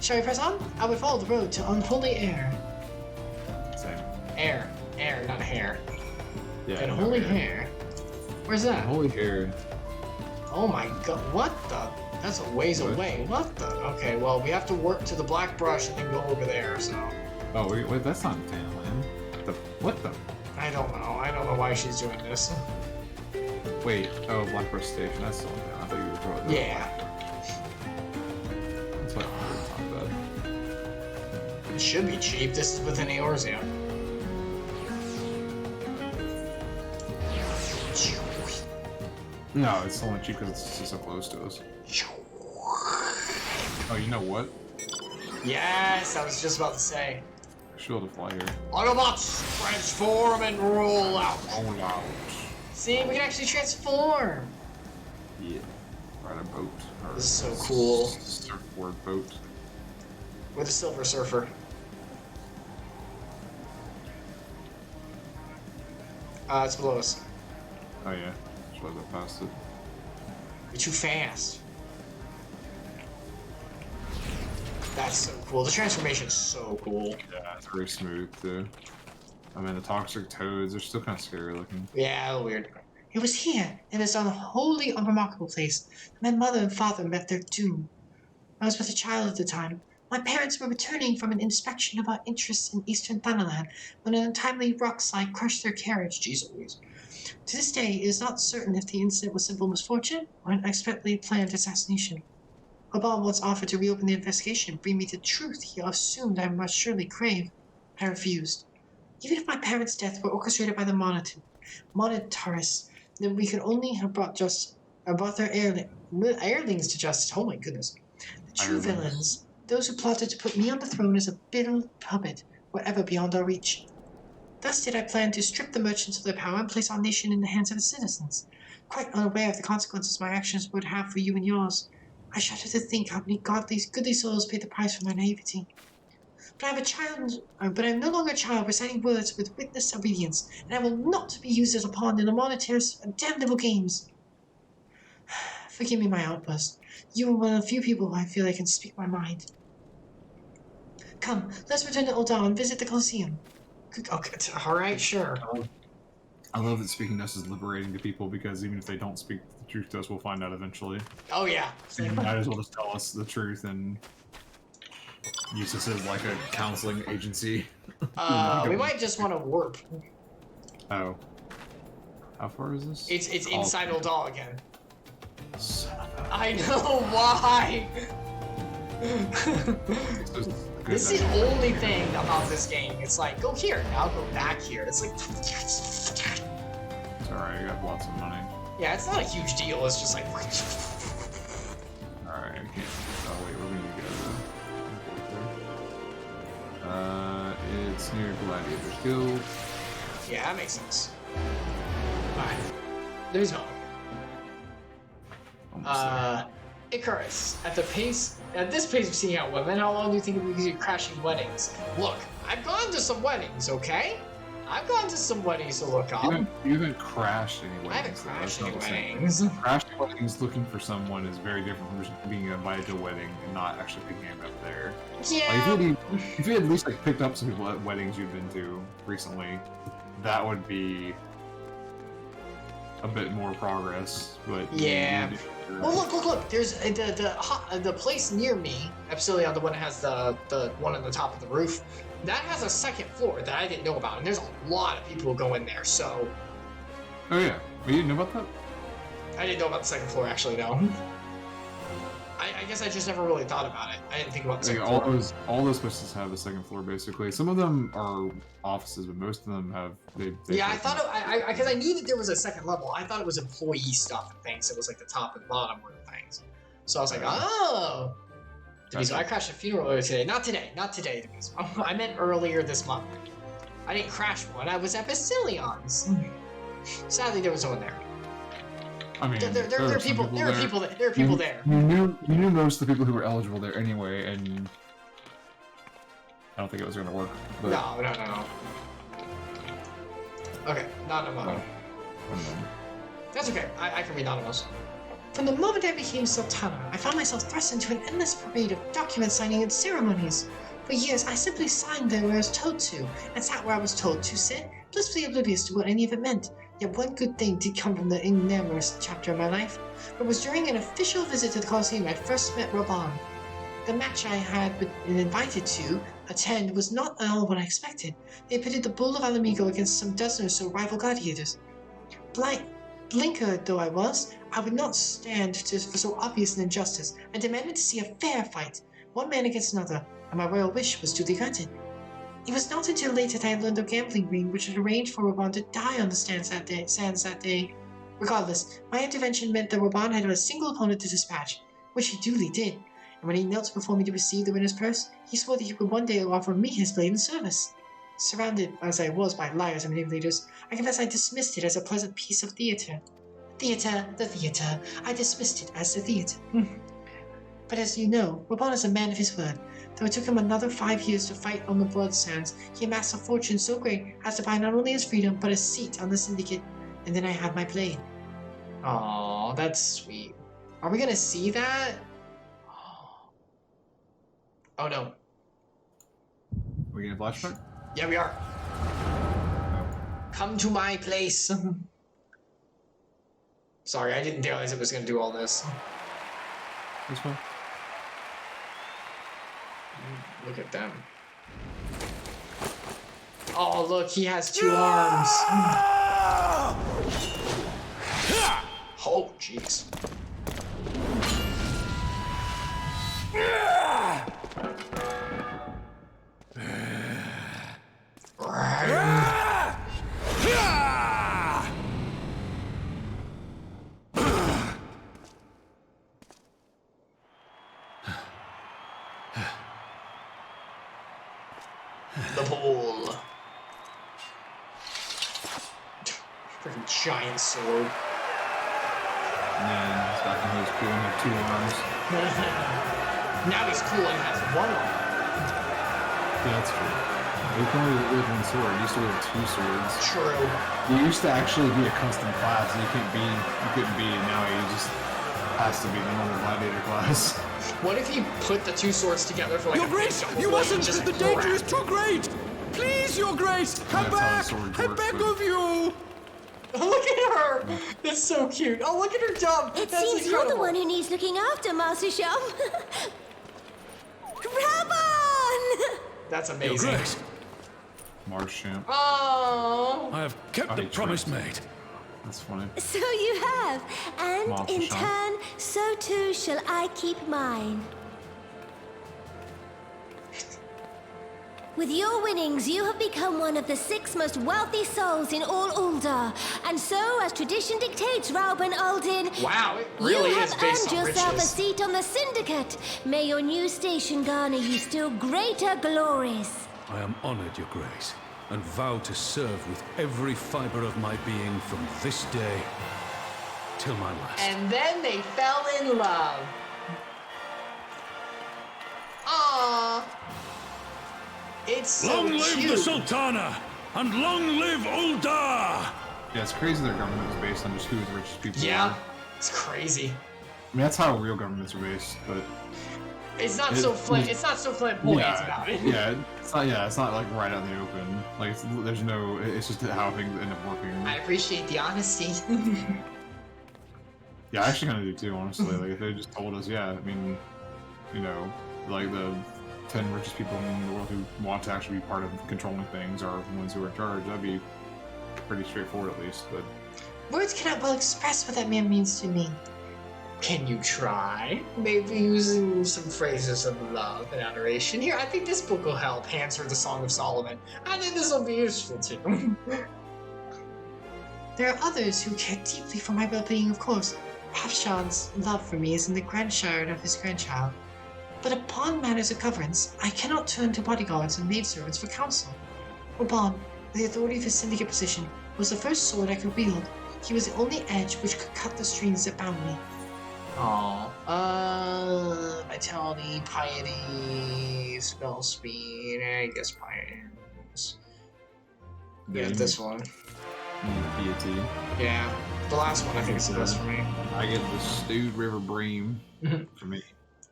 Shall we press on? I would follow the road to unholy air. Same. Air, not hair. Yeah. Unholy hair. Where's that? Unholy hair. Oh my god, what the? That's a ways away. What the? Okay, well, we have to work to the black brush and then go over there, so. Oh, wait, that's not Thanalan. What the? I don't know. I don't know why she's doing this. Wait, oh, Black Brush Station, that's still down. I thought you were talking about Yeah. That's what I'm talking about. It should be cheap. This is within Eorzea. No, it's only cheap because it's just so close to us. Oh, you know what? Yes, I was just about to say. Shield to fly here. Autobots, transform and roll out. Roll out. See, we can actually transform. Yeah. Ride a boat. This is so cool. Surfboard boat. With a Silver Surfer. It's below us. Oh yeah. Just was I past it. You're too fast. That's so cool. The transformation is so cool. Yeah, it's very smooth too. I mean, the toxic toads are still kind of scary looking. Yeah, a little weird. It was here, in this unholy, unremarkable place, that my mother and father met their doom. I was but a child at the time. My parents were returning from an inspection of our interests in eastern Thanalan when an untimely rock slide crushed their carriage. Jesus Louise. To this day, it is not certain if the incident was simple misfortune or an expertly planned assassination. Obama once offered to reopen the investigation, bring me the truth he assumed I must surely crave. I refused. Even if my parents' death were orchestrated by the monetarists, then we could only have brought their airlings to justice. Oh my goodness. The true villains, those who plotted to put me on the throne as a bitter puppet, were ever beyond our reach. Thus did I plan to strip the merchants of their power and place our nation in the hands of its citizens, quite unaware of the consequences my actions would have for you and yours. I shudder to think how many goodly souls paid the price for my naivety. But I am no longer a child reciting words with witness obedience, and I will not be used as a pawn in the monetarists' damnable games. Forgive me my outburst. You are one of the few people who I feel I can speak my mind. Come, let's return to Ul'dah and visit the Colosseum. Okay, alright, sure. I love that speaking to us is liberating to people because even if they don't speak the truth to us, we'll find out eventually. Oh yeah. So you might as well just tell us the truth and use this as like a counseling agency. We might just want to warp. Oh. How far is this? It's inside O'Dall again. I know why. This is the only thing about this game. It's like, go here, now go back here. It's like... It's alright, I got lots of money. Yeah, it's not a huge deal, it's just like... Alright, I can't... Oh wait, we're gonna go. It's near Gladiator's Guild. Yeah, that makes sense. Alright. There's no. Icarus, at this pace of seeing out women, how long do you think it would be crashing weddings? Look, I've gone to some weddings, okay? I've gone to some weddings to look up. You haven't crashed any weddings. I haven't crashed any weddings. Crashing weddings looking for someone is very different from just being invited to a wedding and not actually picking them up there. Yeah. Like, if you had at least like picked up some people at weddings you've been to recently, that would be a bit more progress. But yeah. Well, look! There's the place near me, Epsilion, the one that has the one on the top of the roof. That has a second floor that I didn't know about, and there's a lot of people who go in there. So. Oh yeah, you didn't know about that? I didn't know about the second floor actually, no. I guess I just never really thought about it. I didn't think about the second floor. All those places have a second floor basically. Some of them are offices, but most of them have. Yeah, I thought because I knew that there was a second level. I thought it was employee stuff and things. It was like the top and bottom were the things. So I was like, oh. So I crashed a funeral earlier today. Not today, Devotional. I meant earlier this month. I didn't crash one. I was at Epsilion's. Sadly, there was no one there. I mean, there are people there. You knew most of the people who were eligible there anyway, and I don't think it was going to work. But... No. Okay, Anonymous. That's okay. I can read Anonymous. From the moment I became Sultana, I found myself thrust into an endless parade of document signing and ceremonies. For years, I simply signed there where I was told to, and sat where I was told to sit, blissfully oblivious to what any of it meant. Yet one good thing did come from the enormous chapter of my life. It was during an official visit to the Colosseum I first met Romping. The match I had been invited to attend was not at all what I expected. They pitted the Bull of Alamigo against some dozen or so rival gladiators. Blinker though I was, I would not stand for so obvious an injustice, and demanded to see a fair fight, one man against another, and my royal wish was duly granted. It was not until late that I learned of gambling ring which had arranged for Romping to die on the sands that day. Regardless, my intervention meant that Romping had a single opponent to dispatch, which he duly did, and when he knelt before me to receive the winner's purse, he swore that he would one day offer me his blade in service. Surrounded as I was by liars and manipulators, I confess I dismissed it as a pleasant piece of theatre. The theatre. I dismissed it as the theatre. But as you know, Romping is a man of his word. Though it took him another 5 years to fight on the blood sands, he amassed a fortune so great as to buy not only his freedom, but a seat on the syndicate, and then I had my blade. Aww, that's sweet. Are we gonna see that? Oh no. Are we getting a flashback? Yeah, we are. Come to my place. Sorry, I didn't realize it was gonna do all this. That's fine. Look at them. Oh, look, he has 2 arms. Oh, jeez. The pole. Freaking giant sword. And then he's back when he was cool and had 2 arms. Now he's cool and has 1 arm. Yeah, that's true. You can only wield 1 sword. You used to wield 2 swords. True. You used to actually be a custom class. You couldn't be, and now he just has to be the normal gladiator class. What if you put the 2 swords together for like Your Grace, you mustn't! The danger is too great! Please, Your Grace, come back! I beg of you! Look at her! That's so cute. Oh, look at her jump! It That's seems incredible. you're the one who needs looking after, Master Shum. Rabon! That's Your amazing. Grace, Marsham. Oh. I have kept the promise made. That's funny. So you have, and Master in Shum. turn, so too shall I keep mine. With your winnings, you have become one of the 6 most wealthy souls in all Ul'dah. And so, as tradition dictates, Rauben Aldin, Wow, it really you is have based earned on yourself riches. a seat on the Syndicate. May your new station garner you still greater glories. I am honored, Your Grace, and vow to serve with every fiber of my being from this day till my last. And then they fell in love. Aww. It's so Long live cute. the Sultana, and long live Ul'dah! Yeah, it's crazy their government is based on just who the richest people Yeah, are. it's crazy. I mean, that's how real governments are based, but It's not so It's not so flamboyant about it. Yeah, it's not. Yeah, it's not like right out in the open. Like, there's no. It's just how things end up working. I appreciate the honesty. Yeah, I actually kind of do too, honestly. Like, if they just told us, yeah, I mean, you know, like the 10 richest people in the world who want to actually be part of controlling things are the ones who are in charge, that'd be pretty straightforward at least. But Words cannot well express what that man means to me. Can you try? Maybe using some phrases of love and adoration. Here, I think this book will help answer the Song of Solomon. I think this will be useful too. There are others who care deeply for my well-being, of course. Hafshan's love for me is in the grandchild of his grandchild. But upon matters of governance, I cannot turn to bodyguards and maidservants for counsel. Raban, the authority of his syndicate position, was the first sword I could wield. He was the only edge which could cut the strings that bound me. Vitality, piety, spell speed, I guess piety. Yeah, this one. Piety. Yeah, the last one I think is the best for me. I get the stewed river bream for me.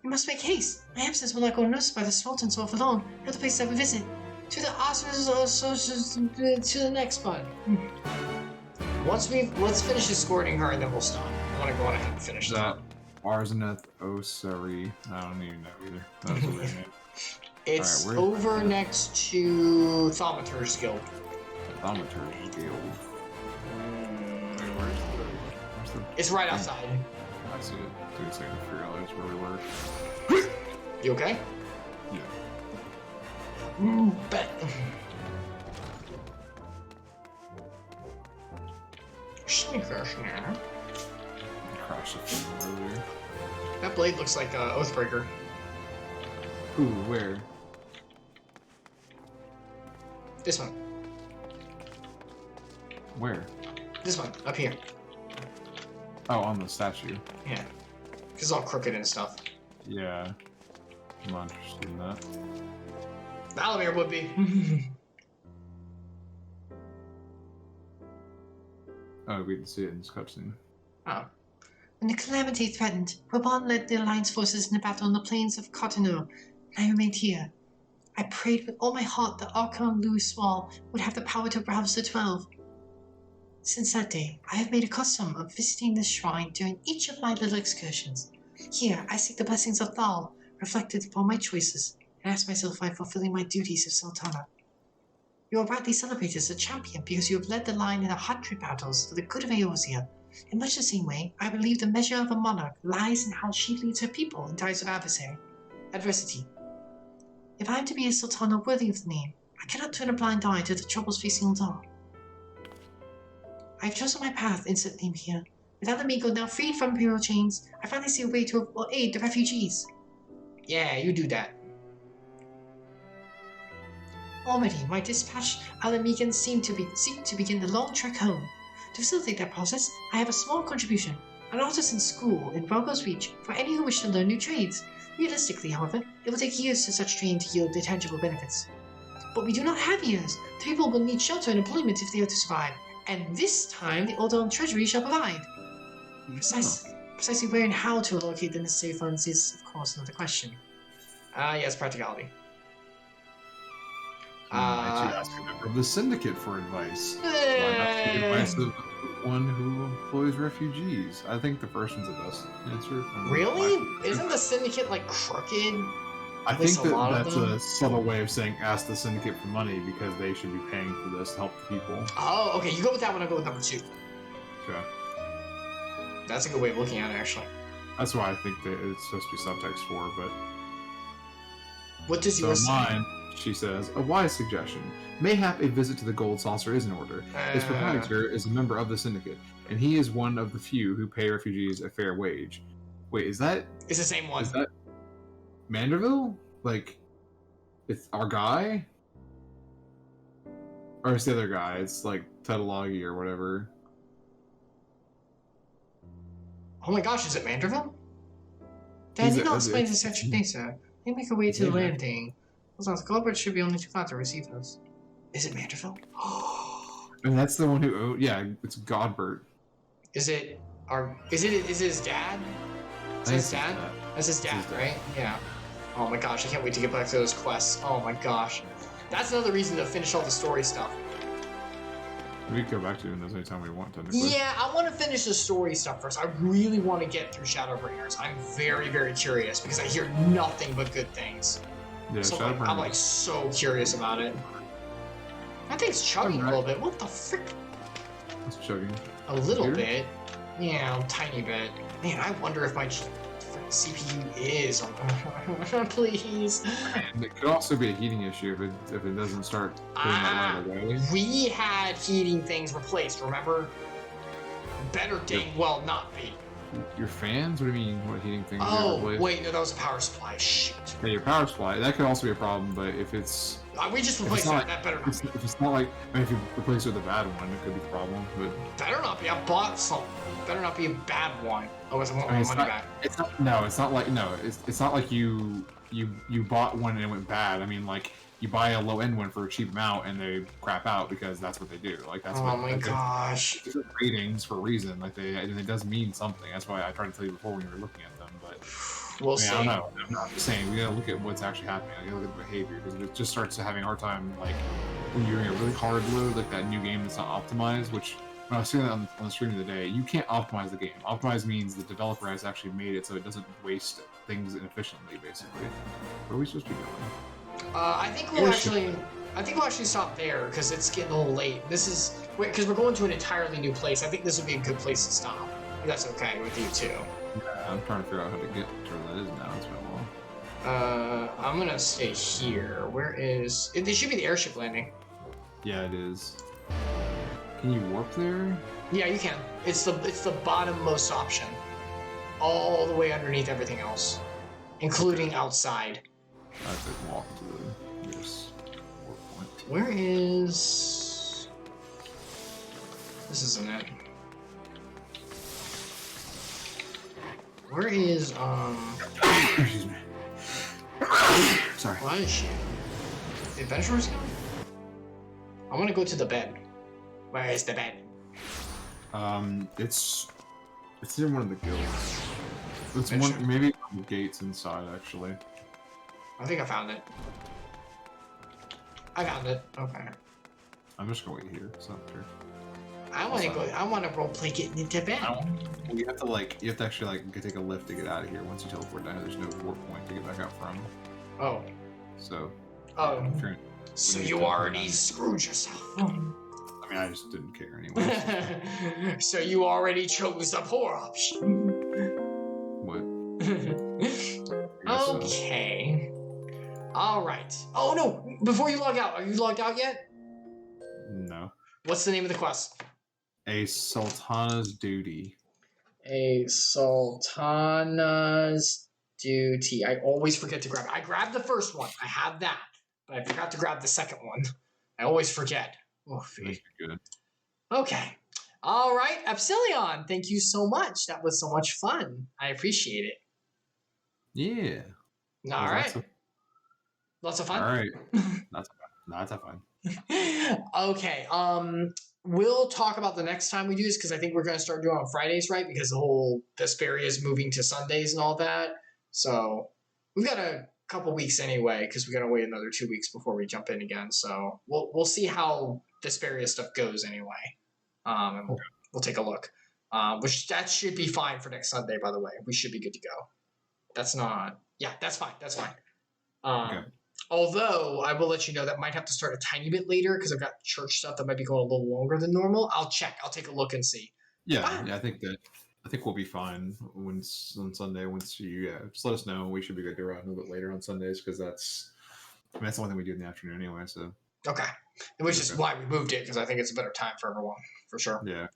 You must make haste. My absence will not go unnoticed by the Sultan so long. No place I will visit. To the to the next one. Let's finish escorting her and then we'll stop. I want to go on ahead and finish that. Arzeneth Osari. I don't even know either. That was a weird name. It's Alright, over next to Thaumaturge's Guild. Thaumaturge's Guild. Where's the... It's right outside. I see it. Took a second to figure out that's where we were. You okay? Yeah. Bet. Crashed the thing earlier. That blade looks like Oathbreaker. Ooh, where? This one. Where? This one. Up here. Oh, on the statue. Yeah. Because it's all crooked and stuff. Yeah. I'm not interested in that. Valamir would be. Oh, we can see it in this cutscene. Oh. When the calamity threatened, Raban led the Alliance forces in a battle on the plains of Cotonou, and I remained here. I prayed with all my heart that Archon Louis Swall would have the power to rouse the 12. Since that day, I have made a custom of visiting this shrine during each of my little excursions. Here, I seek the blessings of Thal, reflected upon my choices, and ask myself if I am fulfilling my duties of Sultana. You are rightly celebrated as a champion because you have led the line in 100 battles for the good of Eorzea. In much the same way, I believe the measure of a monarch lies in how she leads her people in times of adversity. If I am to be a Sultana worthy of the name, I cannot turn a blind eye to the troubles facing Ul'dah. I have chosen my path instantly here. With Alamigo now freed from imperial chains, I finally see a way to aid the refugees. Yeah, you do that. Already, my dispatched Alamegans seek to begin the long trek home. To facilitate that process, I have a small contribution, an artisan school in Rogo's Reach for any who wish to learn new trades. Realistically, however, it will take years for such training to yield the tangible benefits. But we do not have years. The people will need shelter and employment if they are to survive, and this time the Ul'dah Treasury shall provide. Precisely where and how to allocate the necessary funds is, of course, another question. Yes, practicality. Might you ask a member of the syndicate for advice? Why not take advice of one who employs refugees? I think the first one's the best answer. Really? Isn't the syndicate like crooked? I think that's a subtle way of saying ask the syndicate for money because they should be paying for this to help the people. Oh, okay. You go with that one. I go with number 2. Okay. That's a good way of looking at it, actually. That's why I think that it's supposed to be subtext for, but... What does yours say? Mine, she says, a wise suggestion. Mayhap a visit to the Gold Saucer is in order. Its proprietor is a member of the syndicate, and he is one of the few who pay refugees a fair wage. Wait, is that... It's the same one. Is that... Manderville? Like, it's our guy? Or it's the other guy? It's like Tedalagi or whatever. Oh my gosh, is it Manderville? Dad did not explain the section data. They make a way to the landing. The culprit should be only too glad to receive us. Is it Manderville? And that's the one who... yeah, it's Godbert. Is it his dad? Is it his dad? That's his dad, right? Yeah. Oh my gosh, I can't wait to get back to those quests. Oh my gosh. That's another reason to finish all the story stuff. We can go back to it anytime we want, technically. Yeah, I want to finish the story stuff first. I really want to get through Shadowbringers. I'm very, very curious because I hear nothing but good things. Yeah, so Shadowbringers. I'm like so curious about it. I think it's chugging a little bit. What the frick? It's chugging. A little bit. Yeah, a tiny bit. Man, I wonder if my CPU is on. Please. And it could also be a heating issue if it doesn't start doing that right away. We had heating things replaced, remember? Better dang well not be. Your fans? What do you mean? What heating things? Oh, wait, no, that was a power supply. Shoot. Yeah, your power supply. That could also be a problem, but if it's... we just replaced that. That better not be. If it's not like... I mean, if you replace it with a bad one, it could be a problem, but... Better not be. I bought some. Better not be a bad one. Oh, I want my money back. It's not like you bought one and it went bad. I mean, like, you buy a low-end one for a cheap amount and they crap out because that's what they do. Like, that's what... Oh my gosh. These are ratings for a reason. Like, it does mean something. That's why I tried to tell you before when you were looking at them, but... We'll see. I don't know. I'm not saying we gotta look at what's actually happening. We gotta look at the behavior because it just starts having a hard time, like, when you're in a really hard load, like that new game that's not optimized, which... When I was seeing that on the stream the other day, you can't optimize the game. Optimize means the developer has actually made it so it doesn't waste things inefficiently, basically. Where are we supposed to be going? I think we'll actually stop there because it's getting a little late. Because we're going to an entirely new place. I think this would be a good place to stop. If that's okay with you too. Yeah, I'm trying to figure out how to get to where that is now. It's been a while. I'm gonna stay here. Where is... This should be the airship landing. Yeah, it is. Can you warp there? Yeah, you can. It's the bottommost option. All the way underneath everything else. Including outside. I have to walk to the nearest warp point. Where is... This isn't it. Where is, Excuse me. Sorry. What is she? The adventurers? I want to go to the bed. Where is the bed? It's in one of the guilds. It's one, maybe the gates inside, actually. I think I found it. I found it. Okay. I'm just gonna wait here. It's not fair. I want to go. I want to roleplay getting into bed. You have to actually take a lift to get out of here. Once you teleport down, there's no warp point to get back out from. Oh. So. Oh. So you already screwed yourself. I mean, I just didn't care anyway. So you already chose the poor option. What? Okay. All right. Oh no! Before you log out, are you logged out yet? No. What's the name of the quest? A Sultana's Duty. A Sultana's Duty. I always forget to grab it. I grabbed the first one. I have that, but I forgot to grab the second one. I always forget. Oh, good. Okay. All right, Epsilion. Thank you so much. That was so much fun. I appreciate it. Yeah. All right. Lots of fun. All right. Lots of fun. Okay. We'll talk about the next time we do this because I think we're going to start doing it on Fridays, right? Because the whole Vesperia is moving to Sundays and all that. So we've got a couple weeks anyway, because we got to wait another 2 weeks before we jump in again. So we'll see how Desperia stuff goes anyway, and we'll take a look. Which that should be fine for next Sunday, by the way. We should be good to go. That's not. Yeah, that's fine. That's fine. Okay. Although I will let you know that might have to start a tiny bit later because I've got church stuff that might be going a little longer than normal. I'll check. I'll take a look and see. Yeah, I think we'll be fine on Sunday. Once you just let us know, we should be good to run a little bit later on Sundays because that's the only thing we do in the afternoon anyway. So okay, which is why we moved it because I think it's a better time for everyone for sure. Yeah.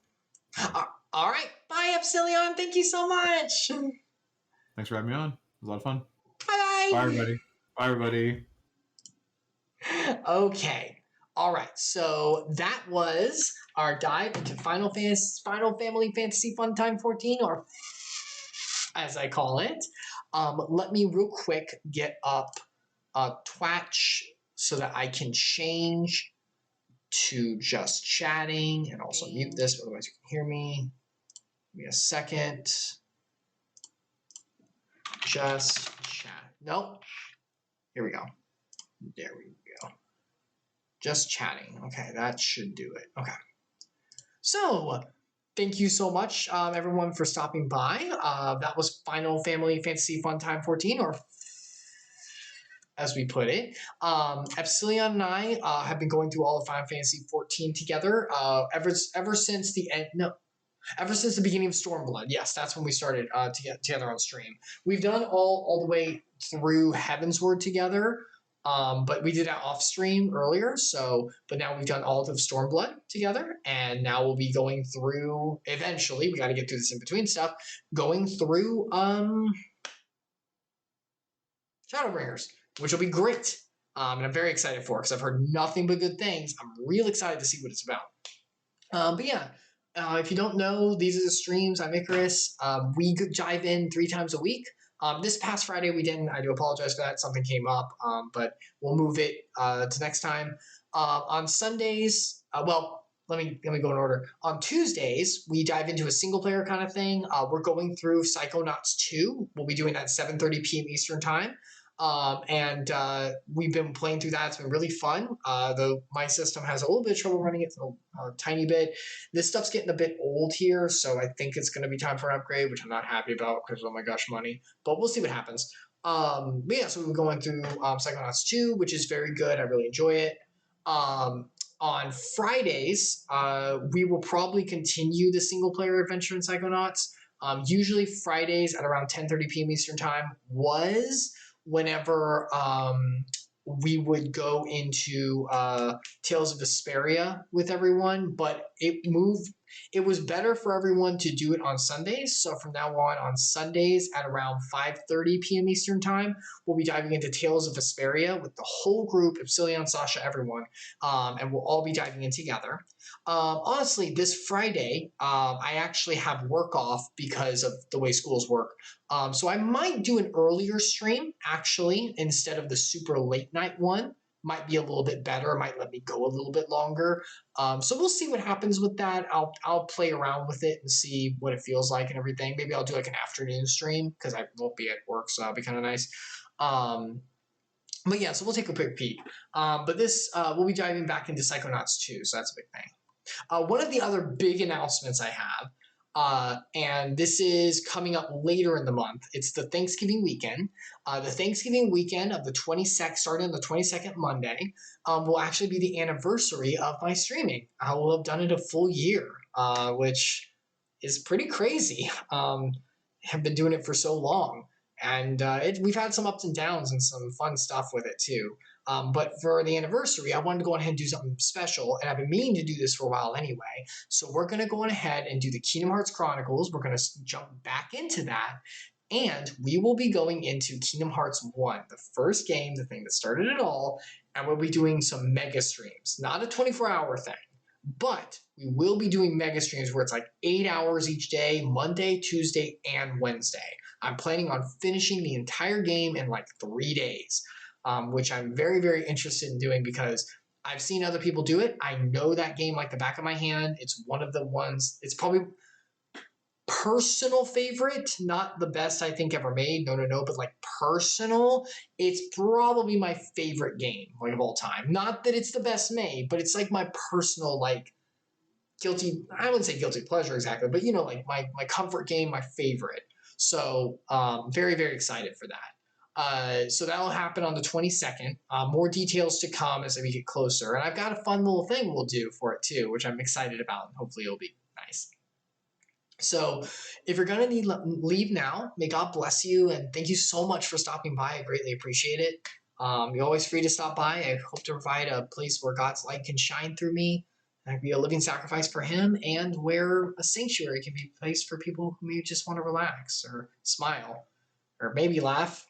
All right, bye Epsilion. Thank you so much. Thanks for having me on. It was a lot of fun. Bye. Bye everybody. Bye everybody. Okay. All right. So that was our dive into Final Family Fantasy Funtime 14, or as I call it. Let me real quick get up Twitch so that I can change to just chatting and also mute this, otherwise you can hear me. Give me a second. Just chat. Nope. Here we go. There we go. Just chatting. Okay, that should do it. Okay. So, thank you so much, everyone, for stopping by. That was Final Family Fantasy Funtime 14, or as we put it. Epsilion and I have been going through all of Final Fantasy 14 together ever since the end. No. Ever since the beginning of Stormblood. Yes, that's when we started to get together on stream. We've done all the way through Heavensward together. But we did that off stream earlier, but now we've done all of Stormblood together, and now we'll be going through, eventually, we got to get through this in between stuff, going through Shadowbringers, which will be great. And I'm very excited for it because I've heard nothing but good things. I'm real excited to see what it's about. But yeah, if you don't know, these are the streams. I'm Icarus. We dive in 3 times a week. This past Friday we didn't. I do apologize for that. Something came up, but we'll move it to next time. On Sundays, let me go in order. On Tuesdays, we dive into a single player kind of thing. We're going through Psychonauts 2. We'll be doing that at 7:30 p.m. Eastern time. And we've been playing through that. It's been really fun. Though my system has a little bit of trouble running it, a tiny bit. This stuff's getting a bit old here, so I think it's going to be time for an upgrade, which I'm not happy about because, oh my gosh, money. But we'll see what happens. But yeah, so we're going through Psychonauts 2, which is very good. I really enjoy it. On Fridays, we will probably continue the single-player adventure in Psychonauts. Usually Fridays at around 10:30 p.m. Eastern time was whenever we would go into Tales of Vesperia with everyone, but it was better for everyone to do it on Sundays. So from now on Sundays at around 5:30 p.m. Eastern time, we'll be diving into Tales of Vesperia with the whole group, Epsilion, Sasha, everyone, and we'll all be diving in together. Honestly, this Friday, I actually have work off because of the way schools work. So I might do an earlier stream, actually, instead of the super late night one. Might be a little bit better. Might let me go a little bit longer. So we'll see what happens with that. I'll play around with it and see what it feels like and everything. Maybe I'll do like an afternoon stream because I won't be at work, so that'll be kind of nice. But yeah, so we'll take a quick peek. But this, we'll be diving back into Psychonauts 2, so that's a big thing. One of the other big announcements I have, and this is coming up later in the month. It's the Thanksgiving weekend. The Thanksgiving weekend of the 22nd, starting on the 22nd Monday, will actually be the anniversary of my streaming. I will have done it a full year, which is pretty crazy. Have been doing it for so long. And we've had some ups and downs and some fun stuff with it too. But for the anniversary, I wanted to go ahead and do something special, and I've been meaning to do this for a while anyway. So we're going to go on ahead and do the Kingdom Hearts Chronicles. We're going to jump back into that, and we will be going into Kingdom Hearts 1, the first game, the thing that started it all, and we'll be doing some mega streams. Not a 24-hour thing, but we will be doing mega streams where it's like 8 hours each day, Monday, Tuesday, and Wednesday. I'm planning on finishing the entire game in like 3 days. Which I'm very, very interested in doing because I've seen other people do it. I know that game like the back of my hand. It's one of the ones, it's probably, personal favorite, not the best I think ever made. No, but like personal, it's probably my favorite game like of all time. Not that it's the best made, but it's like my personal like guilty. I wouldn't say guilty pleasure exactly, but you know, like my comfort game, my favorite. So very very excited for that. So that'll happen on the 22nd. More details to come as we get closer, and I've got a fun little thing we'll do for it too, which I'm excited about. Hopefully, it'll be nice. So if you're going to need leave now, may God bless you. And thank you so much for stopping by. I greatly appreciate it. You're always free to stop by. I hope to provide a place where God's light can shine through me. And be a living sacrifice for him, and where a sanctuary can be placed for people who may just want to relax or smile or maybe laugh.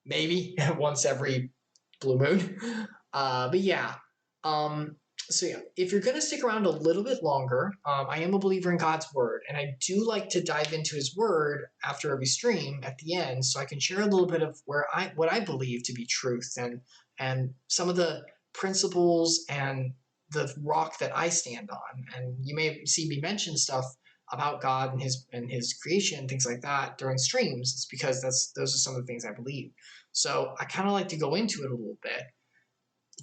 Maybe once every blue moon. But yeah. So yeah, if you're going to stick around a little bit longer, I am a believer in God's word, and I do like to dive into his word after every stream at the end, so I can share a little bit of what I believe to be truth and some of the principles and the rock that I stand on. And you may see me mention stuff about God and his creation, things like that during streams. It's because those are some of the things I believe. So I kind of like to go into it a little bit.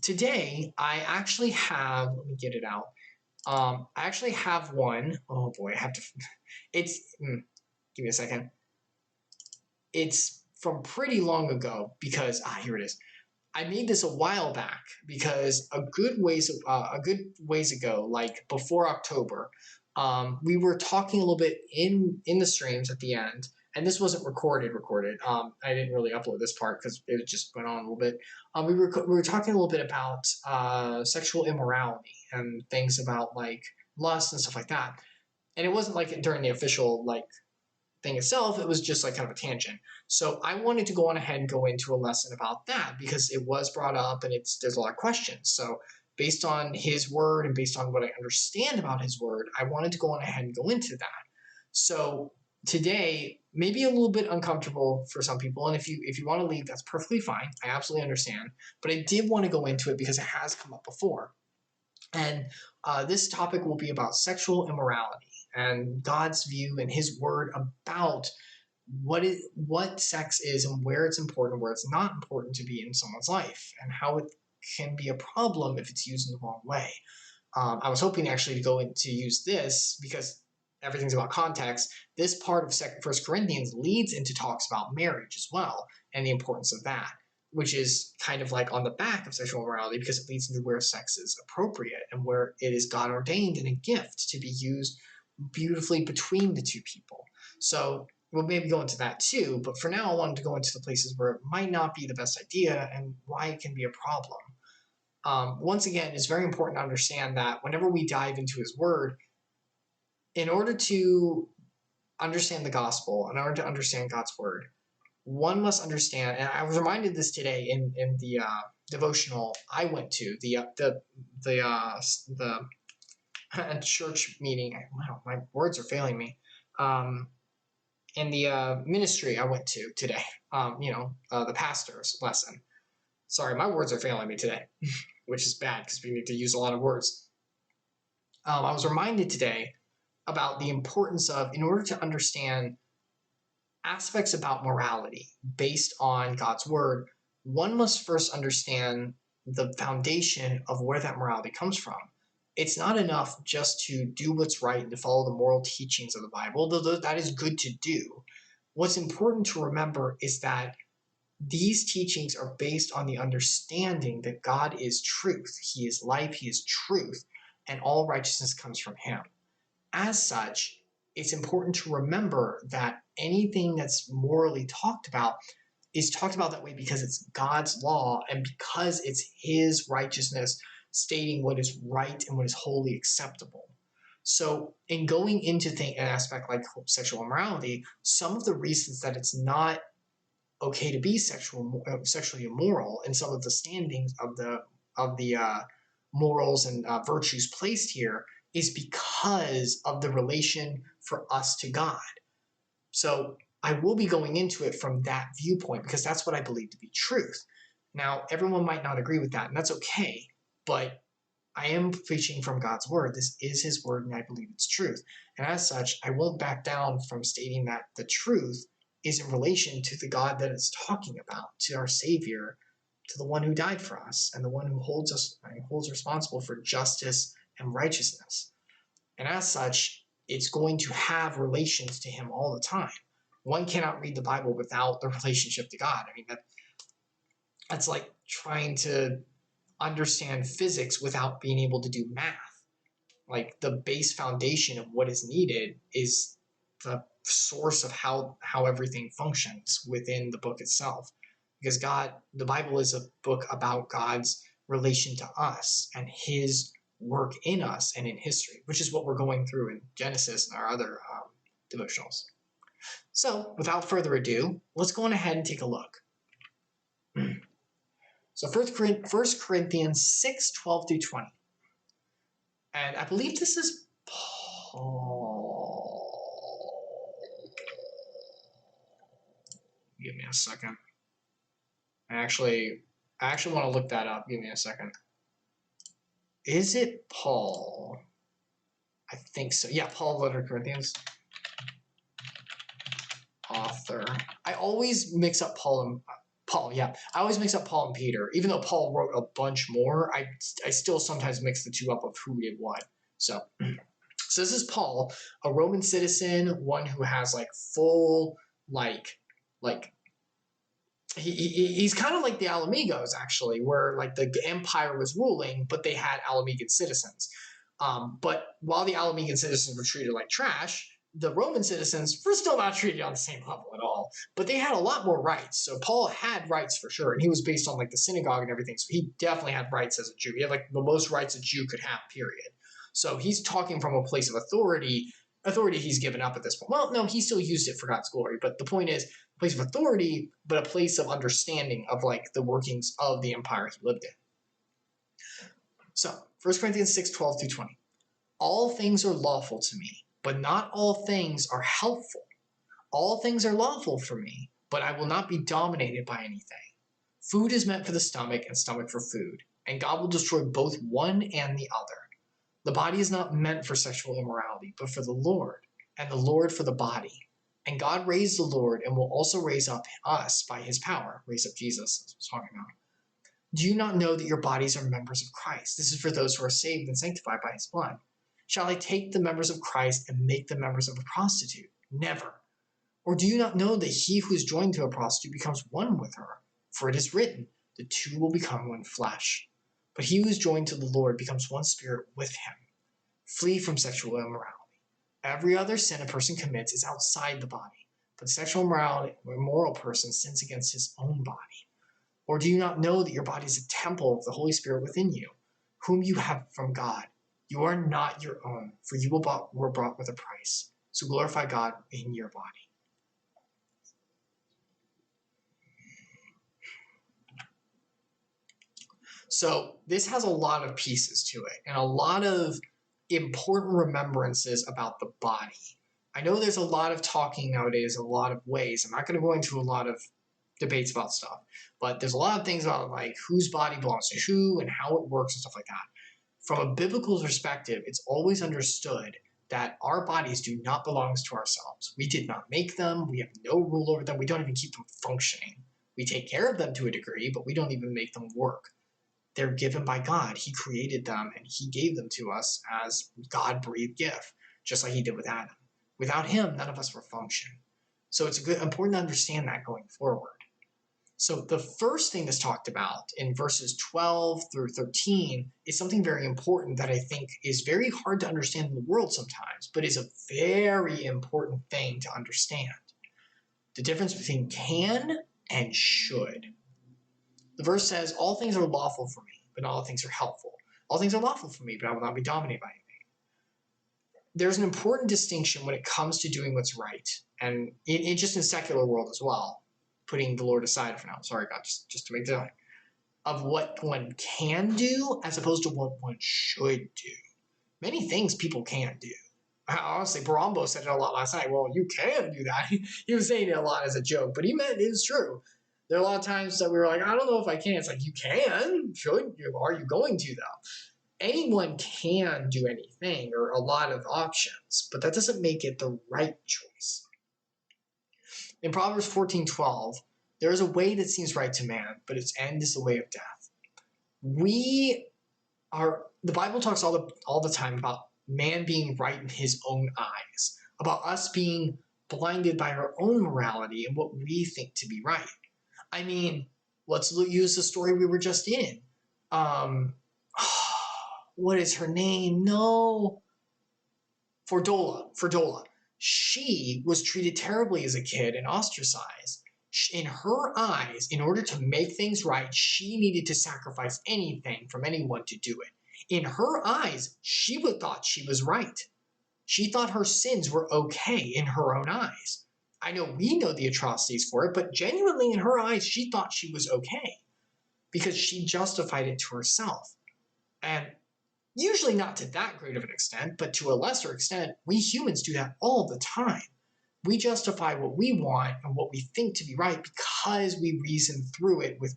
Today, I actually have, let me get it out. I actually have one. Oh boy, I have to, give me a second. It's from pretty long ago because, here it is. I made this a while back because a good ways ago, like before October, we were talking a little bit in the streams at the end, and this wasn't recorded. I didn't really upload this part because it just went on a little bit. We were talking a little bit about sexual immorality and things about like lust and stuff like that. And it wasn't like during the official like thing itself. It was just like kind of a tangent. So I wanted to go on ahead and go into a lesson about that because it was brought up and there's a lot of questions. So based on his word and based on what I understand about his word, I wanted to go on ahead and go into that. So today, maybe a little bit uncomfortable for some people, and if you want to leave, that's perfectly fine. I absolutely understand. But I did want to go into it because it has come up before. And this topic will be about sexual immorality and God's view and his word about what sex is and where it's important, where it's not important to be in someone's life, and how it can be a problem if it's used in the wrong way. I was hoping actually to go into use this because everything's about context. This part of 1 Corinthians leads into talks about marriage as well and the importance of that, which is kind of like on the back of sexual immorality because it leads into where sex is appropriate and where it is God ordained and a gift to be used beautifully between the two people. So we'll maybe go into that too, but for now I wanted to go into the places where it might not be the best idea and why it can be a problem. Once again, it's very important to understand that whenever we dive into his word, in order to understand the gospel, in order to understand God's word, one must understand, and I was reminded this today in the devotional I went to, the church meeting. Wow, my words are failing me. In the ministry I went to today, the pastor's lesson. Sorry, my words are failing me today, which is bad because we need to use a lot of words. I was reminded today about the importance of, in order to understand aspects about morality based on God's word, one must first understand the foundation of where that morality comes from. It's not enough just to do what's right and to follow the moral teachings of the Bible, though that is good to do. What's important to remember is that these teachings are based on the understanding that God is truth. He is life, he is truth, and all righteousness comes from him. As such, it's important to remember that anything that's morally talked about is talked about that way because it's God's law and because it's his righteousness stating what is right and what is wholly acceptable. So in going into an aspect like sexual immorality, some of the reasons that it's not okay to be sexually immoral and some of the standings of the morals and virtues placed here is because of the relation for us to God. So I will be going into it from that viewpoint because that's what I believe to be truth. Now, everyone might not agree with that, and that's okay, but I am preaching from God's word. This is his word, and I believe it's truth. And as such, I won't back down from stating that the truth is in relation to the God that it's talking about, to our Savior, to the one who died for us, and the one who holds responsible for justice and righteousness. And as such, it's going to have relations to him all the time. One cannot read the Bible without the relationship to God. I mean, that's like trying to understand physics without being able to do math. Like, the base foundation of what is needed is the source of how everything functions within the book itself. Because the Bible is a book about God's relation to us and his work in us and in history, which is what we're going through in Genesis and our other devotionals. So, without further ado, let's go on ahead and take a look. So 1 Corinthians 6, 12 through 20. And I believe this is Paul. Give me a second. I actually want to look that up. Give me a second. Is it Paul? I think so. Yeah, Paul, letter to Corinthians. Author. I always mix up Paul, yeah. I always mix up Paul and Peter. Even though Paul wrote a bunch more, I still sometimes mix the two up of who did what. So this is Paul, a Roman citizen, one who has like full, he's kind of like the Alamigos, actually, where like the empire was ruling, but they had Alamegan citizens. But while the Alamegan citizens were treated like trash, the Roman citizens were still not treated on the same level at all, but they had a lot more rights. So Paul had rights for sure, and he was based on like the synagogue and everything. So he definitely had rights as a Jew. He had like the most rights a Jew could have, period. So he's talking from a place of authority he's given up at this point. Well, no, he still used it for God's glory, but the point is, a place of authority, but a place of understanding of like the workings of the empire he lived in. So 1 Corinthians 6, 12 through 20. All things are lawful to me, but not all things are helpful. All things are lawful for me, but I will not be dominated by anything. Food is meant for the stomach and stomach for food, and God will destroy both one and the other. The body is not meant for sexual immorality, but for the Lord, and the Lord for the body. And God raised the Lord and will also raise up us by his power. Raise up Jesus, as I was talking about. Do you not know that your bodies are members of Christ? This is for those who are saved and sanctified by his blood. Shall I take the members of Christ and make them members of a prostitute? Never. Or do you not know that he who is joined to a prostitute becomes one with her? For it is written, the two will become one flesh. But he who is joined to the Lord becomes one spirit with him. Flee from sexual immorality. Every other sin a person commits is outside the body, but sexual immorality, or immoral person sins against his own body. Or do you not know that your body is a temple of the Holy Spirit within you, whom you have from God? You are not your own, for you were bought with a price. So glorify God in your body. So this has a lot of pieces to it and a lot of important remembrances about the body. I know there's a lot of talking nowadays, a lot of ways. I'm not going to go into a lot of debates about stuff, but there's a lot of things about like whose body belongs to who and how it works and stuff like that. From a biblical perspective, it's always understood that our bodies do not belong to ourselves. We did not make them. We have no rule over them. We don't even keep them functioning. We take care of them to a degree, but we don't even make them work. They're given by God. He created them and he gave them to us as God-breathed gift, just like he did with Adam. Without him, none of us would function. So it's important to understand that going forward. So the first thing that's talked about in verses 12 through 13 is something very important that I think is very hard to understand in the world sometimes, but is a very important thing to understand. The difference between can and should. The verse says, all things are lawful for me, but not all things are helpful. All things are lawful for me, but I will not be dominated by anything. There's an important distinction when it comes to doing what's right, and just in the secular world as well, putting the Lord aside for now. Sorry, God, just to make that of what one can do as opposed to what one should do. Many things people can't do. Honestly, Barambo said it a lot last night. Well, you can do that. He was saying it a lot as a joke, but he meant it is true. There are a lot of times that we were like, I don't know if I can. It's like, you can, should you, are you going to though? anyone can do anything or a lot of options, but that doesn't make it the right choice. In Proverbs 14:12, there is a way that seems right to man, but its end is the way of death. The Bible talks all the time about man being right in his own eyes, about us being blinded by our own morality and what we think to be right. I mean, let's use the story we were just in. What is her name? No. Fordola. She was treated terribly as a kid and ostracized. In her eyes, in order to make things right, she needed to sacrifice anything from anyone to do it. In her eyes, she thought she was right. She thought her sins were okay in her own eyes. I know we know the atrocities for it, but genuinely in her eyes, she thought she was okay because she justified it to herself. And usually not to that great of an extent, but to a lesser extent, we humans do that all the time. We justify what we want and what we think to be right because we reason through it with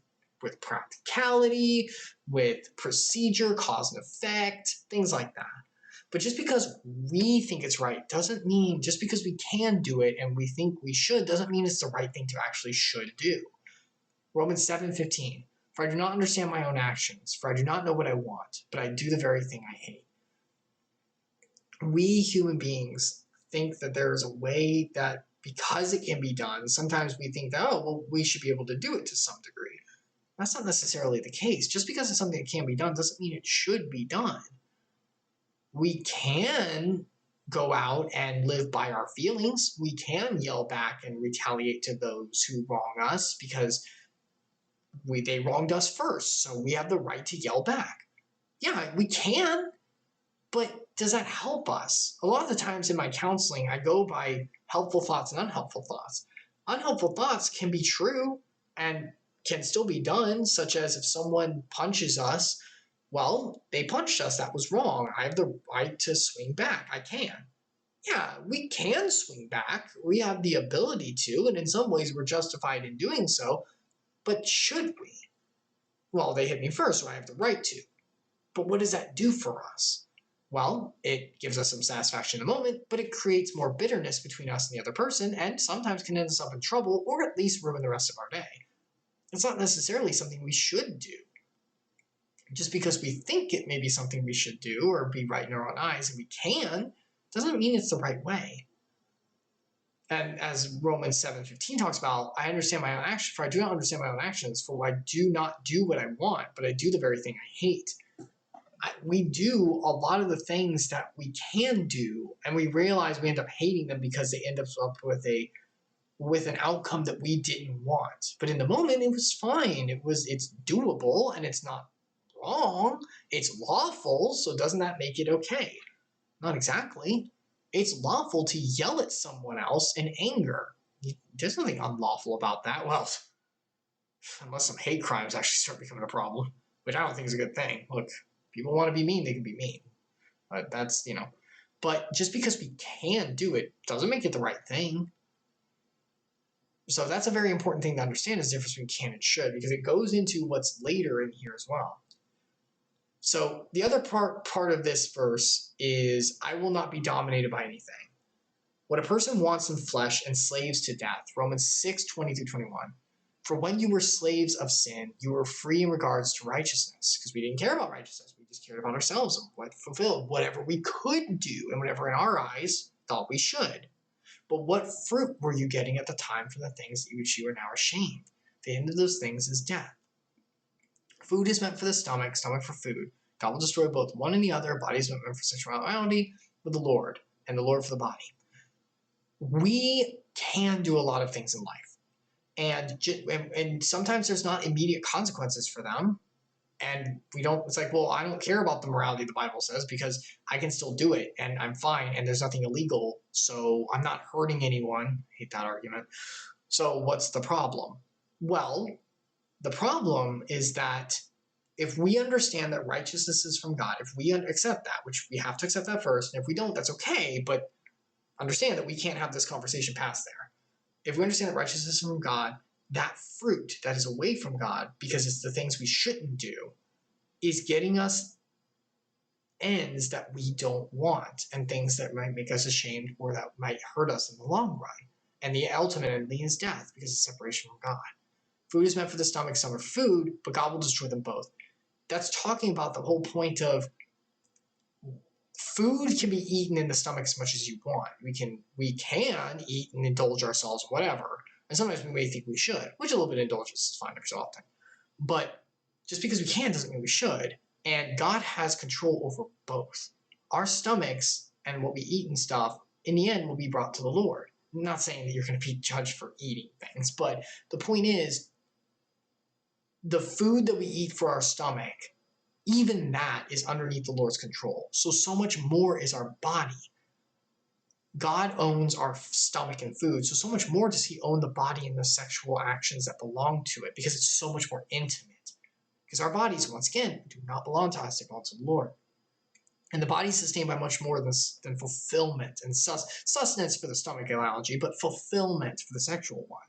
practicality, with procedure, cause and effect, things like that. But just because we think it's right doesn't mean, just because we can do it and we think we should, doesn't mean it's the right thing to actually should do. Romans 7:15. For I do not understand my own actions, for I do not know what I want, but I do the very thing I hate. We human beings think that there is a way that, because it can be done, sometimes we think that, we should be able to do it to some degree. That's not necessarily the case. Just because it's something that can be done doesn't mean it should be done. We can go out and live by our feelings. We can yell back and retaliate to those who wrong us because they wronged us first, so we have the right to yell back. Yeah, we can, but does that help us? A lot of the times in my counseling, I go by helpful thoughts and unhelpful thoughts. Unhelpful thoughts can be true and can still be done, such as if someone punches us, well, they punched us, that was wrong. I have the right to swing back. I can. Yeah, we can swing back. We have the ability to, and in some ways we're justified in doing so. But should we? Well, they hit me first, so I have the right to. But what does that do for us? Well, it gives us some satisfaction in the moment, but it creates more bitterness between us and the other person, and sometimes can end us up in trouble, or at least ruin the rest of our day. It's not necessarily something we should do. Just because we think it may be something we should do, or be right in our own eyes, and we can, doesn't mean it's the right way. And as Romans 7:15 talks about, I understand my own actions, for I do not understand my own actions, for I do not do what I want, but I do the very thing I hate. We do a lot of the things that we can do, and we realize we end up hating them because they end up with an outcome that we didn't want. But in the moment, it was fine. It's doable, and it's not wrong. It's lawful, so doesn't that make it okay? Not exactly. It's lawful to yell at someone else in anger. There's nothing unlawful about that. Well, unless some hate crimes actually start becoming a problem, which I don't think is a good thing. Look, people want to be mean, they can be mean. But that's, But just because we can do it doesn't make it the right thing. So that's a very important thing to understand, is the difference between can and should, because it goes into what's later in here as well. So the other part of this verse is, I will not be dominated by anything. What a person wants in flesh enslaves to death. Romans 6:20-21. For when you were slaves of sin, you were free in regards to righteousness, because we didn't care about righteousness. We just cared about ourselves and what fulfilled whatever we could do and whatever in our eyes thought we should. But what fruit were you getting at the time from the things which you are now ashamed? The end of those things is death. Food is meant for the stomach, stomach for food. God will destroy both one and the other. Body is meant for sensuality with the Lord, and the Lord for the body. We can do a lot of things in life. And sometimes there's not immediate consequences for them. And it's like, well, I don't care about the morality the Bible says, because I can still do it and I'm fine and there's nothing illegal. So I'm not hurting anyone. I hate that argument. So what's the problem? Well, the problem is that if we understand that righteousness is from God, if we accept that, which we have to accept that first, and if we don't, that's okay, but understand that we can't have this conversation past there. If we understand that righteousness is from God, that fruit that is away from God, because it's the things we shouldn't do, is getting us ends that we don't want and things that might make us ashamed or that might hurt us in the long run. And the ultimate ending is death because of separation from God. Food is meant for the stomach, some are food, but God will destroy them both. That's talking about the whole point of food can be eaten in the stomach as much as you want. We can eat and indulge ourselves, whatever. And sometimes we may think we should, which a little bit of indulgence is fine every so often. But just because we can doesn't mean we should. And God has control over both. Our stomachs and what we eat and stuff, in the end, will be brought to the Lord. I'm not saying that you're going to be judged for eating things, but the point is, the food that we eat for our stomach, even that is underneath the Lord's control. So much more is our body. God owns our stomach and food, so much more does he own the body and the sexual actions that belong to it, because it's so much more intimate. Because our bodies, once again, do not belong to us, they belong to the Lord. And the body is sustained by much more than fulfillment and sustenance for the stomach analogy, but fulfillment for the sexual one.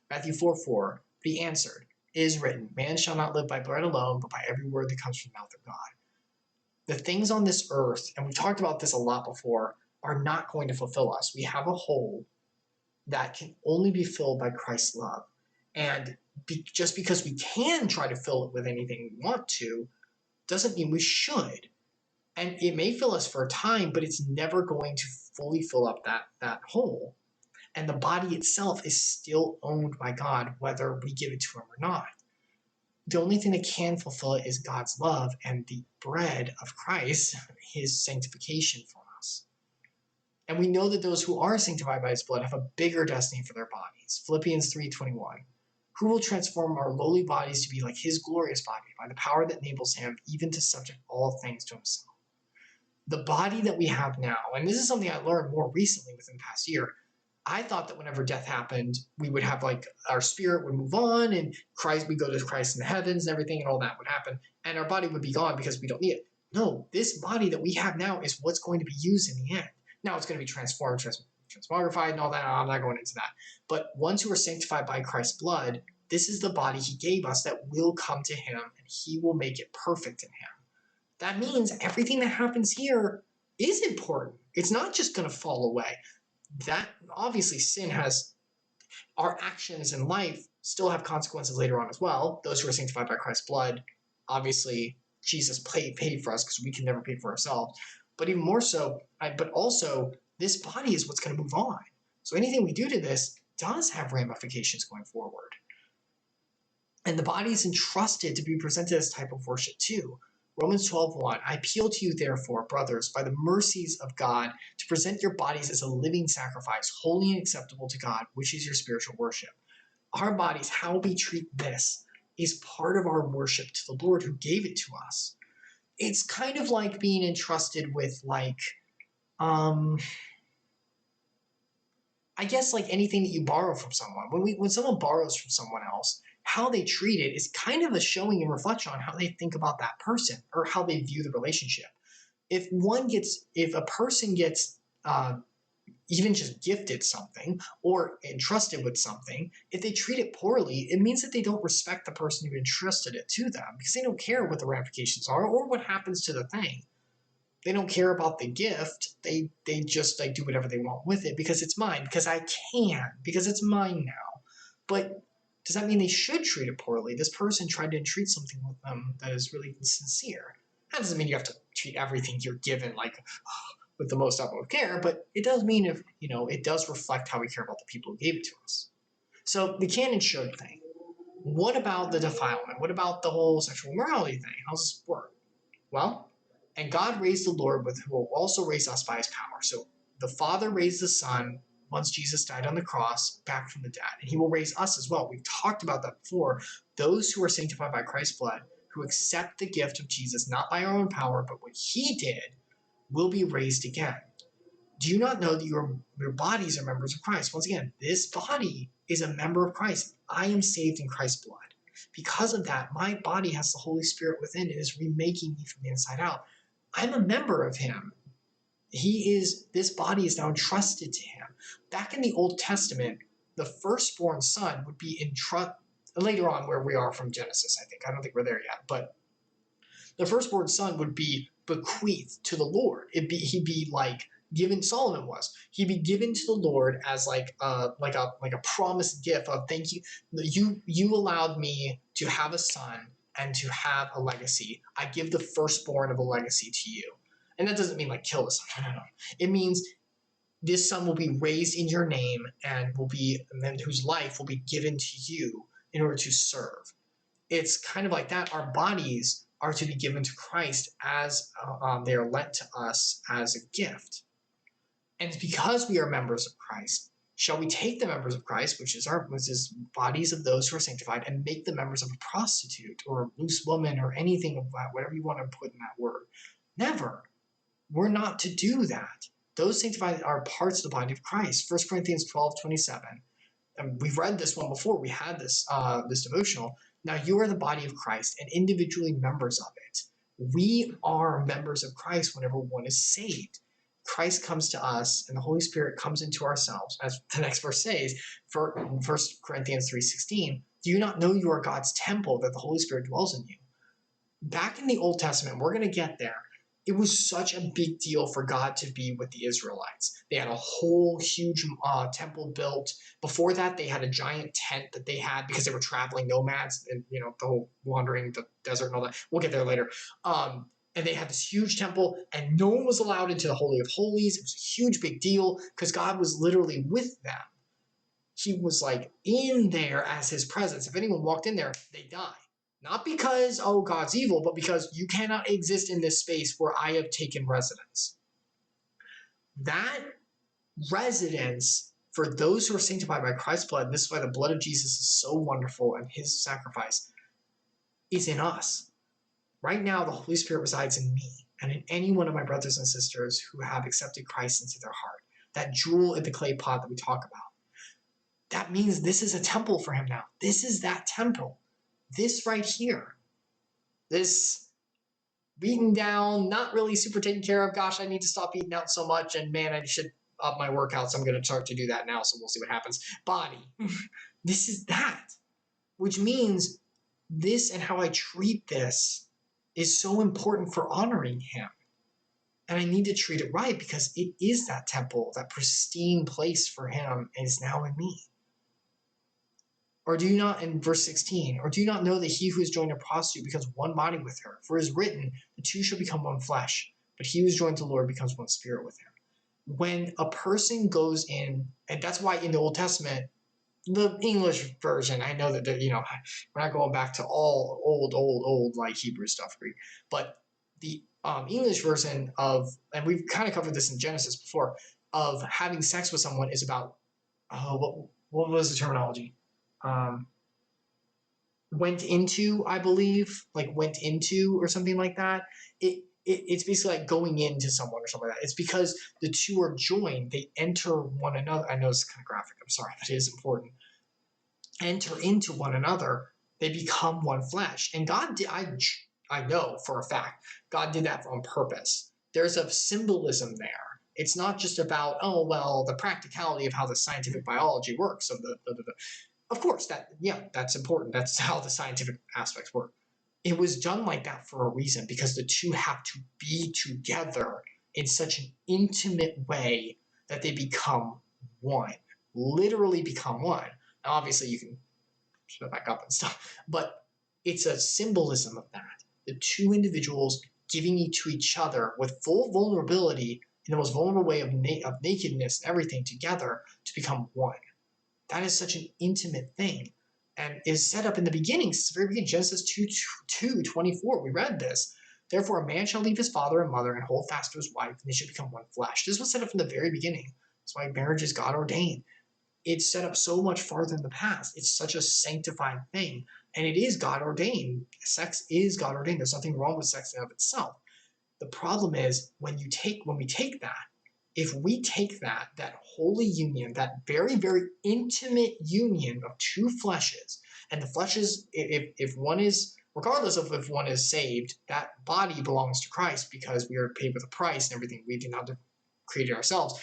Matthew 4:4, be answered, it is written, man shall not live by bread alone, but by every word that comes from the mouth of God. The things on this earth, and we talked about this a lot before, are not going to fulfill us. We have a hole that can only be filled by Christ's love. And just because we can try to fill it with anything we want to, doesn't mean we should. And it may fill us for a time, but it's never going to fully fill up that hole. And the body itself is still owned by God, whether we give it to him or not. The only thing that can fulfill it is God's love and the bread of Christ, his sanctification for us. And we know that those who are sanctified by his blood have a bigger destiny for their bodies. Philippians 3:21. Who will transform our lowly bodies to be like his glorious body by the power that enables him even to subject all things to himself. The body that we have now, and this is something I learned more recently within the past year, I thought that whenever death happened, we would have like our spirit would move on and Christ, we go to Christ in the heavens and everything and all that would happen. And our body would be gone because we don't need it. No, this body that we have now is what's going to be used in the end. Now it's going to be transformed, transmogrified and all that. I'm not going into that. But ones who are sanctified by Christ's blood, this is the body he gave us that will come to him and he will make it perfect in him. That means everything that happens here is important. It's not just going to fall away. That obviously sin has, our actions in life still have consequences later on as well. Those who are sanctified by Christ's blood, obviously Jesus paid for us because we can never pay for ourselves. But even more so, but also this body is what's going to move on. So anything we do to this does have ramifications going forward. And the body is entrusted to be presented as type of worship too. Romans 12:1, I appeal to you therefore, brothers, by the mercies of God, to present your bodies as a living sacrifice, holy and acceptable to God, which is your spiritual worship. Our bodies, how we treat this, is part of our worship to the Lord who gave it to us. It's kind of like being entrusted with like, I guess like anything that you borrow from someone. When someone borrows from someone else, how they treat it is kind of a showing and reflection on how they think about that person or how they view the relationship. If a person gets even just gifted something or entrusted with something, if they treat it poorly, it means that they don't respect the person who entrusted it to them because they don't care what the ramifications are or what happens to the thing. They don't care about the gift. They just like do whatever they want with it because it's mine, because I can, because it's mine now. But does that mean they should treat it poorly? This person tried to entreat something with them that is really sincere. That doesn't mean you have to treat everything you're given like with the most utmost care, but it does mean if it does reflect how we care about the people who gave it to us. So the can and should thing. What about the defilement? What about the whole sexual morality thing? How does this work? Well, and God raised the Lord with who will also raise us by his power. So the Father raised the Son once Jesus died on the cross back from the dead, and he will raise us as well. We've talked about that before. Those who are sanctified by Christ's blood, who accept the gift of Jesus, not by our own power, but what he did, will be raised again. Do you not know that your bodies are members of Christ? Once again, this body is a member of Christ. I am saved in Christ's blood. Because of that, my body has the Holy Spirit within it, is remaking me from the inside out. I'm a member of him. This body is now entrusted to him. Back in the Old Testament, the firstborn son would be entrusted, later on where we are from Genesis, I think. I don't think we're there yet, but The firstborn son would be bequeathed to the Lord. He'd be like given. Solomon was. He'd be given to the Lord as like a promised gift of thank you. You allowed me to have a son and to have a legacy. I give the firstborn of a legacy to you. And that doesn't mean like kill the son. No. It means this son will be raised in your name and whose life will be given to you in order to serve. It's kind of like that. Our bodies are to be given to Christ as they are lent to us as a gift. And it's because we are members of Christ. Shall we take the members of Christ, which is bodies of those who are sanctified, and make them members of a prostitute or a loose woman or anything of that, whatever you want to put in that word? Never. We're not to do that. Those sanctified are parts of the body of Christ. 1 Corinthians 12:27. And we've read this one before. We had this devotional. Now you are the body of Christ and individually members of it. We are members of Christ whenever one is saved. Christ comes to us and the Holy Spirit comes into ourselves. As the next verse says, for 1 Corinthians 3:16, do you not know you are God's temple, that the Holy Spirit dwells in you? Back in the Old Testament, we're going to get there. It was such a big deal for God to be with the Israelites. They had a whole huge temple built. Before that, they had a giant tent that they had because they were traveling nomads and, the whole wandering the desert and all that. We'll get there later. And they had this huge temple and no one was allowed into the Holy of Holies. It was a huge big deal because God was literally with them. He was like in there as his presence. If anyone walked in there, they die. Not because, God's evil, but because you cannot exist in this space where I have taken residence. That residence, for those who are sanctified by Christ's blood, and this is why the blood of Jesus is so wonderful and his sacrifice, is in us. Right now, the Holy Spirit resides in me and in any one of my brothers and sisters who have accepted Christ into their heart. That jewel in the clay pot that we talk about. That means this is a temple for him now. This is that temple. This right here, this beaten down, not really super taken care of. Gosh, I need to stop eating out so much. And man, I should up my workouts. I'm going to start to do that now. So we'll see what happens. Body. This is that, which means this and how I treat this is so important for honoring him. And I need to treat it right because it is that temple, that pristine place for him and is now in me. Or do you not, in verse 16, or do you not know that he who is joined a prostitute becomes one body with her? For it is written, the two shall become one flesh, but he who is joined to the Lord becomes one spirit with him. When a person goes in, and that's why in the Old Testament, the English version, I know that, we're not going back to all old like Hebrew stuff, Greek, but the English version of, and we've kind of covered this in Genesis before, of having sex with someone is about, what was the terminology? Went into, I believe, like went into or something like that. It's basically like going into someone or something like that. It's because the two are joined. They enter one another. I know it's kind of graphic. I'm sorry, but it is important. Enter into one another. They become one flesh. And God did, I know for a fact, God did that on purpose. There's a symbolism there. It's not just about, the practicality of how the scientific biology works. Of course, that's important. That's how the scientific aspects work. It was done like that for a reason, because the two have to be together in such an intimate way that they become one, literally become one. Now, obviously, you can split back up and stuff, but it's a symbolism of that. The two individuals giving to each other with full vulnerability in the most vulnerable way of nakedness and everything together to become one. That is such an intimate thing and is set up in the beginning, since the very beginning, Genesis 2:24. We read this. Therefore, a man shall leave his father and mother and hold fast to his wife, and they should become one flesh. This was set up from the very beginning. That's why marriage is God ordained. It's set up so much farther in the past. It's such a sanctifying thing, and it is God ordained. Sex is God ordained. There's nothing wrong with sex in and of itself. The problem is when we take that, if we take that holy union, that very, very intimate union of two fleshes, and the fleshes, if one is, regardless of if one is saved, that body belongs to Christ because we are paid with a price and everything. We did not create it ourselves.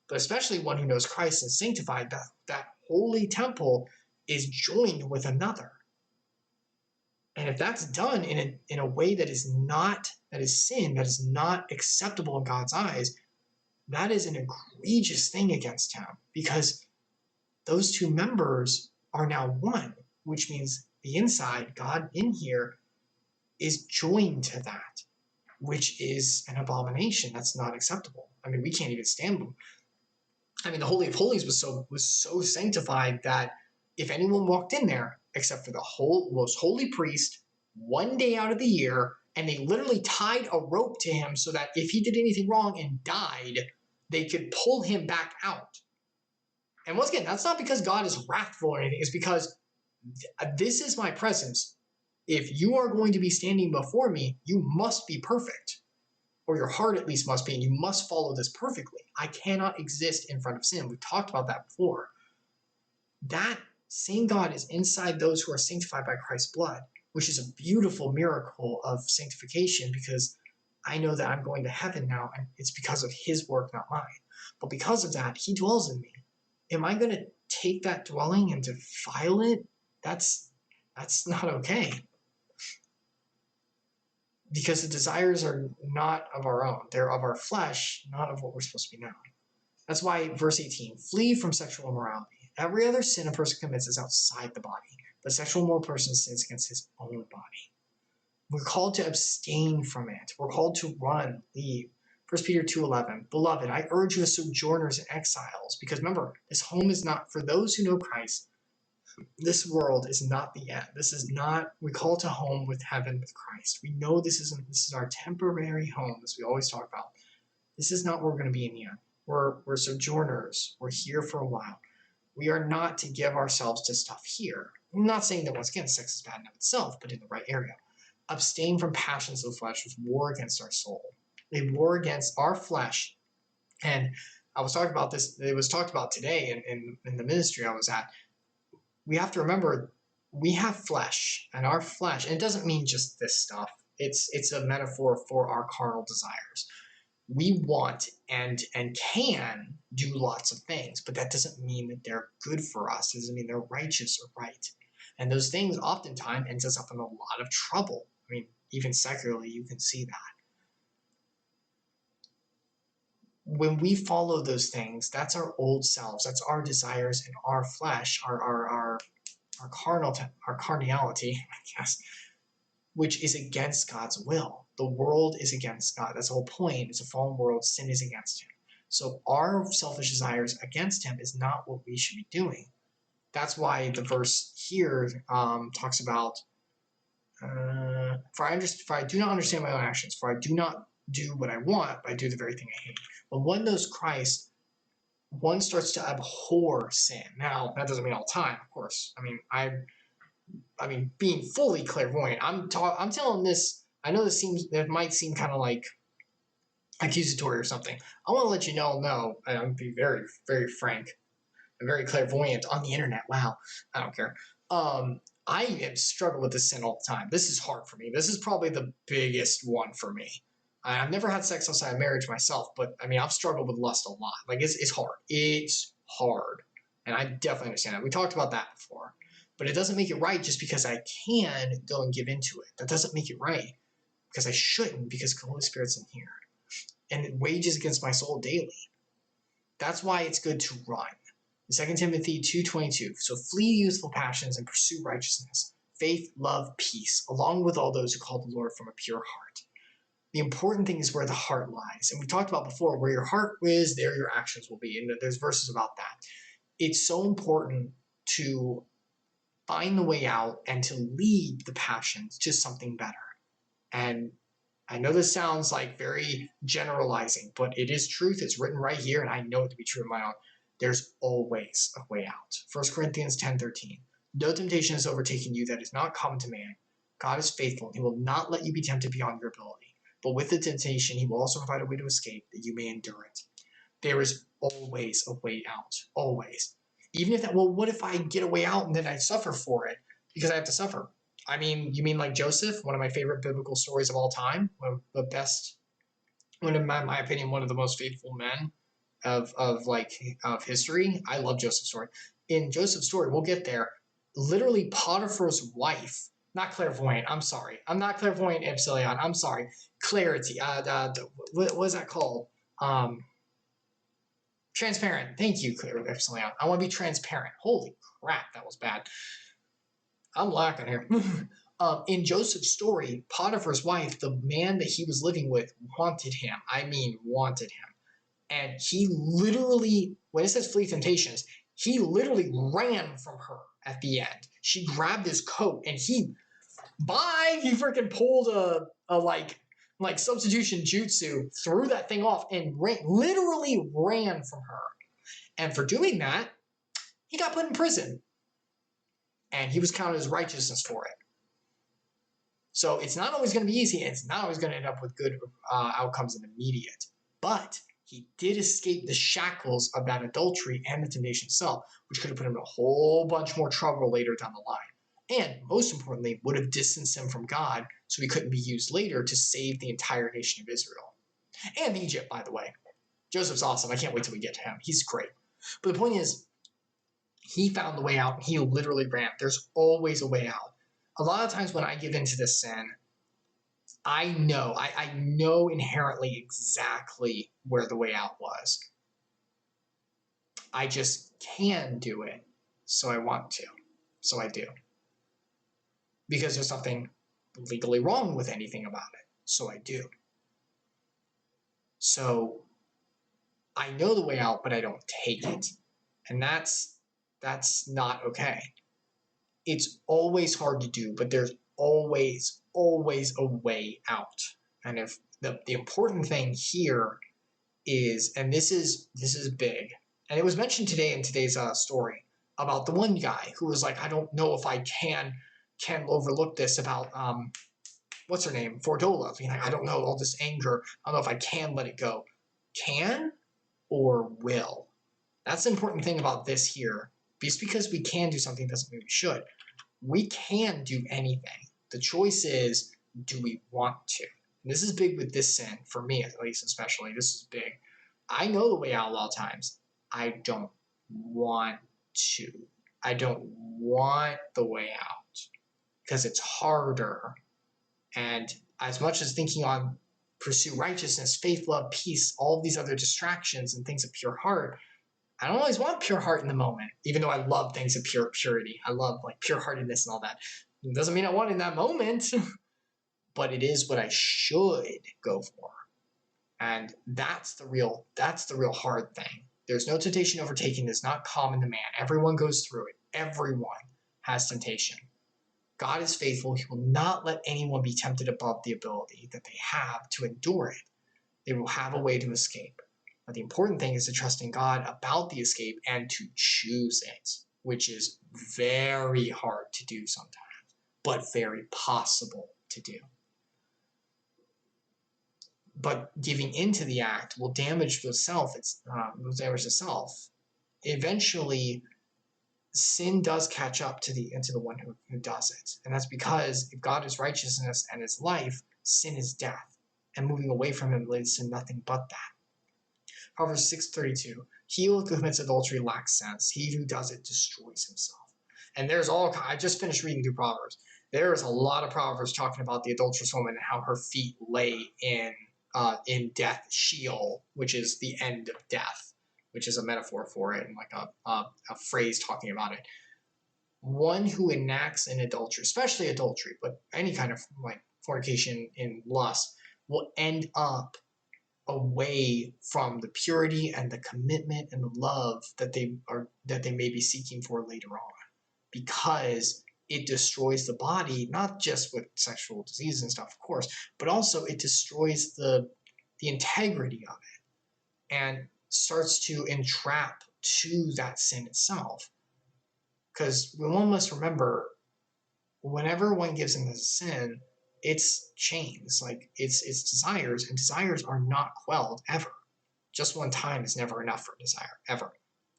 But especially one who knows Christ and sanctified, that holy temple is joined with another. And if that's done in a way that is sin, that is not acceptable in God's eyes, that is an egregious thing against him, because those two members are now one, which means the inside, God in here, is joined to that, which is an abomination. That's not acceptable. I mean, we can't even stand them. I mean, the Holy of Holies was so sanctified that if anyone walked in there, except for the most holy priest, one day out of the year, and they literally tied a rope to him so that if he did anything wrong and died, they could pull him back out. And once again, that's not because God is wrathful or anything. It's because this is my presence. If you are going to be standing before me, you must be perfect. Or your heart at least must be, and you must follow this perfectly. I cannot exist in front of sin. We've talked about that before. That same God is inside those who are sanctified by Christ's blood, which is a beautiful miracle of sanctification, because I know that I'm going to heaven now, and it's because of his work, not mine. But because of that, he dwells in me. Am I going to take that dwelling and defile it? That's not okay. Because the desires are not of our own. They're of our flesh, not of what we're supposed to be now. That's why verse 18, flee from sexual immorality. Every other sin a person commits is outside the body, but sexual immoral person sins against his own body. We're called to abstain from it. We're called to run, leave. 1 Peter 2:11, beloved, I urge you as sojourners and exiles, because remember, this home is not for those who know Christ. This world is not the end. This is not, we call to home with heaven with Christ. We know this is our temporary home, as we always talk about. This is not where we're going to be in the end. We're sojourners. We're here for a while. We are not to give ourselves to stuff here. I'm not saying that, once again, sex is bad in of itself, but in the right area. Abstain from passions of the flesh, which war against our soul. They war against our flesh. And I was talking about this, it was talked about today in the ministry I was at. We have to remember, we have flesh, and our flesh, and it doesn't mean just this stuff. It's a metaphor for our carnal desires. We want and can do lots of things, but that doesn't mean that they're good for us. It doesn't mean they're righteous or right. And those things oftentimes ends us up in a lot of trouble. I mean, even secularly, you can see that. When we follow those things, that's our old selves. That's our desires and our flesh, our carnality, I guess, which is against God's will. The world is against God. That's the whole point. It's a fallen world. Sin is against him. So our selfish desires against him is not what we should be doing. That's why the verse here talks about, for I do not understand my own actions, for I do not do what I want, but I do the very thing I hate. But one knows Christ, one starts to abhor sin. Now, that doesn't mean all the time, of course. I mean, being fully clairvoyant, I'm telling this. I know it might seem kind of like accusatory or something. I want to let you know, no, I'm be very, very frank and very clairvoyant on the internet. Wow, I don't care. I have struggled with this sin all the time. This is hard for me. This is probably the biggest one for me. I've never had sex outside of marriage myself, but I mean, I've struggled with lust a lot. Like, it's hard. It's hard. And I definitely understand that. We talked about that before. But it doesn't make it right just because I can go and give into it. That doesn't make it right, because I shouldn't, because the Holy Spirit's in here. And it wages against my soul daily. That's why it's good to run. 2 Timothy 2:22. So flee youthful passions and pursue righteousness, faith, love, peace, along with all those who call the Lord from a pure heart. The important thing is where the heart lies. And we talked about before, where your heart is, there your actions will be. And there's verses about that. It's so important to find the way out and to lead the passions to something better. And I know this sounds like very generalizing, but it is truth. It's written right here, and I know it to be true in my own. There's always a way out. 1 Corinthians 10:13. No temptation has overtaken you that is not common to man. God is faithful, and he will not let you be tempted beyond your ability. But with the temptation, he will also provide a way to escape, that you may endure it. There is always a way out. Always. Even if what if I get a way out and then I suffer for it? Because I have to suffer. I mean, you mean like Joseph, one of my favorite biblical stories of all time? One of the best, in my opinion, one of the most faithful men of history. I love Joseph's story. In Joseph's story, we'll get there, literally Potiphar's wife Not clairvoyant. I'm sorry. I'm not clairvoyant, Epsilion. I'm sorry. Clarity. What is that called? Transparent. Thank you, Epsilion. I want to be transparent. Holy crap, that was bad. I'm lacking here. In Joseph's story, Potiphar's wife, the man that he was living with, wanted him. I mean, wanted him. And he literally, when it says flee temptations, he literally ran from her at the end. She grabbed his coat and he freaking pulled a like substitution jutsu, threw that thing off and literally ran from her. And for doing that, he got put in prison. And he was counted as righteousness for it. So it's not always going to be easy. And it's not always going to end up with good outcomes in the immediate. But he did escape the shackles of that adultery and the temptation itself, which could have put him in a whole bunch more trouble later down the line. And most importantly, would have distanced him from God so he couldn't be used later to save the entire nation of Israel. And Egypt, by the way. Joseph's awesome. I can't wait till we get to him. He's great. But the point is, he found the way out and he literally ran. There's always a way out. A lot of times when I give into this sin, I know inherently exactly where the way out was. I just can do it, so I want to. So I do. Because there's nothing legally wrong with anything about it, so I do. So I know the way out, but I don't take it. And that's not okay. It's always hard to do, but there's always a way out. And if the important thing here is, and this is big, and it was mentioned today in today's story about the one guy who was like, I don't know if I can overlook this about what's her name, Fordola. Being like, I don't know, all this anger, I don't know if I can let it go. Can or will? That's the important thing about this here. Just because we can do something doesn't mean we should. We can do anything. The choice is, do we want to? And this is big with this sin, for me at least especially. This is big. I know the way out a lot of times. I don't want to. I don't want the way out because it's harder. And as much as thinking on pursue righteousness, faith, love, peace, all of these other distractions and things of pure heart, I don't always want pure heart in the moment, even though I love things of purity. I love like pure-heartedness and all that. It doesn't mean I want it in that moment, but it is what I should go for. And that's the real hard thing. There's no temptation overtaking that's not common to man. Everyone goes through it. Everyone has temptation. God is faithful. He will not let anyone be tempted above the ability that they have to endure it. They will have a way to escape. But the important thing is to trust in God about the escape and to choose it, which is very hard to do sometimes, but very possible to do. But giving into the act will damage the self. Will damage the self. Eventually, sin does catch up to the one who does it, and that's because if God is righteousness and is life, sin is death, and moving away from Him leads to nothing but that. Proverbs 6:32. He who commits adultery lacks sense. He who does it destroys himself. And there's I just finished reading through Proverbs. There's a lot of Proverbs talking about the adulterous woman and how her feet lay in death, Sheol, which is the end of death, which is a metaphor for it and like a phrase talking about it. One who enacts an adultery, especially adultery, but any kind of like fornication in lust, will end up away from the purity and the commitment and the love that they may be seeking for later on, because it destroys the body, not just with sexual disease and stuff, of course, but also it destroys the integrity of it and starts to entrap to that sin itself. Because one must remember, whenever one gives in to sin, it's chains, like it's desires, and desires are not quelled ever. Just one time is never enough for desire, ever.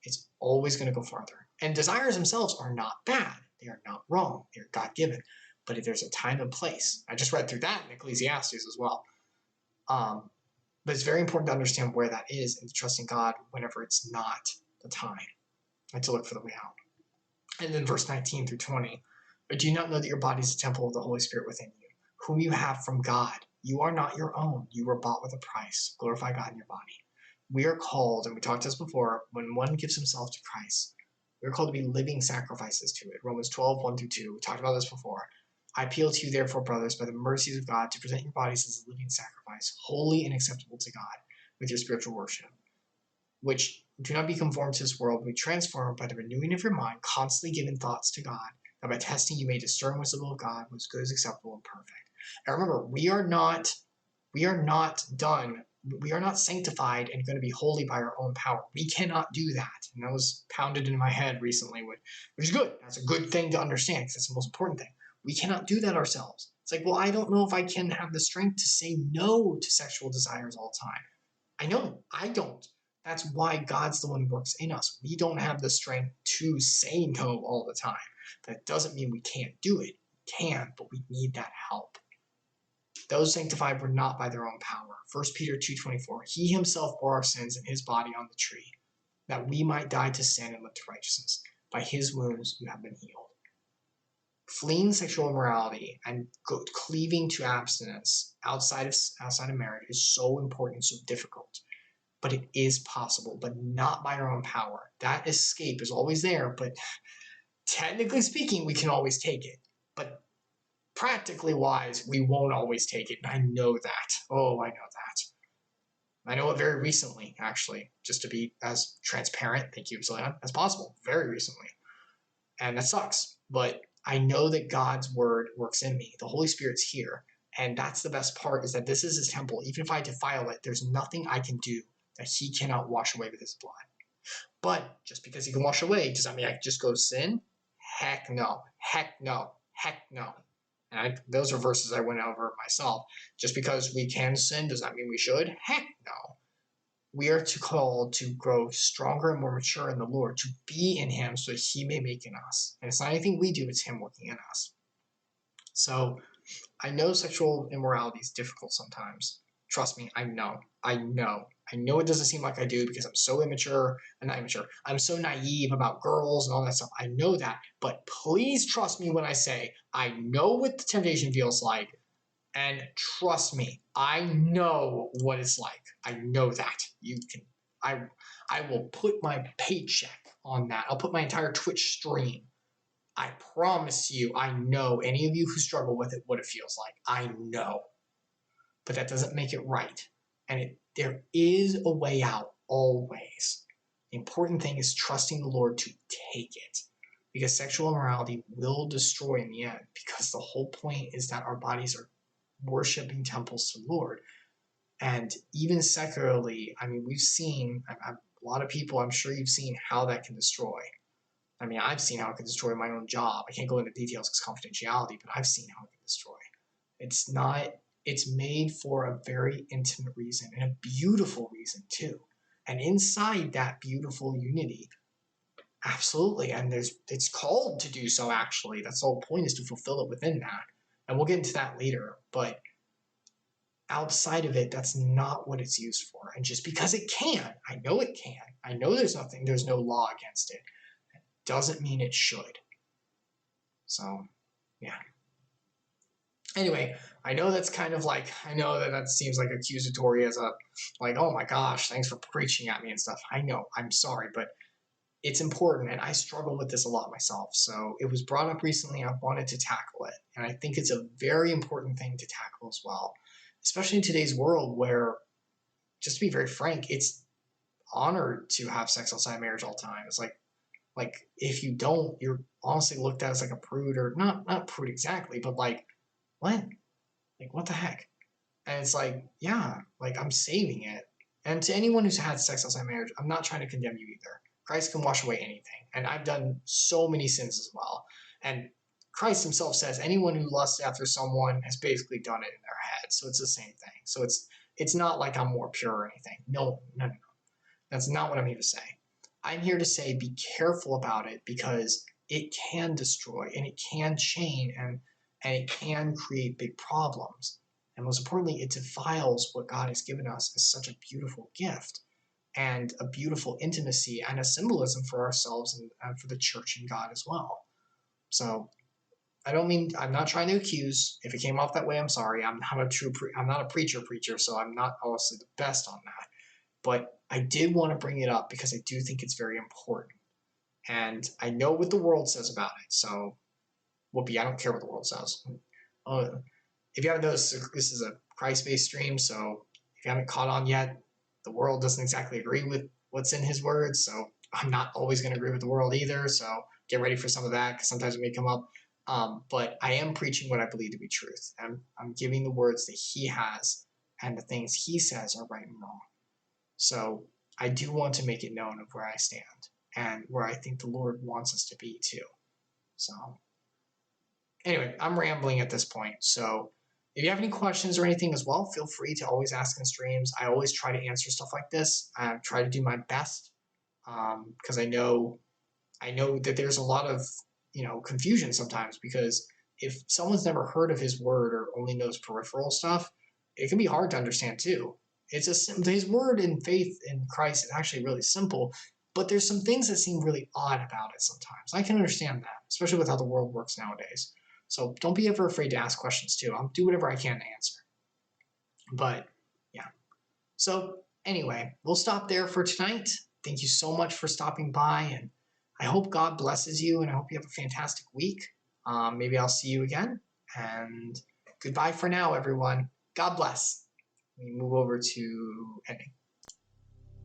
It's always going to go farther. And desires themselves are not bad. They are not wrong. They're God-given. But if there's a time and place, I just read through that in Ecclesiastes as well. But it's very important to understand where that is and to trust in God whenever it's not the time, and to look for the way out. And then verse 19 through 20, Or do you not know that your body is a temple of the Holy Spirit within you, whom you have from God? You are not your own. You were bought with a price. Glorify God in your body. We are called, and we talked this before, when one gives himself to Christ, we're called to be living sacrifices to it. Romans 12, 1 through 2. We talked about this before. I appeal to you, therefore, brothers, by the mercies of God, to present your bodies as a living sacrifice, holy and acceptable to God, with your spiritual worship. Which do not be conformed to this world, but be transformed by the renewing of your mind, constantly giving thoughts to God, that by testing you may discern what's the will of God, what's good, is acceptable, and perfect. And remember, we are not done. We are not sanctified and going to be holy by our own power. We cannot do that. And that was pounded in my head recently, which is good. That's a good thing to understand because that's the most important thing. We cannot do that ourselves. It's like, well, I don't know if I can have the strength to say no to sexual desires all the time. I know, I don't. That's why God's the one who works in us. We don't have the strength to say no all the time. That doesn't mean we can't do it. We can, but we need that help. Those sanctified were not by their own power. 1 Peter 2:24, he himself bore our sins in his body on the tree, that we might die to sin and live to righteousness. By his wounds you have been healed. Fleeing sexual immorality and cleaving to abstinence outside of marriage is so important, so difficult. But it is possible, but not by our own power. That escape is always there, but technically speaking, we can always take it. But practically wise, we won't always take it. And I know that. Oh, I know that. I know it very recently, actually, just to be as transparent, thank you, Epsilion, as possible, very recently. And that sucks. But I know that God's word works in me. The Holy Spirit's here. And that's the best part, is that this is his temple. Even if I defile it, there's nothing I can do that he cannot wash away with his blood. But just because he can wash away, does that mean I can just go sin? Heck no. Heck no. Heck no. And those are verses I went over myself. Just because we can sin, does that mean we should? Heck no. We are called to grow stronger and more mature in the Lord, to be in him so that he may make in us. And it's not anything we do, it's him working in us. So I know sexual immorality is difficult sometimes. Trust me, I know. I know it doesn't seem like I do because I'm so immature, and not immature, I'm so naive about girls and all that stuff. I know that, but please trust me when I say I know what the temptation feels like, and trust me, I know what it's like. I know that. I will put my paycheck on that. I'll put my entire Twitch stream. I promise you, I know any of you who struggle with it, what it feels like. I know. But that doesn't make it right. And there is a way out always. The important thing is trusting the Lord to take it. Because sexual immorality will destroy in the end. Because the whole point is that our bodies are worshiping temples to the Lord. And even secularly, I mean, we've seen, a lot of people, I'm sure you've seen how that can destroy. I mean, I've seen how it can destroy my own job. I can't go into details because confidentiality, but I've seen how it can destroy. It's made for a very intimate reason, and a beautiful reason too. And inside that beautiful unity, absolutely, and it's called to do so actually. That's the whole point, is to fulfill it within that. And we'll get into that later, but outside of it, that's not what it's used for. And just because it can, I know it can, I know there's no law against it, doesn't mean it should. So, yeah. Anyway, I know that's kind of like, I know that seems like accusatory as like, oh my gosh, thanks for preaching at me and stuff. I know, I'm sorry, but it's important, and I struggle with this a lot myself. So it was brought up recently, I wanted to tackle it. And I think it's a very important thing to tackle as well, especially in today's world where, just to be very frank, it's honored to have sex outside marriage all the time. It's like if you don't, you're honestly looked at as like a prude, or not prude exactly, but like, what? Like, what the heck? And it's like, yeah, like, I'm saving it. And to anyone who's had sex outside marriage, I'm not trying to condemn you either. Christ can wash away anything. And I've done so many sins as well. And Christ himself says anyone who lusts after someone has basically done it in their head. So it's the same thing. So it's not like I'm more pure or anything. No. That's not what I'm here to say. I'm here to say be careful about it, because it can destroy, and it can chain, and it can create big problems. And most importantly, it defiles what God has given us as such a beautiful gift, and a beautiful intimacy, and a symbolism for ourselves and for the church and God as well. So I don't mean, I'm not trying to accuse. If it came off that way, I'm sorry. I'm not a preacher, so I'm not obviously the best on that. But I did want to bring it up because I do think it's very important. And I know what the world says about it. So, whoopee, I don't care what the world says. If you haven't noticed, this is a Christ-based stream, so if you haven't caught on yet, the world doesn't exactly agree with what's in his words, so I'm not always going to agree with the world either, so get ready for some of that, because sometimes it may come up. But I am preaching what I believe to be truth. I'm giving the words that he has, and the things he says are right and wrong. So I do want to make it known of where I stand, and where I think the Lord wants us to be too. So anyway, I'm rambling at this point, so if you have any questions or anything as well, feel free to always ask in streams. I always try to answer stuff like this. I try to do my best, because I know that there's a lot of confusion sometimes, because if someone's never heard of his word or only knows peripheral stuff, it can be hard to understand too. His word and faith in Christ is actually really simple, but there's some things that seem really odd about it sometimes. I can understand that, especially with how the world works nowadays. So don't be ever afraid to ask questions too. I'll do whatever I can to answer. But yeah. So anyway, we'll stop there for tonight. Thank you so much for stopping by, and I hope God blesses you, and I hope you have a fantastic week. Maybe I'll see you again. And goodbye for now, everyone. God bless. We move over to ending.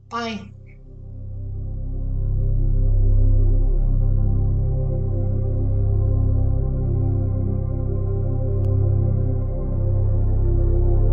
Bye.